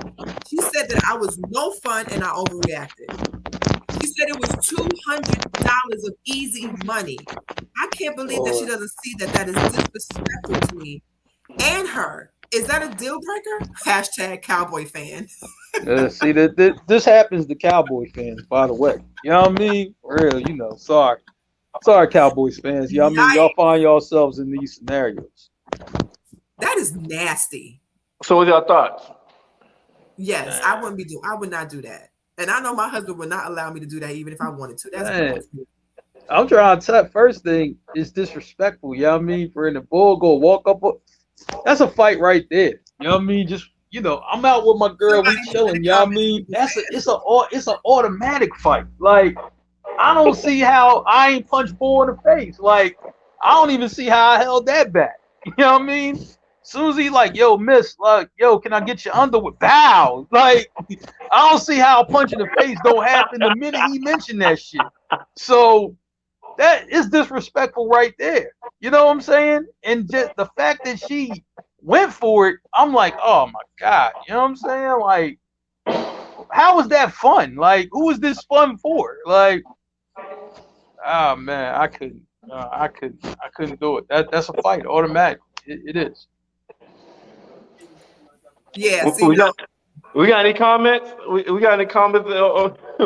She said that I was no fun and I overreacted. She said it was $200 of easy money. I can't believe that she doesn't see that that is disrespectful to me and her. Is that a deal breaker? Hashtag cowboy fan. See that this happens to Cowboy fans, by the way. You know what I mean? Real, sorry. Sorry, Cowboys fans. You know what I mean? Y'all find yourselves in these scenarios. That is nasty. So what's your thoughts? Yes, I would not do that. And I know my husband would not allow me to do that even if I wanted to. That's Man, I'm trying to tell. First thing is disrespectful. You know what I mean? For the bull go walk up, that's a fight right there. You know what I mean? Just I'm out with my girl, we chilling. You know what I mean? It's an automatic fight. Like I don't see how I ain't punched bull in the face. Like I don't even see how I held that back. You know what I mean? Soon as he like, yo, miss, like, yo, can I get your underwear? Bow. Like, I don't see how a punch in the face don't happen the minute he mentioned that shit. So that is disrespectful right there. You know what I'm saying? And just the fact that she went for it, I'm like, oh my God. You know what I'm saying? Like, how is that fun? Like, who is this fun for? Like, oh man, I couldn't do it. That's a fight, automatic. It is. Yeah, we got any comments? We got any comments?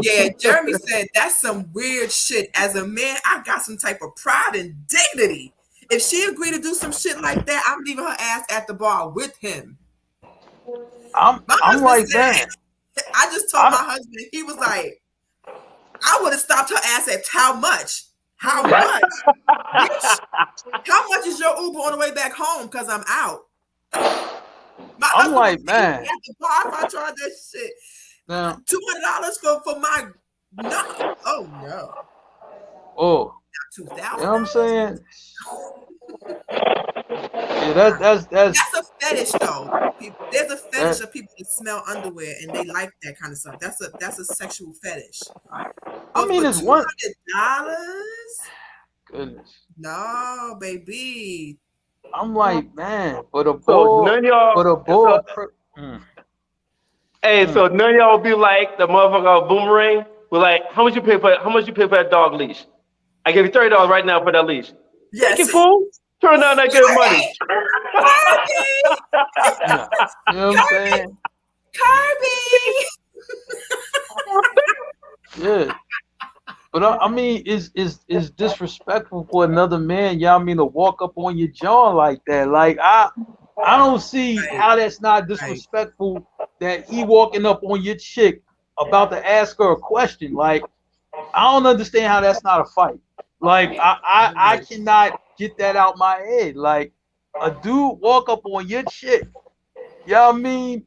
Yeah, Jeremy said that's some weird shit. As a man, I got some type of pride and dignity. If she agreed to do some shit like that, I'm leaving her ass at the bar with him. I'm like that. I just told my husband, he was like, I would have stopped her ass at how much? How much? Bitch, how much is your Uber on the way back home? Because I'm out. I'm like, man. At the bar, if I tried that shit. Now, $200 for my no. Oh no. Oh. $2,000. You know what I'm saying? Yeah, that's a fetish though. There's a fetish of people that smell underwear and they like that kind of stuff. That's a sexual fetish. I mean, it's $200? Goodness. No, baby. I'm like, man, but a bull, Hey, so none of y'all will be like the motherfucker Boomerang. We're like, how much you pay for that dog leash? I give you $30 right now for that leash. Yes. Thank you, fool. Turn down that good money. You know what I'm saying? Kirby. Yeah. But I mean, is disrespectful for another man, you know what I mean, to walk up on your jaw like that. Like I don't see how that's not disrespectful that he walking up on your chick about to ask her a question. Like, I don't understand how that's not a fight. Like I cannot get that out my head. Like a dude walk up on your chick, you know what I mean?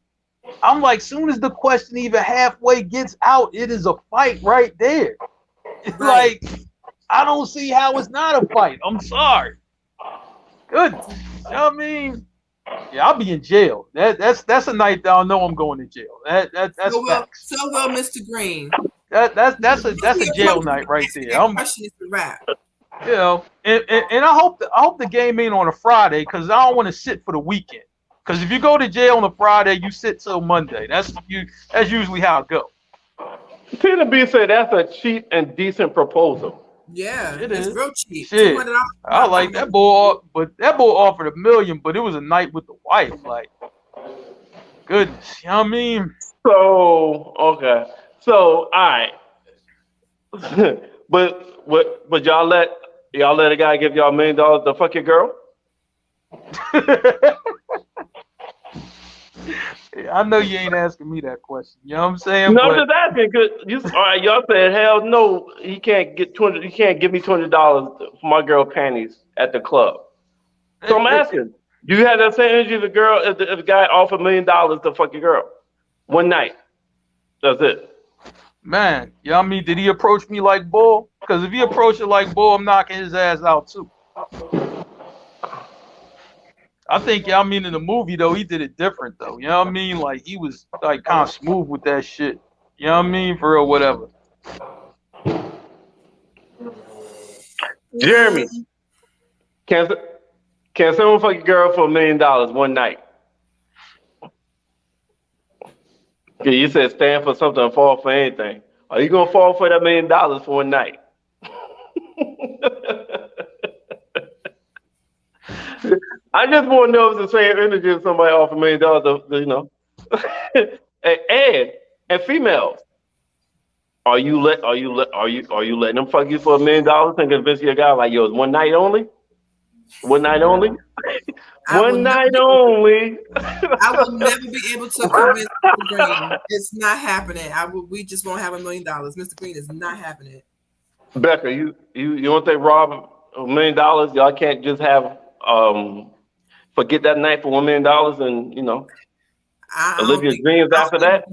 I'm like, soon as the question even halfway gets out, it is a fight right there. Like, I don't see how it's not a fight. I'm sorry. Good. You know what I mean? Yeah, I'll be in jail. That's a night that I know I'm going to jail. That's facts. So will Mr. Green. That's a jail night right there. Question is the rap. You know, and I hope the game ain't on a Friday because I don't want to sit for the weekend. Because if you go to jail on a Friday, you sit till Monday. That's usually how it goes. Peter B said that's a cheap and decent proposal. Yeah, it's real cheap. Shit. I like that boy, but that boy offered $1 million, but it was a night with the wife. Like, goodness, you know what I mean? So okay, so all right, but y'all let a guy give y'all $1 million to fuck your girl? I know you ain't asking me that question. You know what I'm saying? No, I'm just asking because all right, y'all said hell no, he can't get $200. He can't give me $200 for my girl panties at the club. So I'm asking, do you have that same energy if the guy offered $1 million to fuck your girl one night? That's it. Man, you know what I mean? Did he approach me like bull? Because if he approached it like bull, I'm knocking his ass out too. I think, you know what I mean, in the movie, though, he did it different, though. You know what I mean? Like, he was, like, kind of smooth with that shit. You know what I mean? For real, whatever. Jeremy, can someone fuck your girl for $1 million one night? Yeah, you said stand for something and fall for anything. Are you gonna fall for that $1 million for one night? I just want to know if it's the same energy if somebody offered $1 million, you know. and females, are you letting them fuck you for $1 million and convince your guy like, yo, it's one night only? One night only? One night only. I will never be able to convince Mr. Green. It's not happening. We just won't have $1 million. Mr. Green is not happening. Becca, you don't think Rob $1 million? Y'all can't just have forget that night for $1 million and you know live your dreams after that?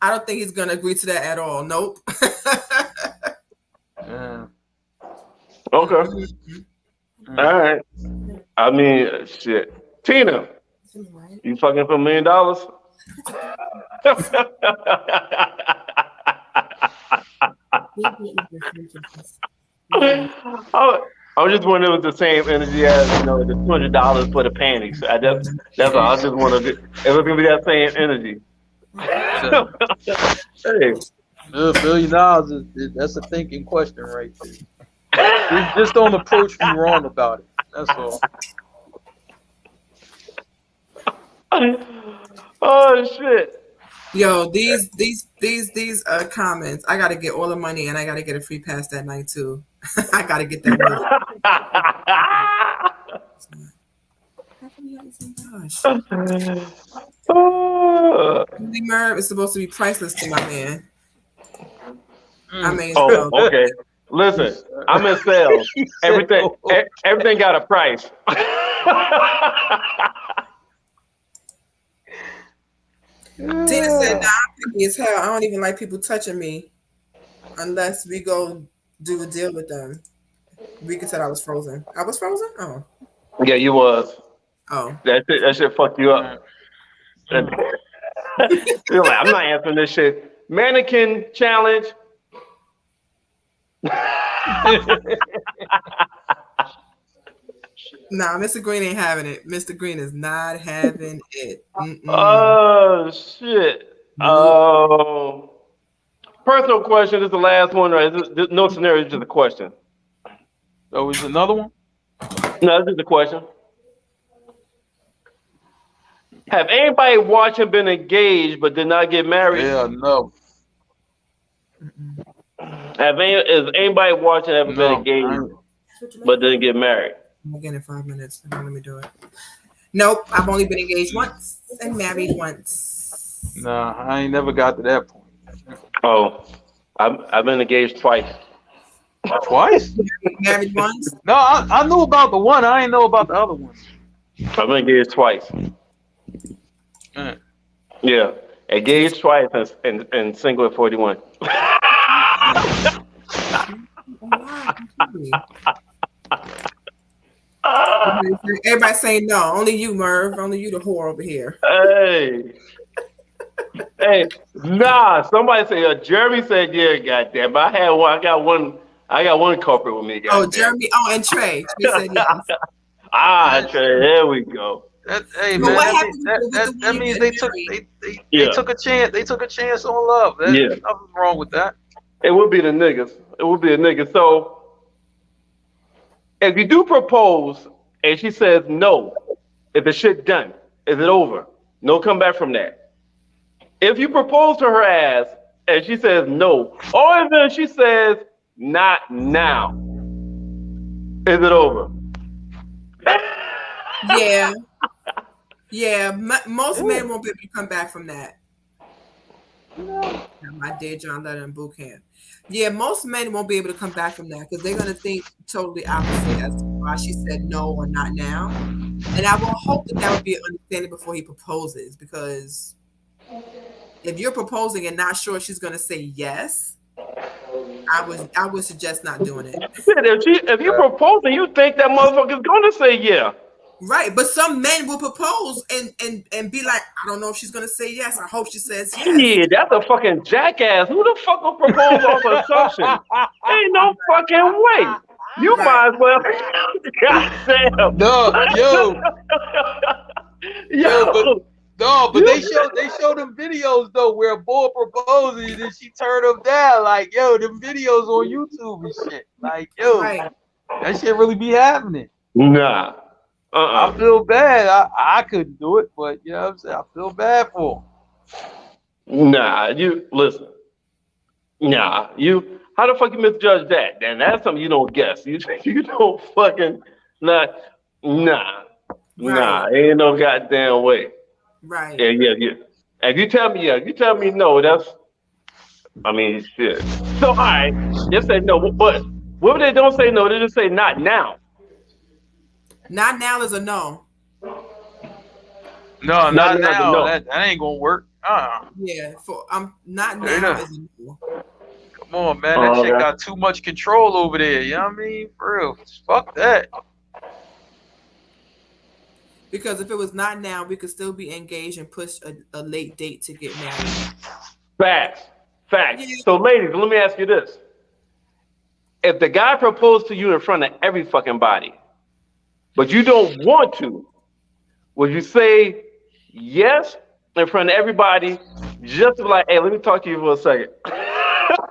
I don't think he's gonna agree to that at all. Nope. Yeah. Okay. All right. I mean, shit. Tina, you fucking for $1 million? I was just wondering if it was the same energy as the $200 for the panties. That's all. I just want to. It was gonna be that same energy. Hey. $1 billion that's a thinking question right there. Just don't approach me wrong about it. That's all. Oh shit. Yo, these comments. I gotta get all the money and I gotta get a free pass that night too. I gotta get that money. Merv is supposed to be priceless to my man. I mean, okay. Listen, I'm in sales. Everything got a price. Tina said, "Nah, I'm picky as hell. I don't even like people touching me unless we go do a deal with them." Rika said I was frozen. I was frozen? Oh. Yeah, you was. Oh. That shit fucked you up. You're like, I'm not answering this shit. Mannequin challenge. Nah, Mr. Green ain't having it. Mr. Green is not having it. Oh shit. Personal question. This is the last one, right? No scenario, just a question. Oh, is another one? No, this is the question. Have anybody watching been engaged but did not get married? Yeah, no. Is anybody watching ever been engaged but didn't get married? Again in 5 minutes. Let me do it. Nope, I've only been engaged once and married once. Nah, I ain't never got to that point. Oh, I've been engaged twice. Twice? Married once? No, I knew about the one. I ain't know about the other one. I've been engaged twice. Yeah, engaged twice and single at 41. Everybody saying no. Only you, Merv. Only you, the whore over here. Hey, nah. Somebody said. Jeremy said, "Yeah, goddamn." I had one. I got one culprit with me. Goddamn. Oh, Jeremy. Oh, and Trey. Trey said yes. Trey. There we go. Hey man, that means they took a chance. They took a chance on love. There's nothing wrong with that. It would be the niggas. It would be the niggas. So if you do propose and she says no, is the shit done? Is it over? No come back from that. If you propose to her ass and she says no, or even she says not now, is it over? Yeah. Yeah, most men won't be able to come back from that. My dear John Lennon boot camp. Yeah, most men won't be able to come back from that because they're going to think totally opposite as to why she said no or not now. And I will hope that would be an understanding before he proposes, because if you're proposing and not sure she's going to say yes, I would suggest not doing it. If you're proposing, you think that motherfucker's going to say yeah. Right, but some men will propose and be like, I don't know if she's gonna say yes. I hope she says yes. Yeah, that's a fucking jackass. Who the fuck will propose off assumption? Ain't no fucking way. You might as well. Goddamn. No, but they show them videos though where a boy proposes and she turned him down. Like, yo, them videos on YouTube and shit. Like, yo, that shit really be happening. Nah. I feel bad. I couldn't do it, but you know what I'm saying? I feel bad for him. Nah, you listen. Nah, you. How the fuck you misjudge that? Then that's something you don't guess. You don't fucking nah. Right. Ain't no goddamn way. Right. Yeah. If you tell me no, that's. I mean, shit. So all right, just say no. But what if they don't say no? They just say not now. Not now is a no. No, Not not now, now. no. That ain't gonna work. Yeah. For not Straight now up. is a no. Come on, man. That Oh, shit okay. got too much control over there. You know what I mean? For real. Fuck that. Because if it was not now, we could still be engaged and push a late date to get married. Facts. Yeah. So, ladies, let me ask you this: if the guy proposed to you in front of every fucking body, but you don't want to, would you say yes in front of everybody, just to be like, hey, let me talk to you for a second?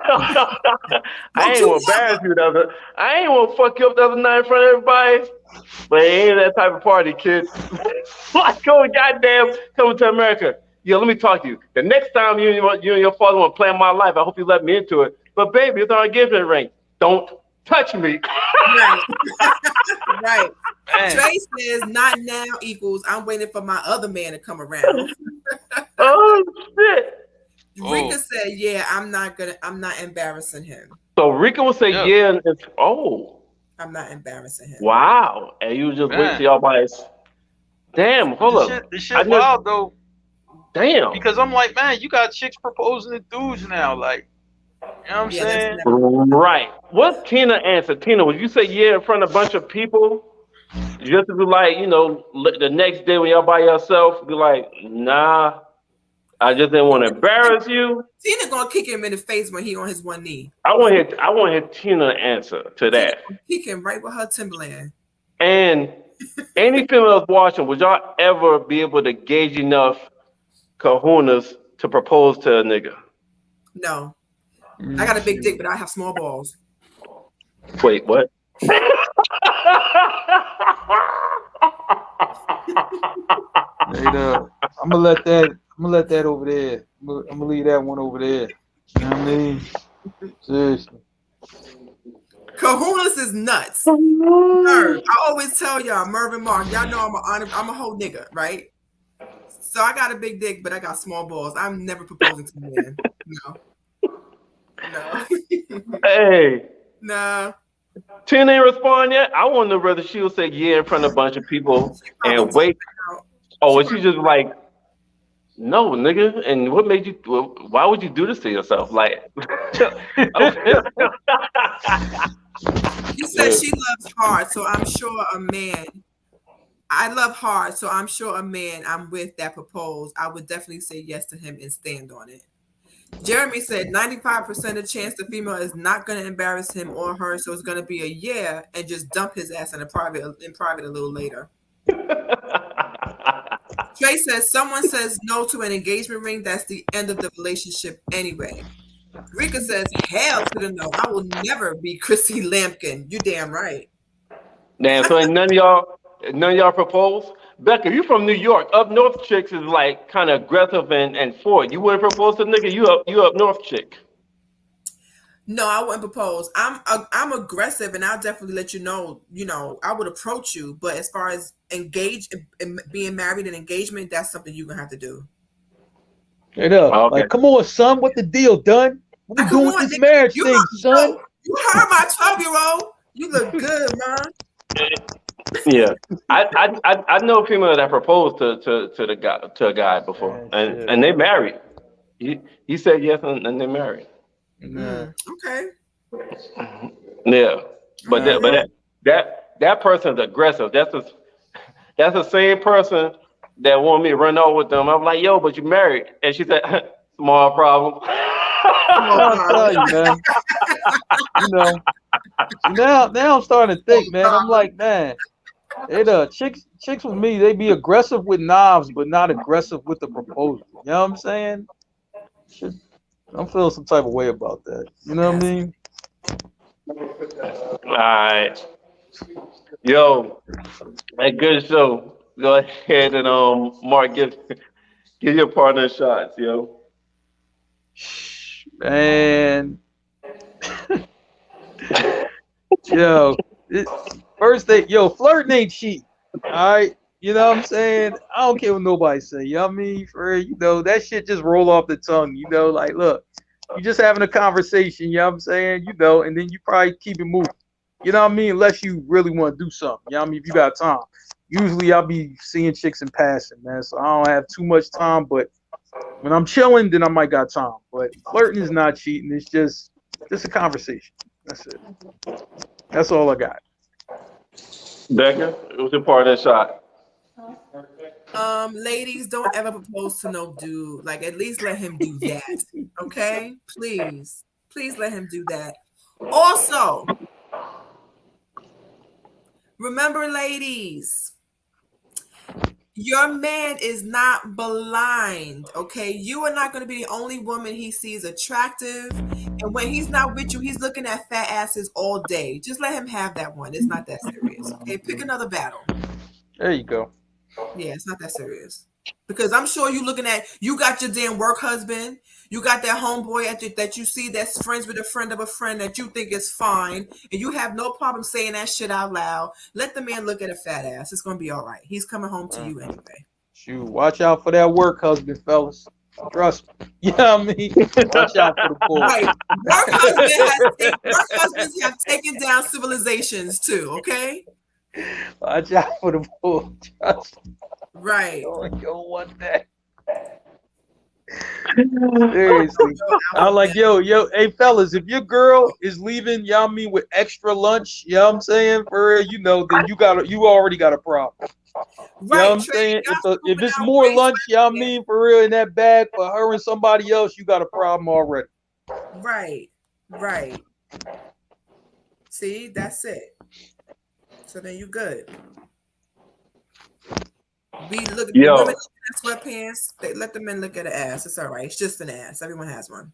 I ain't gonna embarrass you I ain't gonna fuck you up the other night in front of everybody. But it ain't that type of party, kid. Like, goddamn, coming to America. Yo, let me talk to you. The next time you and your father want to plan my life, I hope you let me into it. But baby, it's our engagement ring. Don't touch me. Right. Right. Man. Trey says not now equals I'm waiting for my other man to come around. Oh shit. Rika said, yeah, I'm not embarrassing him. So Rika will say yeah, and it's I'm not embarrassing him. wow. And you just wait till y'all buy. Damn, hold up. This shit wild though. Damn. Because I'm like, man, you got chicks proposing to dudes now, like, you know what I'm saying? Right. What's Tina answer? Tina, would you say yeah in front of a bunch of people? Just to be like, the next day when y'all by yourself, be like, nah, I just didn't want to embarrass you. Tina gonna kick him in the face when he on his one knee. I want to hear Tina answer to that. Kick him right with her Timberland. And any females watching, would y'all ever be able to gauge enough kahunas to propose to a nigga? No. I got a big dick, but I have small balls. Wait, what? I'm gonna let that over there. I'm gonna leave that one over there. You know what I mean? Seriously. Kahunas is nuts. Merv, I always tell y'all, Merv and Mark, y'all know I'm a whole nigga, right? So I got a big dick, but I got small balls. I'm never proposing to a man. No. Hey. No. Tina ain't respond yet. I want to know whether she'll say yeah in front of a bunch of people and wait. Oh, and she just like, no, nigga. And what made you? Why would you do this to yourself? Like, she said she loves hard, so I'm sure a man. I love hard, so I'm sure a man I'm with that proposed, I would definitely say yes to him and stand on it. Jeremy said 95% of chance the female is not going to embarrass him or her, so it's going to be a yeah and just dump his ass in private a little later. Trey says someone says no to an engagement ring, that's the end of the relationship anyway. Rika says hell to the no. I will never be Chrissy Lampkin. You damn right. Damn, so ain't none of y'all propose? Becca, you from New York. Up north chicks is like kind of aggressive and forward. You wouldn't propose to a nigga? You up north chick. No, I wouldn't propose. I'm aggressive, and I'll definitely let you know. I would approach you, but as far as engaged and being married and engagement, that's something you're gonna have to do. Straight up. Okay. Like, come on, son. What the deal, done? What we doing with this marriage thing, son? You heard my 12-year-old. You look good, man. Yeah, I know a female that proposed to a guy before, and they married. He said yes, and they married. Okay. Yeah, but that person's aggressive. That's the same person that wanted me to run over with them. I'm like, yo, but you married, and she said, small problem. I'll tell you, man. Now I'm starting to think, man. I'm like, man, chicks with me, they be aggressive with knobs, but not aggressive with the proposal. You know what I'm saying? I'm feeling some type of way about that. You know what I mean? All right. Yo, a good show. Go ahead and Mark, give your partner shots, yo. Man, yo, first thing, yo, flirting ain't cheap. All right, you know what I'm saying? I don't care what nobody say. You know what I mean? For you know, that shit just roll off the tongue. You know, like look, you just having a conversation. You know what I'm saying? You know, and then you probably keep it moving. You know what I mean? Unless you really want to do something. You know what I mean? If you got time. Usually I'll be seeing chicks in passing, man. So I don't have too much time, but when I'm chilling, then I might got time. But flirting is not cheating. It's just a conversation. That's it. That's all I got. Becca, what's your partner shot? Ladies, don't ever propose to no dude. Like, at least let him do that. Okay? Please. Please let him do that. Also, remember, ladies, your man is not blind, okay? You are not going to be the only woman he sees attractive. And when he's not with you, he's looking at fat asses all day. Just let him have that one. It's not that serious, okay? Pick another battle. There you go. Yeah, it's not that serious. Because I'm sure you got your damn work husband. You got that homeboy that you see that's friends with a friend of a friend that you think is fine. And you have no problem saying that shit out loud. Let the man look at a fat ass. It's going to be all right. He's coming home to you anyway. Shoot, watch out for that work husband, fellas. Trust me. You know what I mean? Watch out for the bull. Right. Work husbands have taken down civilizations too, okay? Watch out for the bull. Trust me. Right. You don't want that. Seriously. I'm like, yo, hey fellas, if your girl is leaving, you know what I mean, with extra lunch, you know what I'm saying, for her, you know, then you already got a problem. You know what I'm saying? If it's more lunch, you know what I mean, for real, in that bag for her and somebody else, you got a problem already. Right. See, that's it. So then you good. We look at the women looking at sweatpants. They let the men look at an ass. It's all right. It's just an ass. Everyone has one.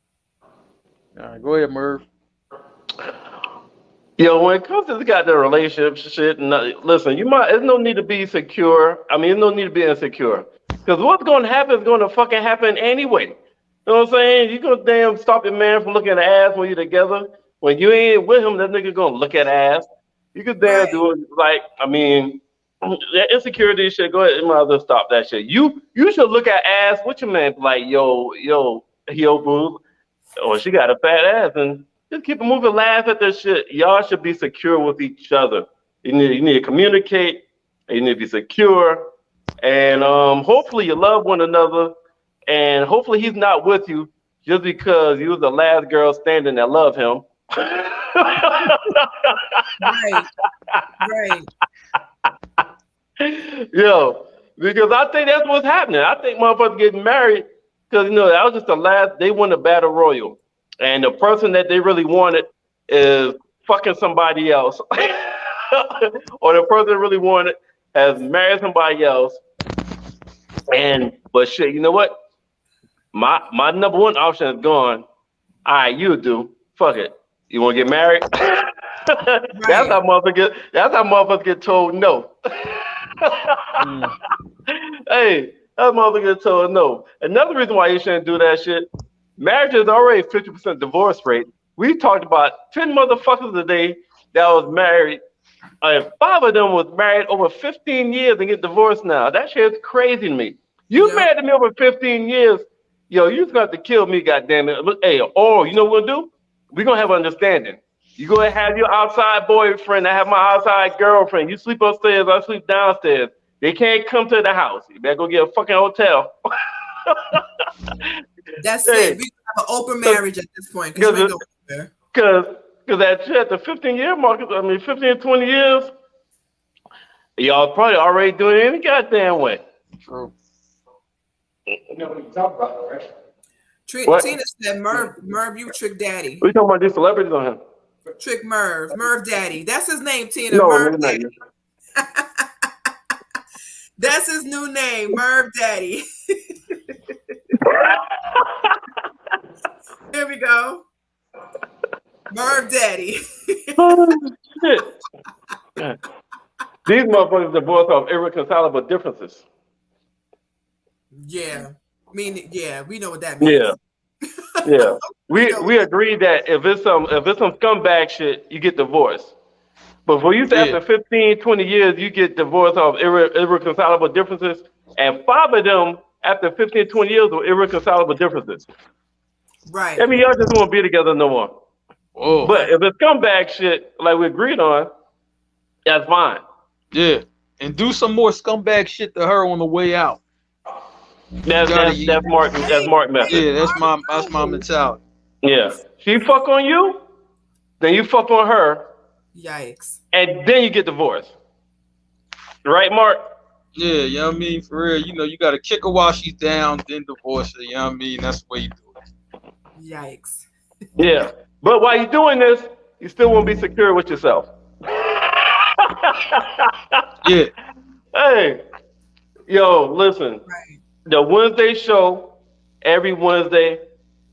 All right, go ahead, Merv. Yo, when it comes to this goddamn relationship shit, listen, there's no need to be secure. I mean, there's no need to be insecure. Because what's going to happen is going to fucking happen anyway. You know what I'm saying? You gonna damn stop your man from looking at ass when you're together. When you ain't with him, that nigga gonna look at ass. You could damn do it. Like, I mean, that insecurity shit, go ahead, you might as well stop that shit. You should look at ass with your man, like, yo, boo, or she got a fat ass, and just keep it moving, laugh at this shit. Y'all should be secure with each other. You need to communicate, and you need to be secure, and hopefully you love one another, and hopefully he's not with you just because you was the last girl standing that loved him. Right. Yo, because I think that's what's happening. I think motherfuckers getting married because, that was just the last, they won the battle royal. And the person that they really wanted is fucking somebody else. Or the person that really wanted has married somebody else. But shit, you know what? My number one option is gone. All right, you do. Fuck it. You want to get married? That's how motherfuckers get told no. Hey, that motherfucker get told no. Another reason why you shouldn't do that shit, marriage is already 50% divorce rate. We talked about 10 motherfuckers today that was married, and 5 of them was married over 15 years and get divorced now. That shit is crazy to me. You married to me over 15 years, yo, you just got to kill me, goddammit. Hey, or you know what we're gonna do? We're gonna have understanding. You go and have your outside boyfriend, I have my outside girlfriend. You sleep upstairs, I sleep downstairs. They can't come to the house. You better go get a fucking hotel. That's it. We have an open marriage at this point. Because at the 15-year mark, 15, 20 years, y'all probably already doing it any goddamn way. True. You know what you talk about, right? Tina said, Merv, you trick daddy. We talking about these celebrities on him. Trick Merv daddy. That's his name, Tina. No, Merv daddy. That's his new name, Merv daddy. Here we go. Merv daddy. Oh, shit. These motherfuckers divorce off irreconcilable differences. Yeah. Yeah, we know what that means. Yeah. Yeah. We agreed that if it's some scumbag shit, you get divorced. But for you to after 15, 20 years, you get divorced off irreconcilable differences, and 5 of them after 15, 20 years were irreconcilable differences. Right. I mean, y'all just won't be together no more. Oh, But if it's scumbag shit, like we agreed on, that's fine. yeah. And do some more scumbag shit to her on the way out. That's Mark method. Yeah, that's my mentality. Yeah. She fuck on you, then you fuck on her, Yikes. and then you get divorced. Right, Mark? Yeah, you know what I mean? For real, you gotta kick her while she's down, then divorce her, you know what I mean? That's the way you do it. Yikes. Yeah. But while you're doing this, you still won't be secure with yourself. Yeah. Hey, yo, listen. Right. The Wednesday show, every Wednesday,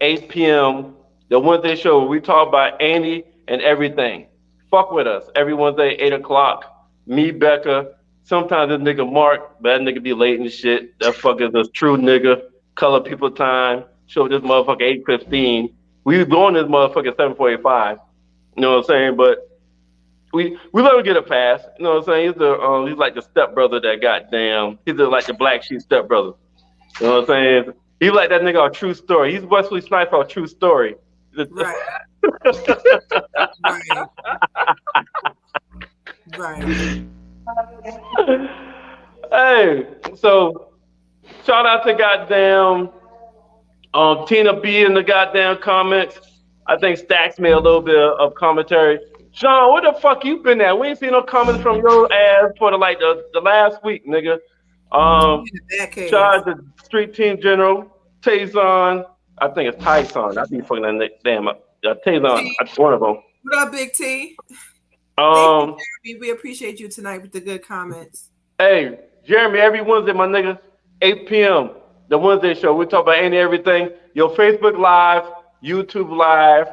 8 p.m. The Wednesday show where we talk about Andy and everything. Fuck with us. Every Wednesday, 8 o'clock. Me, Becca. Sometimes this nigga Mark, but that nigga be late and shit. That fucker's a true nigga. Color people time. Show this motherfucker 8:15. We was on this motherfucker 7:45. You know what I'm saying? But we let him get a pass. You know what I'm saying? He's like the stepbrother that goddamn. He's like the black sheep stepbrother. You know what I'm saying? He's like that nigga on True Story. He's Wesley Snipes on True Story. Right. Right. Hey, so shout out to goddamn Tina B in the goddamn comments. I think Stacks made a little bit of commentary. Sean, where the fuck you been at? We ain't seen no comments from your ass for the last week, nigga. Shout out to Street Team General, Tayson. I think it's Tyson. I be fucking that damn up. Tayson, one of them. What up, Big T? Um, Thank you, Jeremy. We appreciate you tonight with the good comments. Hey, Jeremy, every Wednesday, my nigga, 8 p.m., the Wednesday show. We talk about any everything. Your Facebook Live, YouTube Live,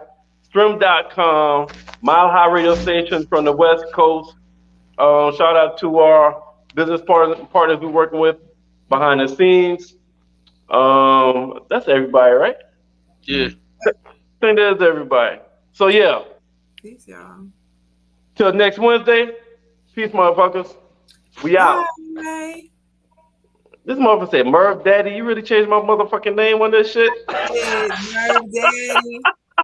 Stream.com, Mile High Radio Station from the West Coast. Shout out to our business partners we're working with behind the scenes. That's everybody, right? Yeah. I think that's everybody. So, yeah. Peace, y'all. Till next Wednesday. Peace, motherfuckers. We out. Bye. This motherfucker said, Merv Daddy, you really changed my motherfucking name on this shit? Merv Daddy.